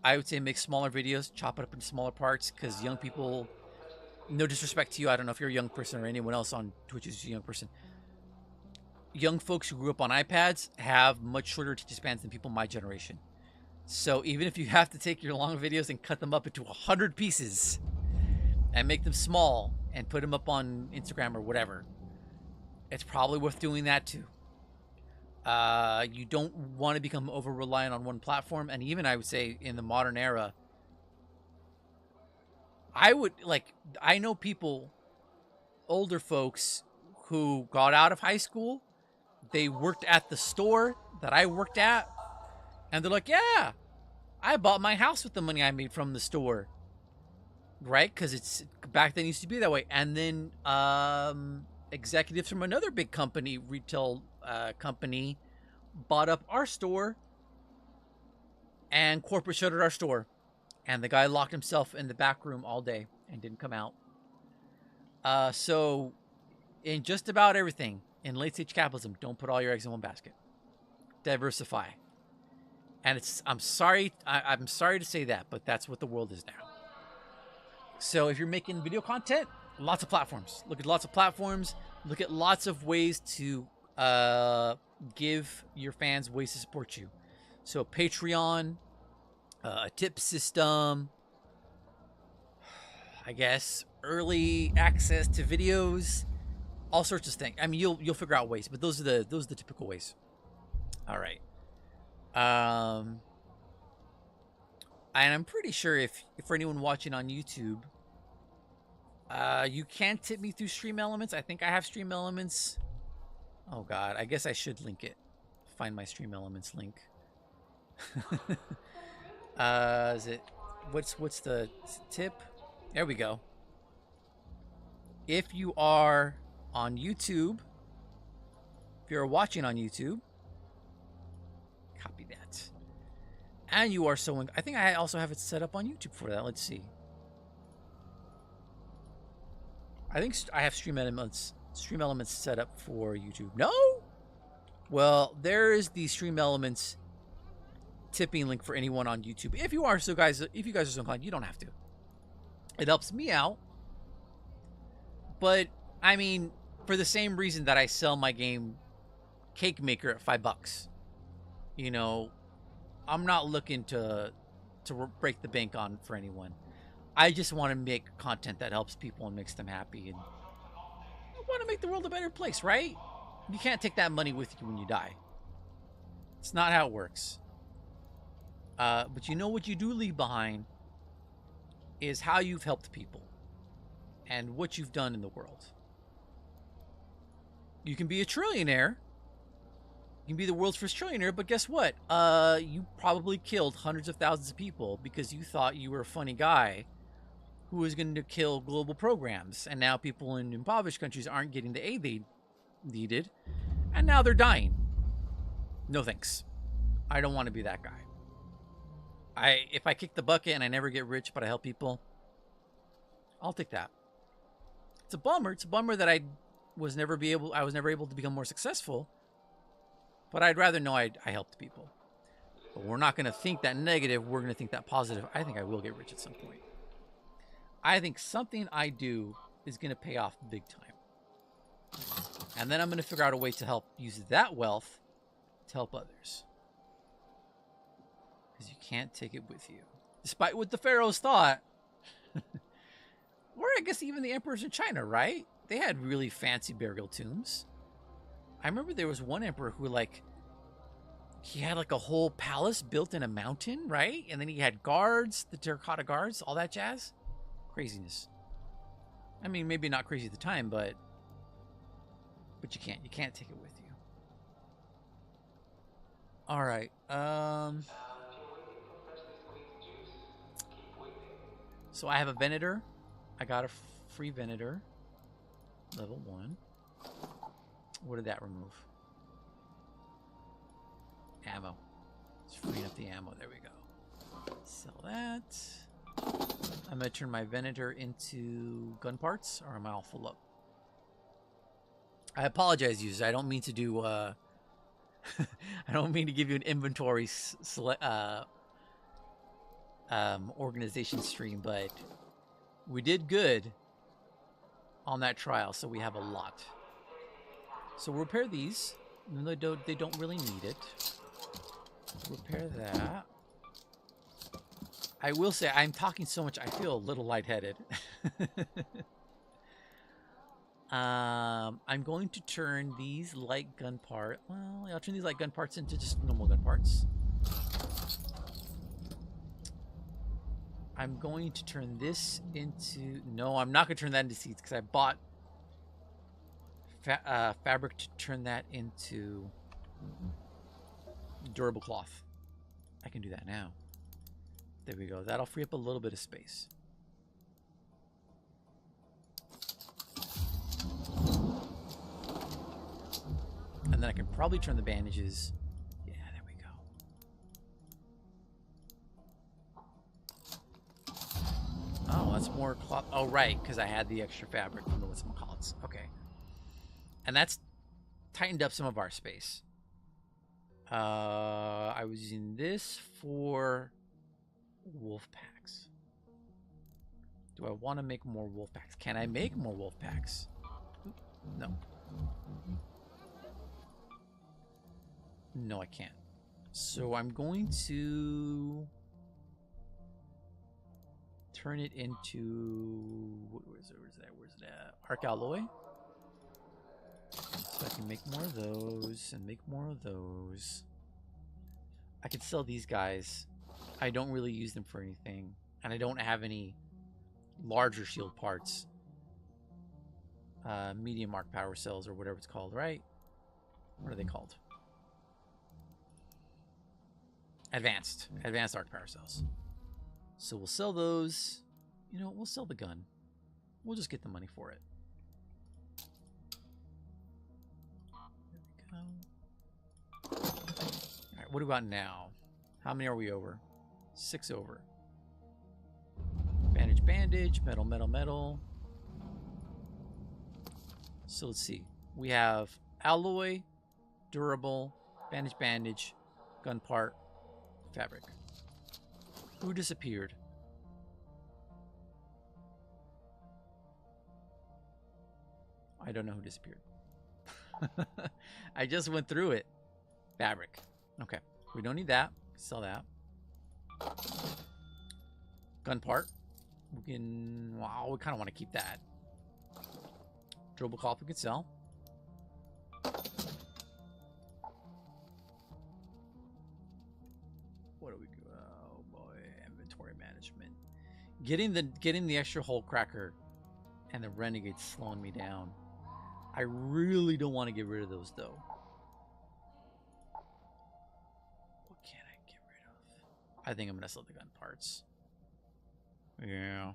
I would say make smaller videos, chop it up into smaller parts, because young people, no disrespect to you, I don't know if you're a young person or anyone else on Twitch is a young person. Young folks who grew up on iPads have much shorter attention spans than people my generation. So even if you have to take your long videos and cut them up into 100 pieces and make them small and put them up on Instagram or whatever, it's probably worth doing that too. You don't want to become over-reliant on one platform. And even I would say in the modern era, I know people, older folks who got out of high school, they worked at the store that I worked at, and they're like, yeah, I bought my house with the money I made from the store. Right? Because it's back then it used to be that way. And then executives from another big company, retail company, bought up our store, and corporate shuttered our store. And the guy locked himself in the back room all day and didn't come out. So in just about everything in late stage capitalism, don't put all your eggs in one basket. Diversify. And I'm sorry to say that, but that's what the world is now. So if you're making video content, lots of platforms. Look at lots of platforms. Look at lots of ways to give your fans ways to support you. So Patreon, a tip system, I guess early access to videos, all sorts of things. I mean, you'll figure out ways, but those are the typical ways. All right. And I'm pretty sure if for anyone watching on YouTube, you can tip me through Stream Elements. I think I have Stream Elements. Oh God, I guess I should link it. Find my Stream Elements link. Is it? What's the tip? There we go. If you are on YouTube, if you're watching on YouTube, copy that. And you are someone, I think I also have it set up on YouTube for that. Let's see. I think I have Stream Elements set up for YouTube. No? Well, there is the Stream Elements tipping link for anyone on YouTube. If you are so guys, if you guys are so inclined, you don't have to. It helps me out. But I mean, for the same reason that I sell my game Cake Maker at $5. You know, I'm not looking to break the bank on for anyone. I just want to make content that helps people and makes them happy, and I want to make the world a better place, right? You can't take that money with you when you die. It's not how it works. But you know what you do leave behind is how you've helped people and what you've done in the world. You can be a trillionaire. You can be the world's first trillionaire, but guess what? You probably killed hundreds of thousands of people because you thought you were a funny guy who was going to kill global programs. And now people in impoverished countries aren't getting the aid they needed. And now they're dying. No thanks. I don't want to be that guy. If I kick the bucket and I never get rich, but I help people, I'll take that. It's a bummer. It's a bummer that I was never able to become more successful. But I'd rather know I helped people. But we're not going to think that negative. We're going to think that positive. I think I will get rich at some point. I think something I do is going to pay off big time. And then I'm going to figure out a way to help use that wealth to help others. Because you can't take it with you. Despite what the pharaohs thought. Or I guess even the emperors in China, right? They had really fancy burial tombs. I remember there was one emperor who, he had a whole palace built in a mountain, right? And then he had guards, the terracotta guards, all that jazz. Craziness. I mean, maybe not crazy at the time, but you can't take it with you. All right. So I have a Venator. I got a free Venator. Level 1. What did that remove? Ammo. It's freeing up the ammo. There we go. Sell that. I'm going to turn my Venator into gun parts, or am I all full up? I apologize, users. I don't mean to do... I don't mean to give you an inventory organization stream, but we did good on that trial, so we have a lot. So we'll repair these, even though they don't really need it. Repair that. I will say, I'm talking so much, I feel a little lightheaded. I'm going to turn these light gun part. Well, I'll turn these light gun parts into just normal gun parts. I'm going to turn this into... No, I'm not going to turn that into seeds because I bought fabric to turn that into durable cloth. I can do that now. There we go. That'll free up a little bit of space. And then I can probably turn the bandages. Yeah, there we go. Oh, that's more cloth. Oh, right, because I had the extra fabric from the whatchamacallits. Okay. And that's tightened up some of our space. I was using this for wolf packs. Do I want to make more wolf packs? Can I make more wolf packs? No. No, I can't. So I'm going to turn it into... Where's it at? Arc alloy. So I can make more of those and make more of those. I could sell these guys. I don't really use them for anything. And I don't have any larger shield parts. Medium arc power cells or whatever it's called, right? What are they called? Advanced arc power cells. So we'll sell those. You know, we'll sell the gun. We'll just get the money for it. There we go. Alright, what about now? How many are we over? 6 over. Bandage, metal. So let's see. We have alloy, durable, bandage, gun part, fabric. Who disappeared? I don't know who disappeared. I just went through it. Fabric. Okay. We don't need that. Sell that. Gun part. We can... Wow, we kind of want to keep that. Durable cloth we could sell. What do we do? Oh boy, inventory management. Getting the extra hole cracker and the renegade slowing me down. I really don't want to get rid of those though. What can I get rid of? I think I'm gonna sell the gun parts. Yeah.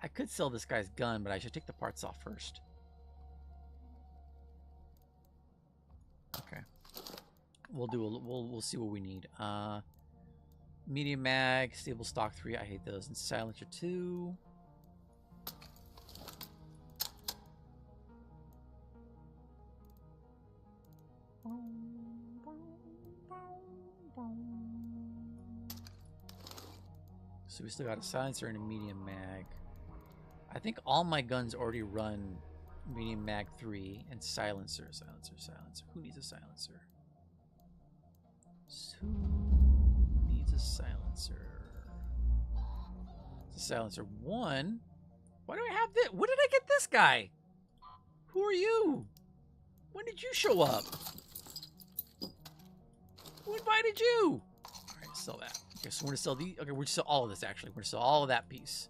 I could sell this guy's gun, but I should take the parts off first. Okay. We'll see what we need. Medium mag, stable stock 3. I hate those. And silencer 2. So we still got a silencer and a medium mag. I think all my guns already run medium mag 3 and silencer. Who needs a silencer? Who needs a silencer? It's a silencer 1. Why do I have this? When did I get this guy? Who are you? When did you show up? Who invited you? Alright, sell that. Okay, so we're gonna sell these. Okay, we're gonna sell all of this actually. We're gonna sell all of that piece.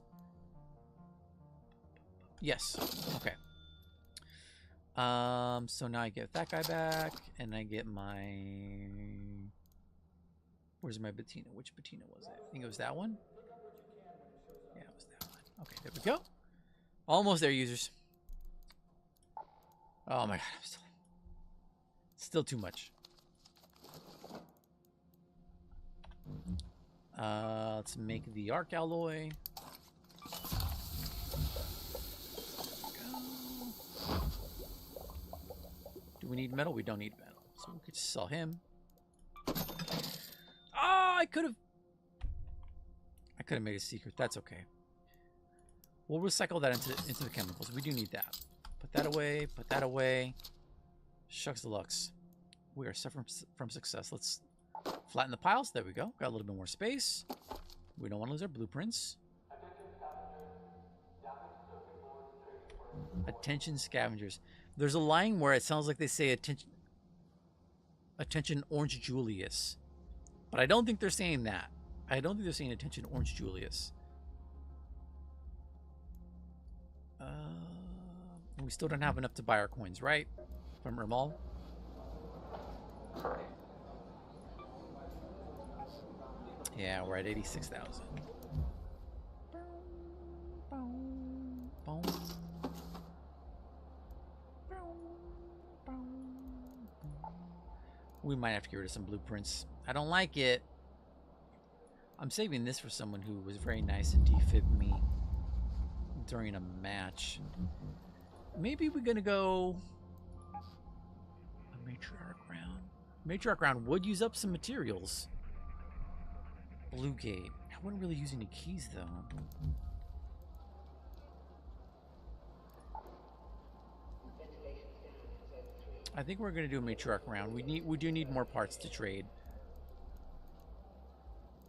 Yes. Okay. So now I get that guy back, and I get my... Where's my Bettina? Which Bettina was it? I think it was that one? Yeah, it was that one. Okay, there we go. Almost there, users. Oh my god. Still too much. Let's make the arc alloy. Do we need metal? We don't need metal. So we could sell him. Ah, I could have made a secret. That's okay. We'll recycle that into the chemicals. We do need that. Put that away. Put that away. Shucks deluxe. We are suffering from success. Let's flatten the piles. There we go. Got a little bit more space. We don't want to lose our blueprints. Attention scavengers. There's a line where it sounds like they say attention Orange Julius. But I don't think they're saying that. I don't think they're saying attention Orange Julius. We still don't have enough to buy our coins, right? From Ermal. Yeah, we're at 86,000. We might have to get rid of some blueprints. I don't like it. I'm saving this for someone who was very nice and defibbed me during a match. Maybe we're gonna go a matriarch round. Matriarch round would use up some materials. Blue gate. wouldn't really use any keys though. I think we're gonna do a matriarch round. We do need more parts to trade.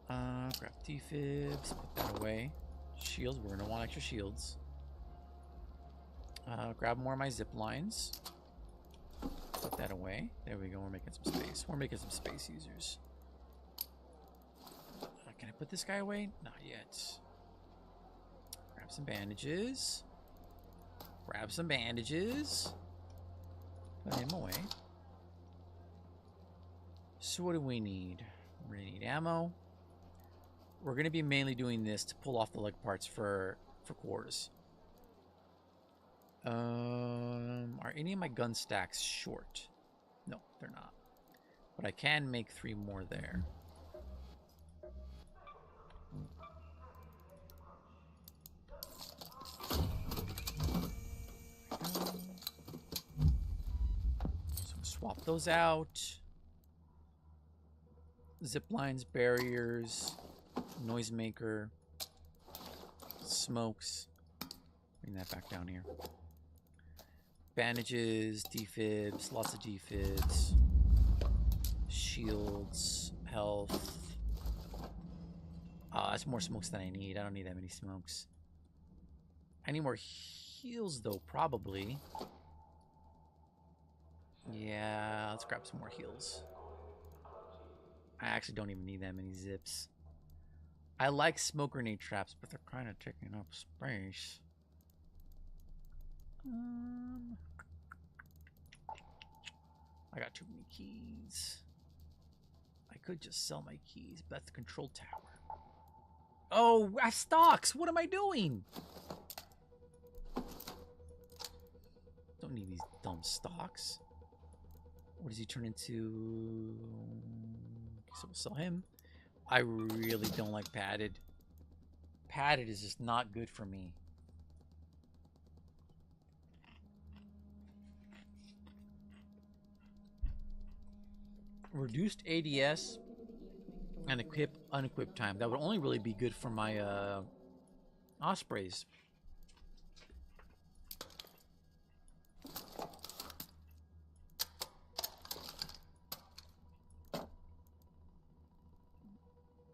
Grab defibs, put that away. Shields, we're gonna want extra shields. Grab more of my zip lines. Put that away. There we go, we're making some space. We're making some space users. Can I put this guy away? Not yet. Grab some bandages. Grab some bandages. Put him away. So what do we need? We're gonna need ammo. We're gonna be mainly doing this to pull off the leg parts for cores. Are any of my gun stacks short? No, they're not. But I can make 3 more there. So swap those out. Zip lines, barriers, noisemaker, smokes. Bring that back down here. Bandages, defibs, lots of defibs, shields, health. That's more smokes than I need. I don't need that many smokes. I need more heals though, probably. Yeah, let's grab some more heals. I actually don't even need that many zips. I like smoke grenade traps, but they're kind of taking up space. I got too many keys. I could just sell my keys, but that's the control tower. Oh, I have stocks! What am I doing? Don't need these dumb stocks. What does he turn into? So we'll sell him. I really don't like padded. Padded is just not good for me. Reduced ADS and unequip time. That would only really be good for my Ospreys.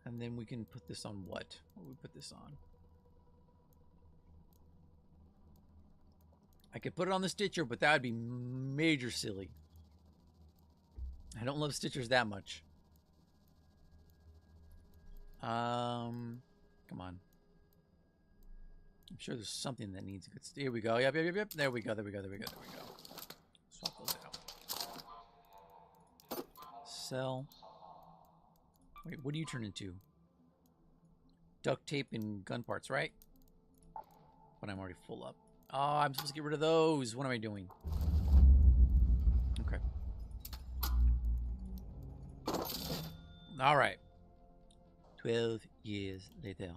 And then we can put this on what? What would we put this on? I could put it on the Stitcher, but that would be major silly. I don't love Stitchers that much. Come on. I'm sure there's something that needs a good... Here we go. Yep. There we go. Swap those out. Sell. Wait, what do you turn into? Duct tape and gun parts, right? But I'm already full up. Oh, I'm supposed to get rid of those. What am I doing? Okay. All right. 12 years later.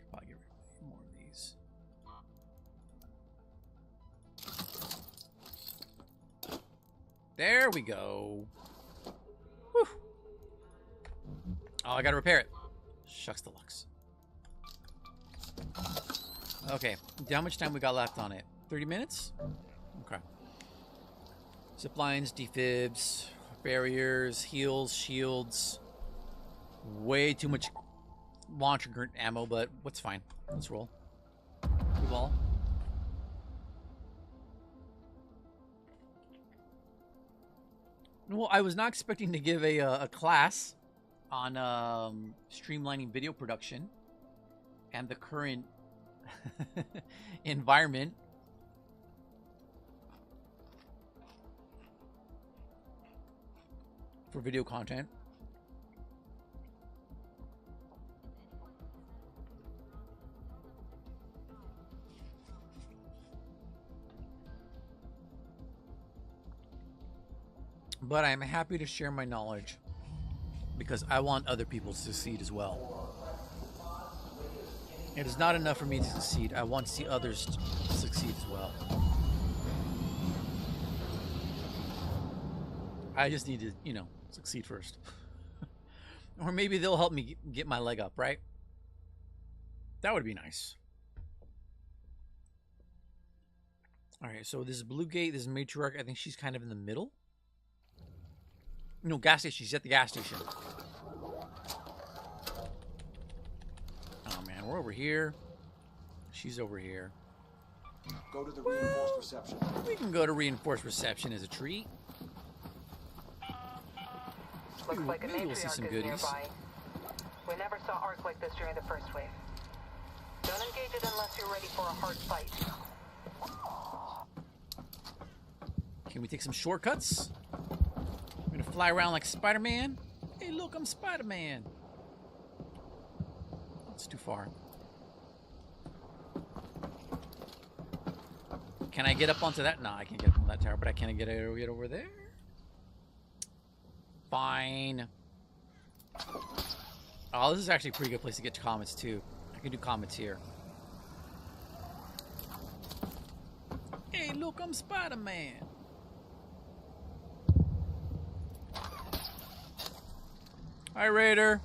Probably get rid of more of these. There we go. Whew. Oh, I gotta repair it. Shucks deluxe. Okay, how much time we got left on it? 30 minutes? Okay. Zip lines, defibs, barriers, heals, shields. Way too much launcher ammo, but what's fine. Let's roll. Blue ball. Well, I was not expecting to give a class on streamlining video production and the current environment. For video content. But I'm happy to share my knowledge because I want other people to succeed as well. It is not enough for me to succeed. I want to see others succeed as well. I just need to, you know, succeed first. Or maybe they'll help me get my leg up, right? That would be nice. All right, so this is Blue Gate. This is Matriarch. I think she's kind of in the middle. No, gas station. She's at the gas station. Oh, man. We're over here. She's over here. Go to the reinforced reception. We can go to reinforced reception as a treat. Looks like a Maybe we'll see matriarch some is goodies. nearby. We never saw arc like this during the first wave. Don't engage it unless you're ready for a hard fight. Can we take some shortcuts? I'm gonna fly around like Spider-Man. Hey, look, I'm Spider-Man. That's too far. Can I get up onto that? No, I can't get up on that tower, but I can get over there. Fine. Oh, this is actually a pretty good place to get to comets, too. I can do comets here. Hey, look, I'm Spider-Man. Hi, Raider.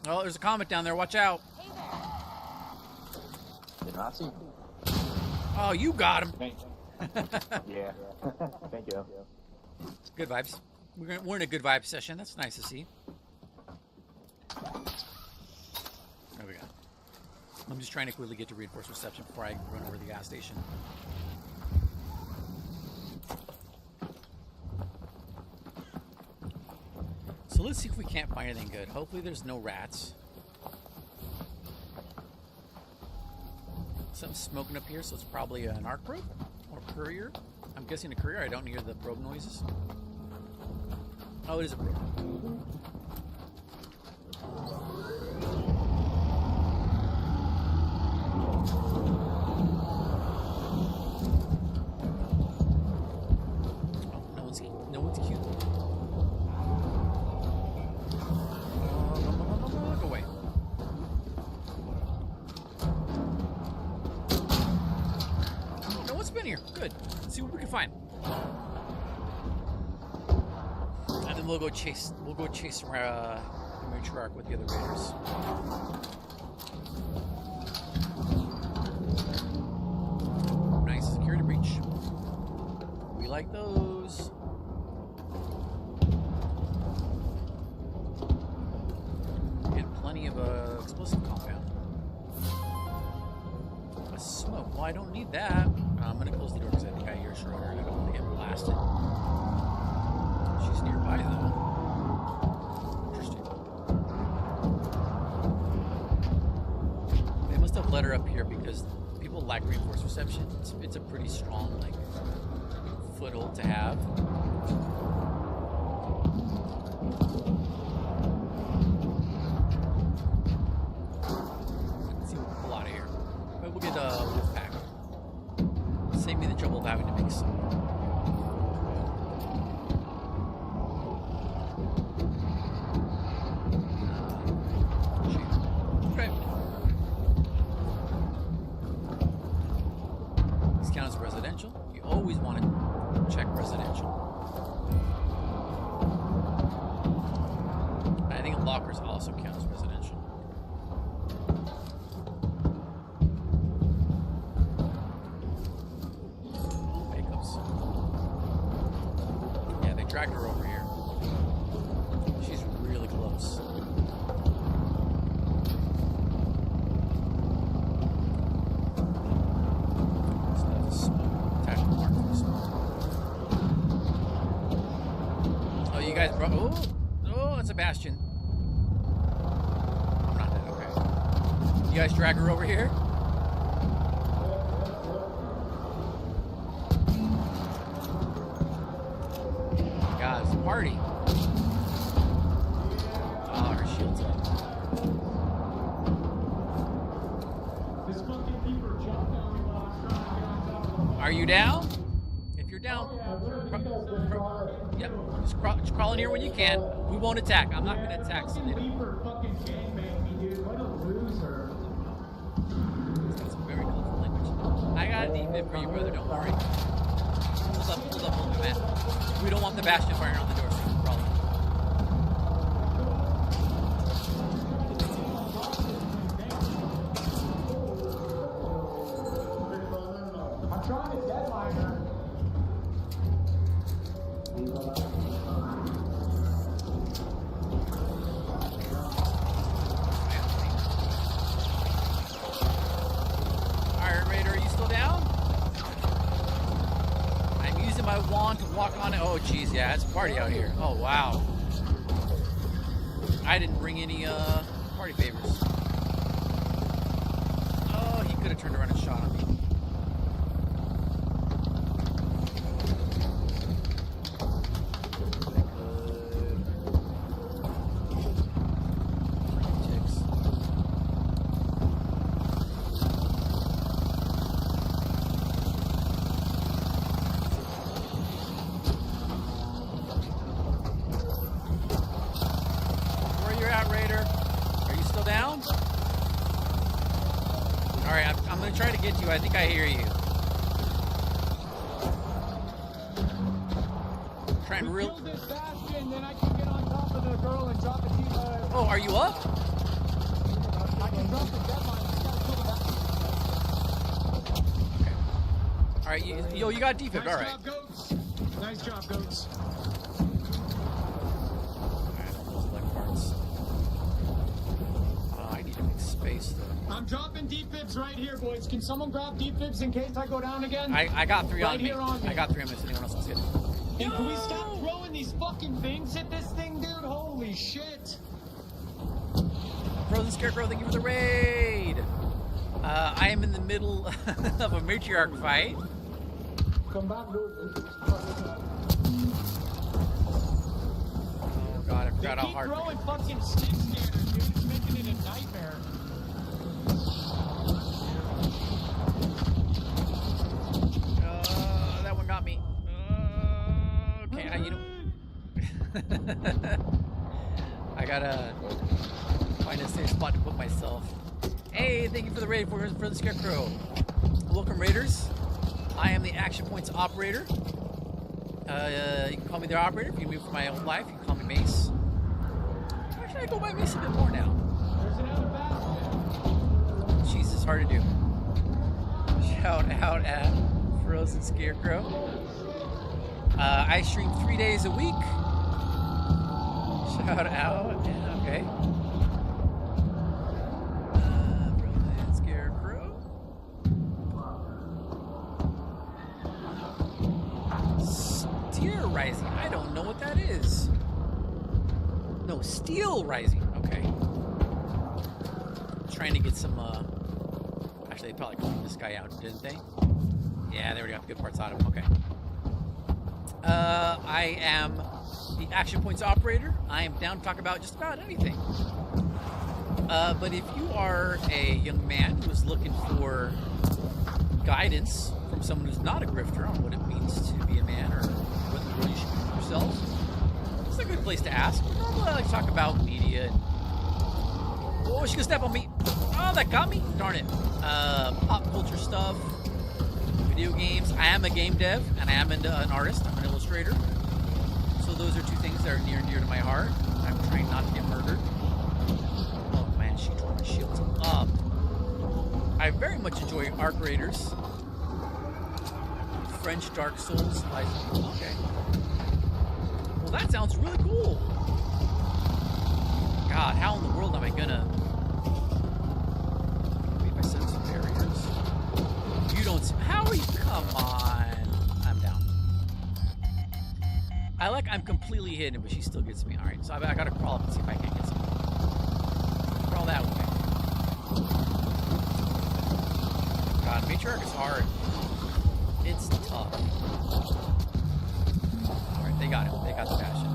Oh, there's a comet down there. Watch out. Hey there. Did not see. Oh, you got him. Yeah. Thank you. Good vibes. We're in a good vibe session. That's nice to see. There we go. I'm just trying to quickly get to reinforced reception before I run over the gas station. So let's see if we can't find anything good. Hopefully there's no rats. Something smoking up here, so it's probably an arc probe or courier. I'm guessing a courier. I don't hear the probe noises. Oh, it is a probe. Oh, no one's cute. Look away. No one's been here. Good. Let's see what we can find. And then we'll go chase the matriarch with the other raiders. Nice security breach. We like those. And plenty of explosive compound. A smoke. Well, I don't need that. I'm gonna close the door because I think I hear Schroeder and I don't want to get blasted. She's nearby though. Interesting. They must have let her up here because people lack reinforced reception. It's a pretty strong like foothold to have. Let's see what we pull out of here. But we'll get a wolf pack. Save me the trouble of having to make some. Okay. This counts as residential. You always want to check residential. I think lockers also count as residential. Pickups. Yeah, they dragged her over here. She's really close. So that's a smoke. Attachment mark for the smoke. Oh, you guys brought. Oh, that's a bastion. I'm not dead. Okay. You guys drag her over here. God, it's a party. Oh, her shield's up. Are you down? If you're down, yep. Just crawl in here when you can. We won't attack. I'm not going to attack. So that's very colorful language. I got a defib for you, brother. Don't worry. hold up, man. We don't want the Bastion firing on the door. So problem. I'm trying to deadline her. Alright, Raider, are you still down? I'm using my wand to walk on it. Oh, jeez, yeah, it's a party out here. Oh, wow. I didn't bring any party favors. Oh, he could have turned around and shot on me. I think I hear you. Trying real. Kill this Bastion, then I can get on top of the girl and drop the Oh, are you up? I can drop the deadline. All right, yo, you got defib. Nice All right. job, goats. Nice job, goats. I need to make space though. I'm dropping defibs right here, boys. Can someone grab defibs in case I go down again? I got 3 right on me. Here on me. I got 3 on me. So anyone else wants to get? And can we stop throwing these fucking things at this thing, dude? Holy shit! Frozen Scarecrow, thank you for the raid. I am in the middle of a matriarch fight. Come back, dude. Oh god, I forgot how hard. Keep throwing fucking stick scanners, dude. It's making it a nightmare. That one got me. Okay, you know. I gotta find a safe spot to put myself. Hey, thank you for the raid for the Scarecrow. Welcome, Raiders. I am the Action Points operator. You can call me the operator. If you move from my own life, you can call me Mace. Actually, I go by Mace a bit more now. There's another basket. Jeez, it's hard to do. Shout out at Frozen Scarecrow. I stream 3 days a week. Shout out. Okay. Frozen Scarecrow. Steer Rising. I don't know what that is. No, Steel Rising. Okay. Trying to get some, actually, they probably cleaned this guy out, didn't they? Yeah, they already got the good parts out of him. Okay. I am the Action Points operator. I am down to talk about just about anything. But if you are a young man who is looking for guidance from someone who's not a grifter on what it means to be a man or what the role you should be for yourself, it's a good place to ask. But normally I like to talk about media and... Oh, she's gonna step on me. Oh, that got me. Darn it. Pop culture stuff, video games. I am a game dev, and I am an artist. I'm an illustrator. So those are two things that are near and dear to my heart. I'm trying not to get murdered. Oh man, she tore my shields up. I very much enjoy Arc Raiders. French Dark Souls. Okay. Well, that sounds really cool. God, how in the world am I gonna... Wait, if I set some barriers. You don't... How are you... Come on. I'm down. I'm completely hidden, but she still gets me. Alright, so I gotta crawl up and see if I can get some. Crawl that way. God, Matriarch is hard. It's tough. Alright, they got it. They got the Bastion.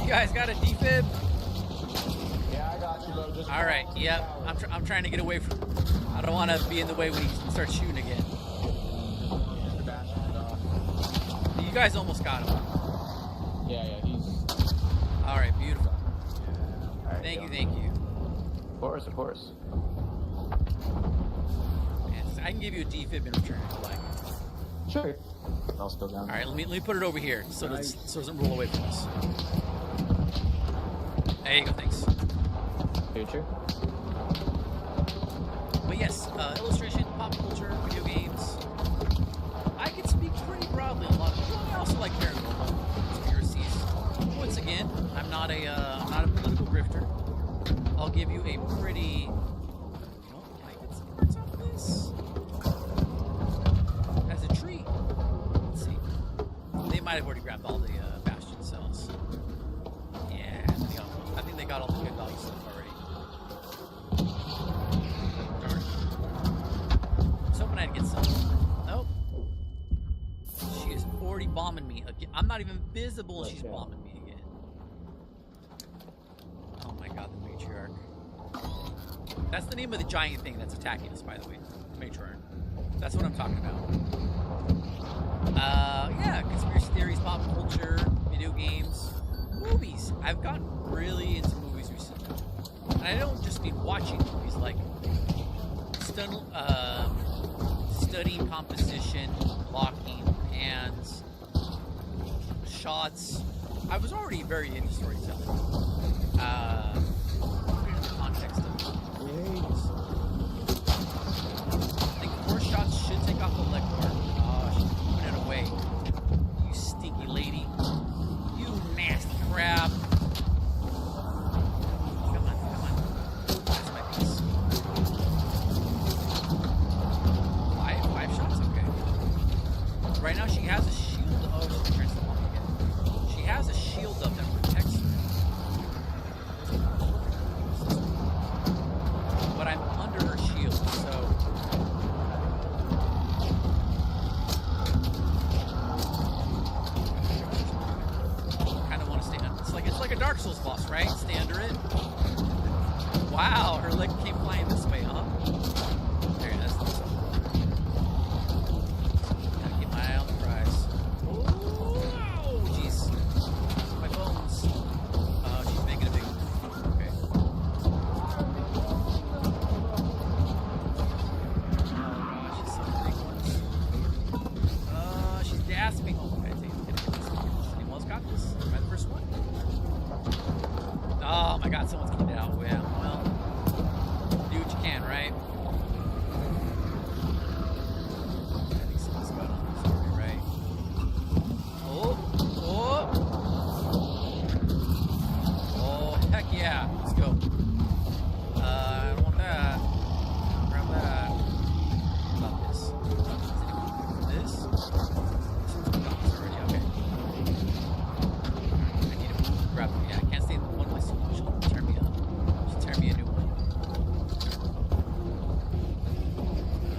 You guys got a defib? Yeah, I got you, bro. Just alright, yep. I'm trying to get away from... I don't want to be in the way when he starts shooting again. You guys almost got him. Yeah, he's... Alright, beautiful. All right, thank you. Of course. Yes, I can give you a defib in return if you like. Sure. I'll still down. All right, let me put it over here so it doesn't roll away from us. There you go. Thanks. Future. But yes, illustration, pop culture, video games. I can speak pretty broadly on a lot of. Well, I also like paranormal conspiracies. Once again, I'm not a political grifter. I'll give you a pretty. I get some parts off this as a treat. Let's see. They might have already grabbed all the Bastion cells. Yeah, I think they got all the good dog stuff already. Darn. I was hoping I'd get some. Nope. She is already bombing me again. I'm not even visible and she's bombing me again. Oh my god, the matriarch. That's the name of the giant thing that's attacking us, by the way. The matriarch. That's what I'm talking about. Yeah, conspiracy theories, pop culture, video games, movies. I've gotten really into movies recently. And I don't just mean watching movies, like studying composition, blocking, hands, shots. I was already very into storytelling. Put it in the context of games. I think 4 shots should take off the leg guard. Oh, she's moving it away. You stinky lady. You nasty crab. Come on. That's my piece. 5 shots? Okay. Right now she has a shield. Oh, she's transforming again. She has a shield up that protects her. But I'm under her shield, so... kind of want to stay under. It's like a Dark Souls boss, right? Stay under it. Wow, her leg came flying this way, huh? There, that's this one. Gotta keep my eye on the prize. Oh, jeez. My bones. Oh, she's making a big one. Okay. Oh, she's so big. She's gasping. Oh, okay, anyone else got this? Am I the first one? Oh my god, someone's getting it out. Yeah, well, do what you can, right? I think someone's got on this, right? Oh, heck yeah, let's go. I don't want that. Grab that. What about this? This? Already, okay. I need to grab it. Yeah, I can't stay in one place too long. She'll tear me up. She'll tear me a new one.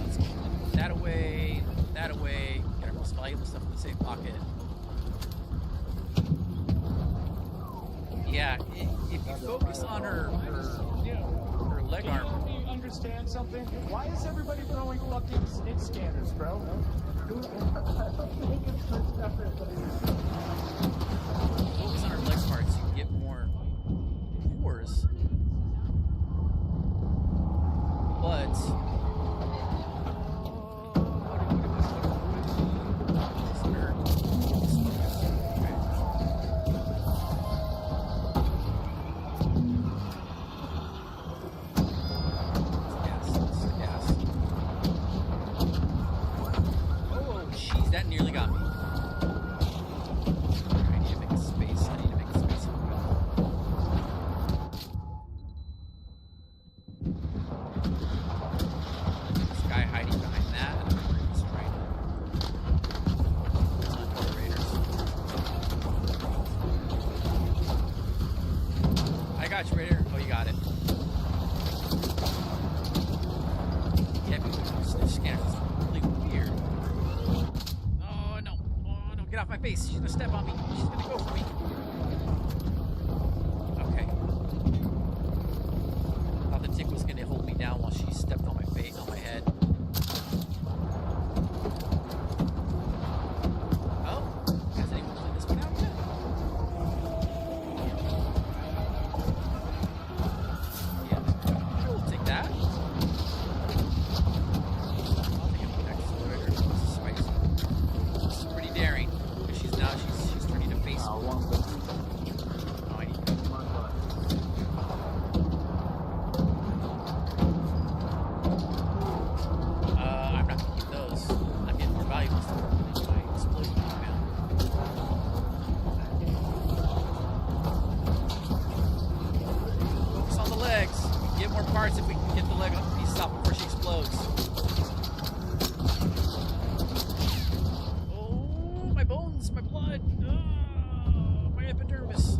Let's get that away. That away. Get our most valuable stuff in the same pocket. Yeah, if you focus on her leg arm. Do you understand something? Why is everybody throwing fucking snit scanners, bro? Focus on her leg parts, you can get more pores. But oh, jeez, that nearly got me. I need to make a space. This guy hiding behind that, and I'm pretty straight. I got you, Raider. Oh, you got it. Yeah, this scanner is really weird. Oh no, get off my face. She's gonna step on me. She's gonna go for me. Okay. Thought the tick was gonna hold me down while she stepped on my face, on my head. Oh, has anyone played this one out yet? Yeah, we'll take that. I'll take a next accelerator. Spicy. parts if we can get the leg piece off before she explodes. Oh, my bones, my blood, my epidermis.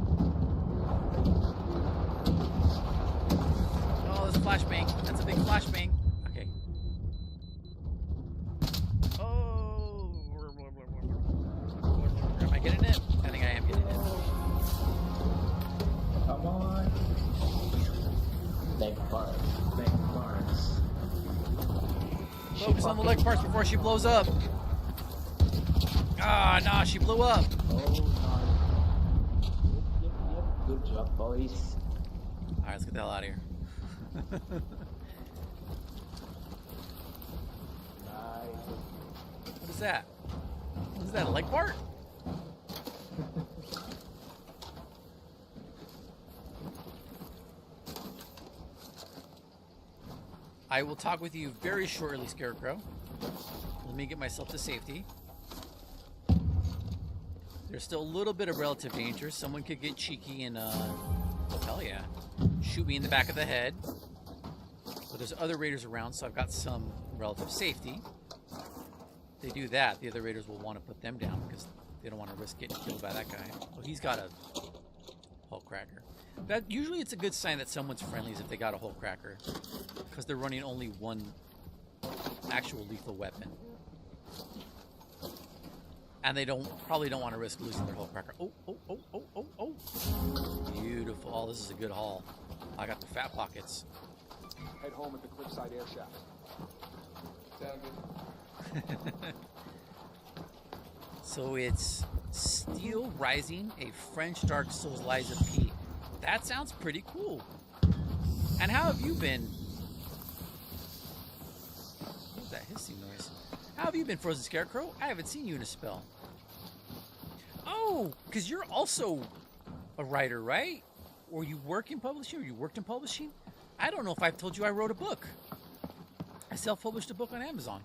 Oh, there's a flashbang. That's a big flashbang. Okay. Oh. Am I getting it? I think I am getting it. Come on. Leg parts. Leg parts. Focus on the leg parts before she blows up. Ah, nah, she blew up. Oh, no. Yep. Good job, boys. Alright, let's get the hell out of here. What is that? What is that, a leg part? I will talk with you very shortly, Scarecrow. Let me get myself to safety. There's still a little bit of relative danger. Someone could get cheeky and, hell yeah, shoot me in the back of the head. But there's other raiders around, so I've got some relative safety. If they do that, the other raiders will want to put them down because they don't want to risk getting killed by that guy. Oh, he's got a hull cracker. That usually it's a good sign that someone's friendly is if they got a hull cracker, because they're running only one actual lethal weapon, and they probably don't want to risk losing their hull cracker. Oh! Beautiful. Oh, this is a good haul. I got the fat pockets. Head home at the cliffside air shaft. Sound good. So it's Steel Rising, a French Dark Souls Lies of P. That sounds pretty cool. And how have you been? What's that hissing noise? How have you been, Frozen Scarecrow? I haven't seen you in a spell. Oh, because you're also a writer, right? Or you work in publishing, or you worked in publishing? I don't know if I've told you I wrote a book. I self-published a book on Amazon.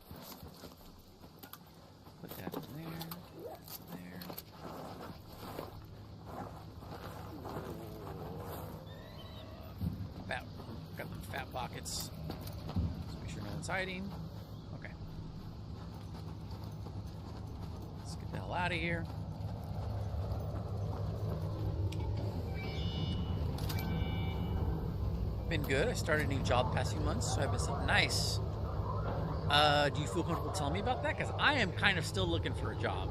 Put that in there. Got the fat pockets. Let's make sure no one's hiding. Okay. Let's get the hell out of here. Been good. I started a new job the past few months, so I've been something nice. Do you feel comfortable telling me about that? Because I am kind of still looking for a job.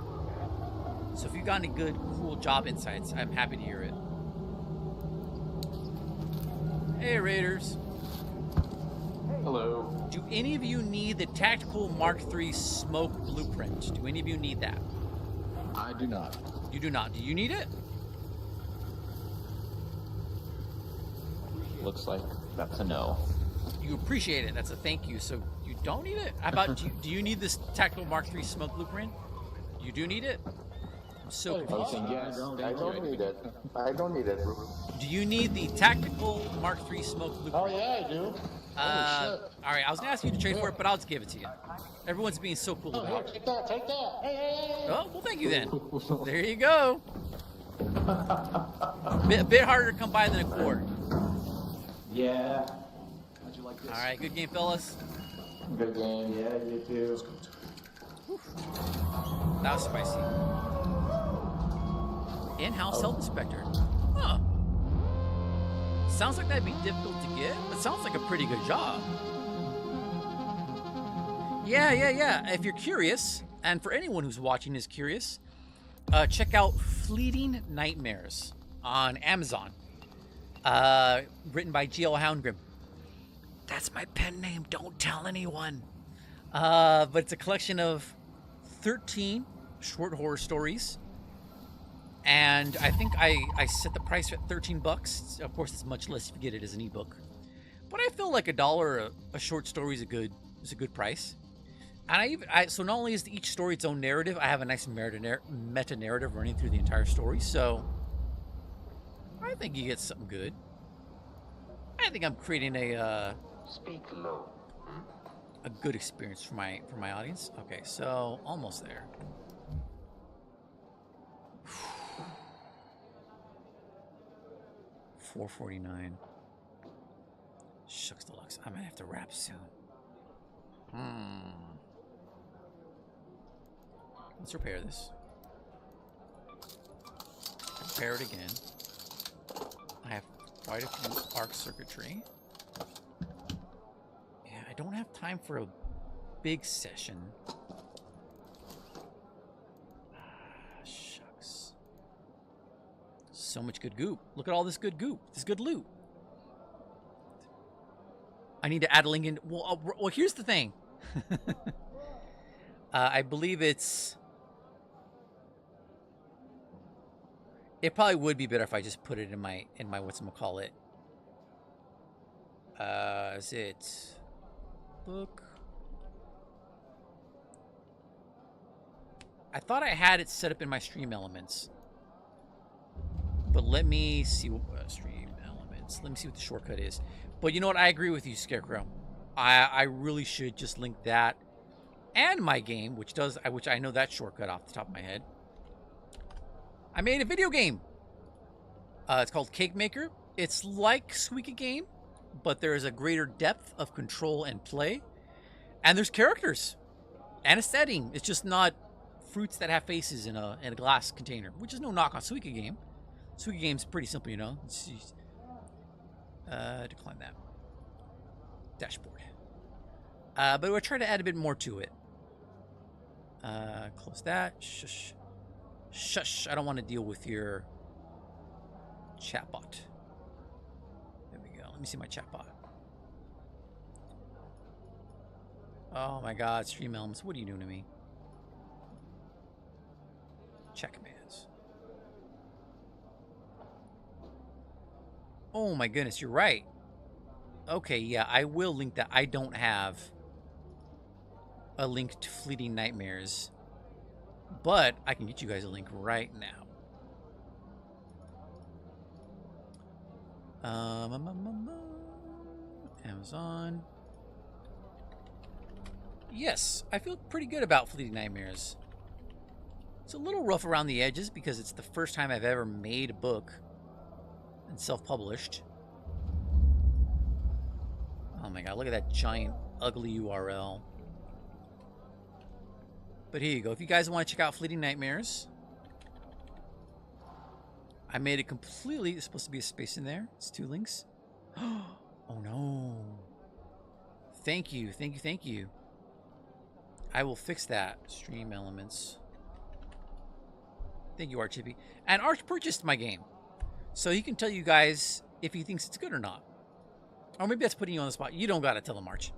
So if you've got any good, cool job insights, I'm happy to hear it. Hey, Raiders. Hello. Do any of you need the Tactical Mark III Smoke Blueprint? Do any of you need that? I do not. You do not. Do you need it? Looks like that's a no. You appreciate it. That's a thank you. So you don't need it? How about, do you need this Tactical Mark III Smoke Blueprint? You do need it? I'm so confused. Yes. I don't need it. I don't need it. Do you need the Tactical Mark III Smoke Blueprint? Oh yeah, I do. Alright, I was gonna ask you to trade for it, but I'll just give it to you. Everyone's being so cool about it. Take that, take that. Hey. Oh, well, thank you then. There you go. A bit harder to come by than a quart. Yeah. How'd you like this? Alright, good game, fellas. Good game. Yeah, you too. That was spicy. In-house health inspector. Huh. Sounds like that'd be difficult to get, but sounds like a pretty good job. Yeah. If you're curious, and for anyone who's watching is curious, check out Fleeting Nightmares on Amazon. Written by G.L. Houndgrim. That's my pen name. Don't tell anyone. But it's a collection of 13 short horror stories. And I think I set the price at $13. Of course, it's much less if you get it as an ebook. But I feel like $1 a short story is a good price. And so not only is each story its own narrative, I have a nice meta narrative running through the entire story. So I think you get something good. I think I'm creating a Speak low. a good experience for my audience. Okay, so almost there. $4.49. shucks deluxe. I might have to wrap soon. Let's repair this. Repair it again. I have quite a few arc circuitry. Yeah, I don't have time for a big session. Shucks. So much good goop. Look at all this good goop. This good loot. I need to add a link in. Well, here's the thing. I believe it's... It probably would be better if I just put it in my whatchamacallit. Is it book? I thought I had it set up in my stream elements. But let me see what stream elements. Let me see what the shortcut is. But you know what? I agree with you, Scarecrow. I really should just link that and my game, which I know that shortcut off the top of my head. I made a video game. It's called Cake Maker. It's like Suika Game, but there is a greater depth of control and play. And there's characters and a setting. It's just not fruits that have faces in a glass container, which is no knock on Suika Game. Suika Game's pretty simple, you know. Decline that. Dashboard. But we'll try to add a bit more to it. Close that. Shush. Shush. I don't want to deal with your chatbot. There we go. Let me see my chatbot. Oh my god, Stream Elements. What are you doing to me? Chat commands. Oh my goodness, you're right. Okay, yeah, I will link that. I don't have a link to Fleeting Nightmares, but I can get you guys a link right now. Amazon. Yes, I feel pretty good about Fleeting Nightmares. It's a little rough around the edges because it's the first time I've ever made a book and self-published. Oh my god, look at that giant, ugly URL. But here you go. If you guys want to check out Fleeting Nightmares, I made it completely... There's supposed to be a space in there. It's 2 links. Oh no. Thank you, thank you, thank you. I will fix that. Stream Elements. Thank you, Archippy. And Arch purchased my game, so he can tell you guys if he thinks it's good or not. Or maybe that's putting you on the spot. You don't gotta tell him, Arch.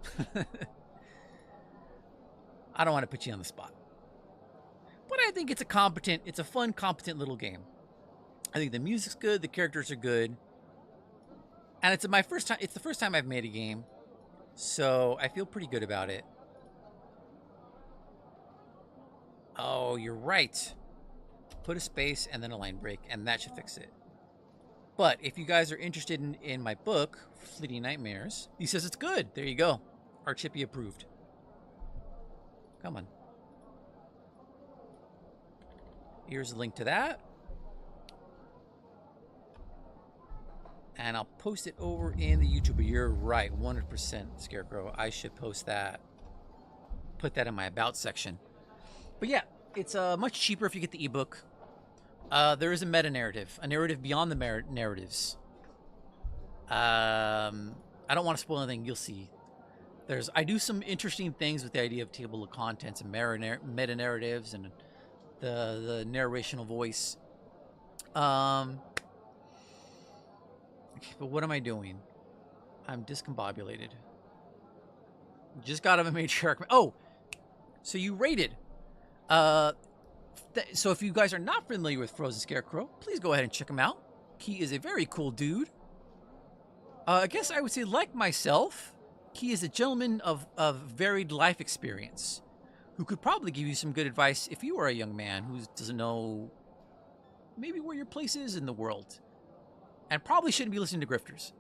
I don't want to put you on the spot. But I think it's a fun, competent little game. I think the music's good, the characters are good. And it's the first time I've made a game. So I feel pretty good about it. Oh, you're right. Put a space and then a line break, and that should fix it. But if you guys are interested in my book, Fleeting Nightmares, he says it's good. There you go. Archippy approved. Come on. Here's a link to that. And I'll post it over in the YouTube. You're right, 100% Scarecrow. I should post that. Put that in my About section. But yeah, it's much cheaper if you get the ebook. There is a meta-narrative. A narrative beyond the narratives. I don't want to spoil anything. You'll see. I do some interesting things with the idea of table of contents and meta-narratives and the narrational voice. But what am I doing? I'm discombobulated. Just got him a matriarch. Oh, so you rated. So if you guys are not familiar with Frozen Scarecrow, please go ahead and check him out. He is a very cool dude. I guess I would say, like myself, he is a gentleman of varied life experience who could probably give you some good advice if you are a young man who doesn't know maybe where your place is in the world. And probably shouldn't be listening to grifters.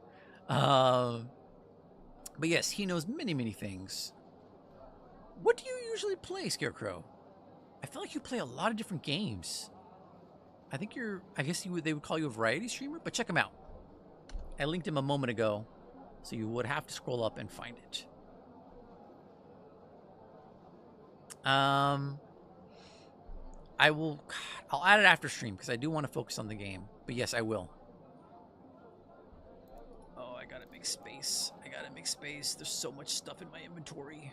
But yes, he knows many, many things. What do you usually play, Scarecrow? I feel like you play a lot of different games. I think they would call you a variety streamer, but check him out. I linked him a moment ago. So you would have to scroll up and find it. I'll add it after stream because I do want to focus on the game. But yes, I will. Oh, I gotta make space. There's so much stuff in my inventory.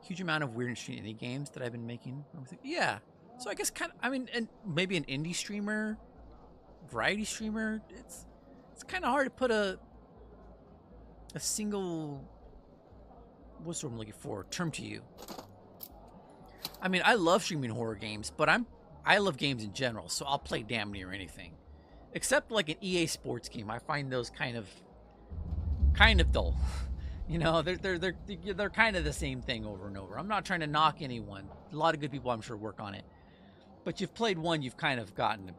Huge amount of weird and interesting indie games that I've been making. Yeah. So I guess and maybe an indie streamer, variety streamer. It's kind of hard to put a single, what's the word I'm looking for, term to you. I mean, I love streaming horror games, but I love games in general, so I'll play damn near anything. Except like an EA Sports game. I find those kind of dull. You know, they're kind of the same thing over and over. I'm not trying to knock anyone. A lot of good people, I'm sure, work on it. But you've played one, you've kind of gotten a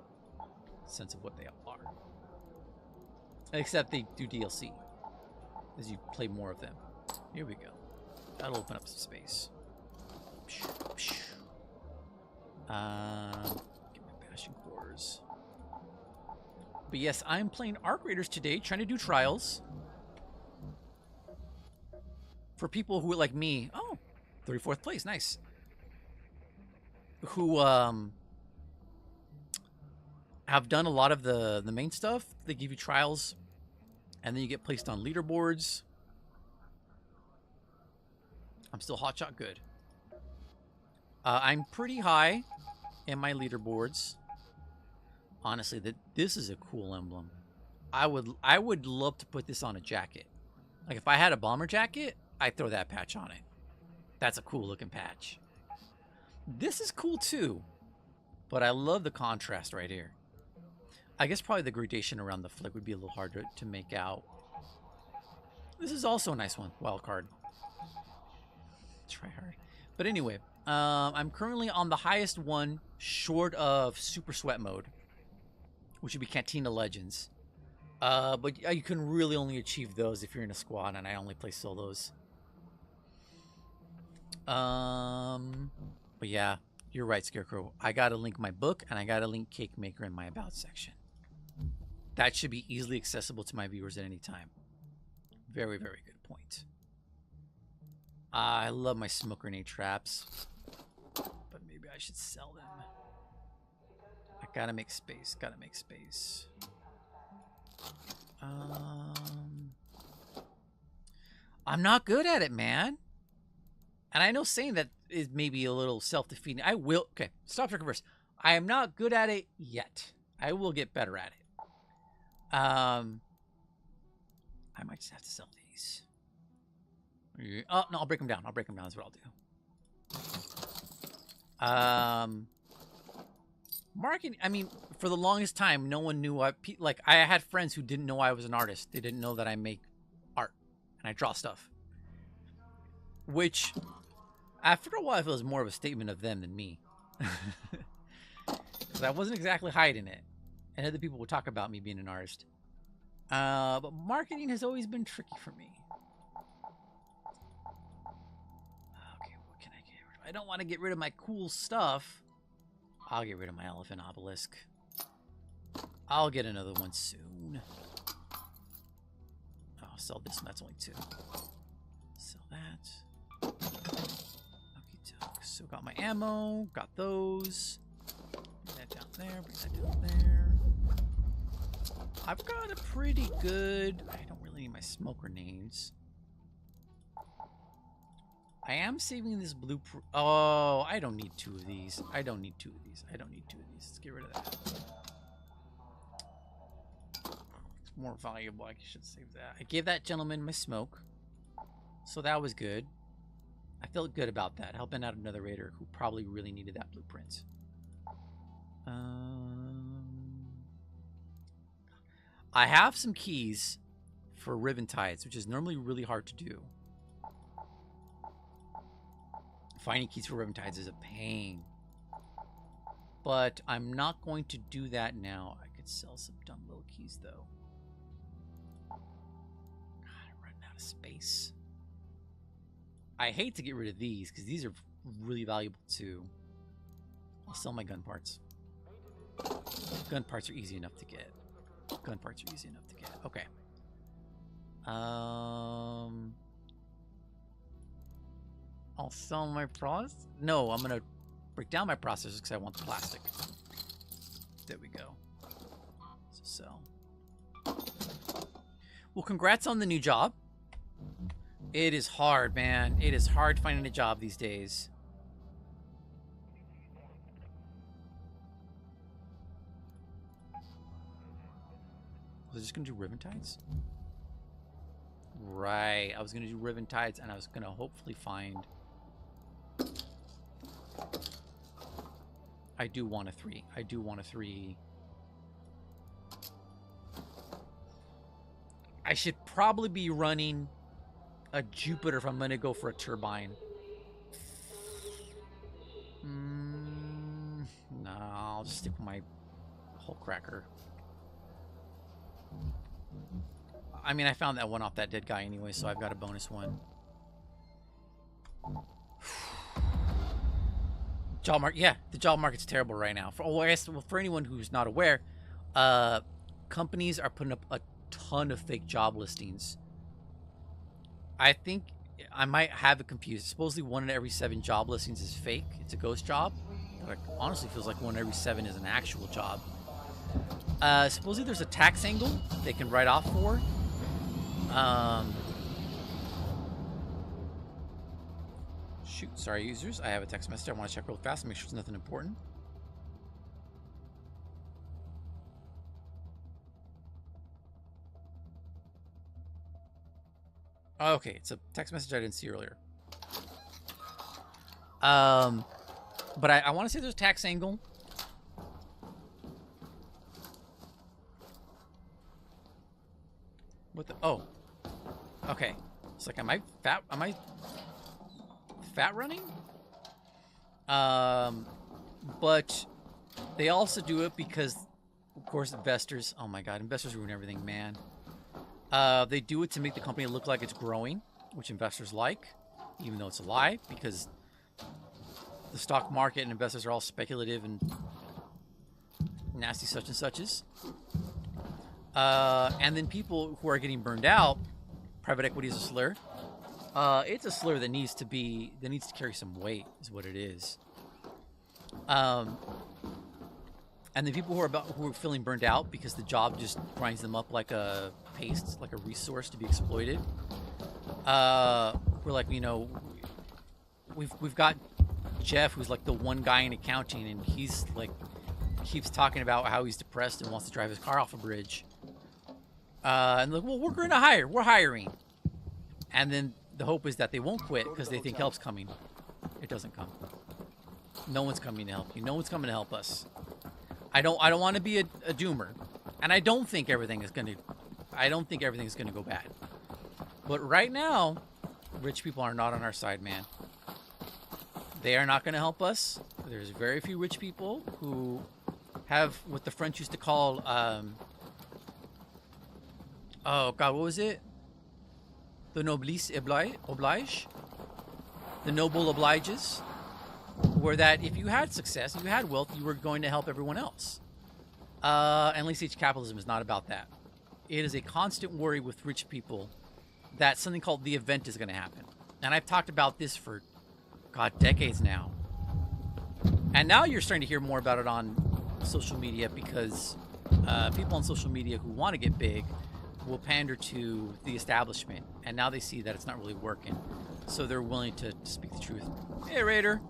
sense of what they are. Except they do DLC as you play more of them. Here we go. That'll open up some space. Get my Bastion cores. But yes, I'm playing Arc Raiders today, trying to do trials. For people who are like me, 34th place, nice. Who have done a lot of the main stuff. They give you trials, and then you get placed on leaderboards. I'm still hotshot good. I'm pretty high in my leaderboards. Honestly, this is a cool emblem. I would love to put this on a jacket. Like if I had a bomber jacket, I'd throw that patch on it. That's a cool looking patch. This is cool too, but I love the contrast right here. I guess probably the gradation around the flick would be a little harder to make out. This is also a nice one, wild card. Try hard. But anyway, I'm currently on the highest one short of Super Sweat mode, which would be Cantina Legends. But you can really only achieve those if you're in a squad, and I only play solos. But yeah, you're right, Scarecrow. I gotta link my book, and I gotta link Cake Maker in my About section. That should be easily accessible to my viewers at any time. Very, very good point. I love my smoke grenade traps, but maybe I should sell them. I gotta make space, I'm not good at it, man. And I know saying that is maybe a little self-defeating. Okay, stop for converse. I am not good at it yet. I will get better at it. I might just have to sell these. Oh, no, I'll break them down. That's what I'll do. Marketing, I mean, for the longest time, no one knew I had friends who didn't know I was an artist. They didn't know that I make art and I draw stuff. Which, after a while, I feel is more of a statement of them than me. Because I wasn't exactly hiding it. And other people would talk about me being an artist. But marketing has always been tricky for me. Okay, what can I get rid of? I don't want to get rid of my cool stuff. I'll get rid of my elephant obelisk. I'll get another one soon. I'll sell this one. That's only 2. Sell that. Okay, so got my ammo. Got those. Bring that down there. Bring that down there. I've got a pretty good... I don't really need my smoke grenades. I am saving this blueprint. Oh, I don't need 2 of these. Let's get rid of that. It's more valuable. I should save that. I gave that gentleman my smoke. So that was good. I felt good about that. Helping out another raider who probably really needed that blueprint. I have some keys for Riven Tides, which is normally really hard to do. Finding keys for Riven Tides is a pain. But I'm not going to do that now. I could sell some dumb little keys, though. God, I'm running out of space. I hate to get rid of these, because these are really valuable, too. I'll sell my gun parts. Gun parts are easy enough to get. Okay. I'll sell my process. No, I'm gonna break down my processors because I want the plastic. There we go. So sell. Well, congrats on the new job. It is hard, man. It is hard finding a job these days. Was I just gonna do ribbon tides? Right, I was gonna do ribbon tides, and I was gonna hopefully find. I do want a 3. I do want a 3. I should probably be running a Jupiter if I'm gonna go for a turbine. No, I'll just stick with my Hull Cracker. I mean, I found that one off that dead guy anyway, so I've got a bonus one. Job market, yeah, the job market's terrible right now. For anyone who's not aware, companies are putting up a ton of fake job listings. I think I might have it confused. Supposedly 1 in every 7 job listings is fake. It's a ghost job. But honestly, feels like 1 in every 7 is an actual job. Supposedly there's a tax angle they can write off for. Shoot, sorry users, I have a text message I want to check real fast and make sure it's nothing important. Okay, it's a text message I didn't see earlier. But I want to say there's a tax angle. What the? Oh, okay. It's like, am I fat running? But they also do it because, of course, investors. Oh my God, investors ruin everything, man. They do it to make the company look like it's growing, which investors like, even though it's a lie, because the stock market and investors are all speculative and nasty such and suches. And then people who are getting burned out, private equity is a slur. It's a slur that needs to carry some weight, is what it is. And the people who are feeling burned out because the job just grinds them up like a paste, like a resource to be exploited. We're like, we've got Jeff, who's like the one guy in accounting, and he's like keeps talking about how he's depressed and wants to drive his car off a bridge. And like, well, we're hiring. And then the hope is that they won't quit because they think help's coming. It doesn't come. No one's coming to help you. No one's coming to help us. I don't want to be a doomer, and I don't think everything is gonna go bad. But right now, rich people are not on our side, man. They are not going to help us. There's very few rich people who have what the French used to call, oh God, what was it? The noblesse oblige. The noble obliges. Where that if you had success, you had wealth, you were going to help everyone else. And late stage capitalism is not about that. It is a constant worry with rich people that something called the event is going to happen. And I've talked about this for, God, decades now. And now you're starting to hear more about it on social media because people on social media who want to get big will pander to the establishment. And now they see that it's not really working. So they're willing to speak the truth. Hey, Raider.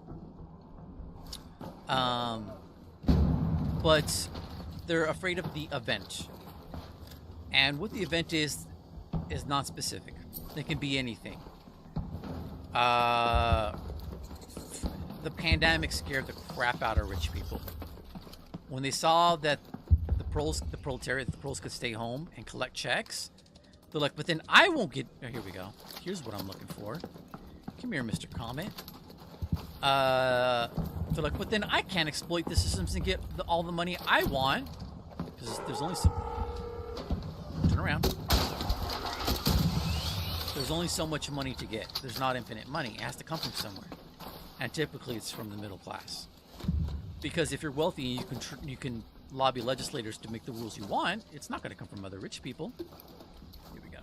But they're afraid of the event. And what the event is not specific. It can be anything. The pandemic scared the crap out of rich people. When they saw that the proles could stay home and collect checks, they're like, but then I won't get... Oh, here we go. Here's what I'm looking for. Come here, Mr. Comet. They're like, but then I can't exploit the systems and get all the money I want. Because there's only some... Turn around. There's only so much money to get. There's not infinite money. It has to come from somewhere. And typically it's from the middle class. Because if you're wealthy and you can lobby legislators to make the rules you want, it's not going to come from other rich people. Here we go.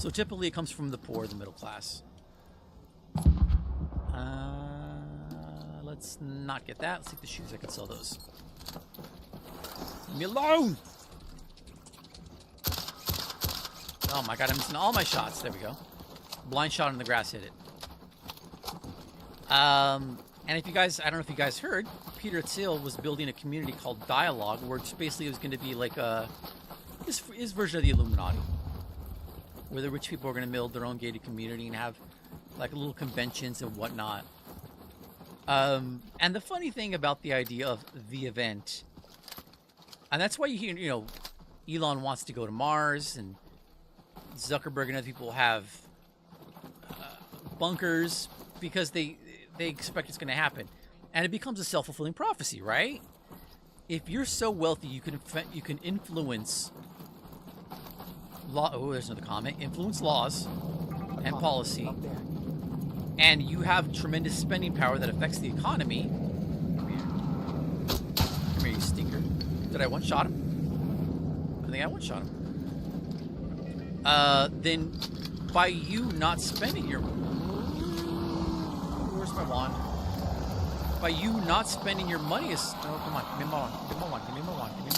So typically it comes from the poor, the middle class. Let's not get that. Let's take the shoes. I can sell those. Leave me alone! Oh my god, I'm missing all my shots. There we go. Blind shot in the grass hit it. And if you guys, I don't know if you guys heard, Peter Thiel was building a community called Dialogue, where it's basically it was going to be like his version of the Illuminati, where the rich people are going to build their own gated community and have like little conventions and whatnot. And the funny thing about the idea of the event, and that's why you hear, you know, Elon wants to go to Mars, and Zuckerberg and other people have bunkers because they expect it's going to happen, and it becomes a self-fulfilling prophecy, right? If you're so wealthy, you can influence law. Oh, there's another comment. Influence laws and policy, and you have tremendous spending power that affects the economy. Come here, you stinker. Did I one-shot him? I think I one-shot him. Then by you not spending your... Where's my wand? By you not spending your money is... Oh, come on. Give me my wand. Give me my wand. Give me my wand. Give me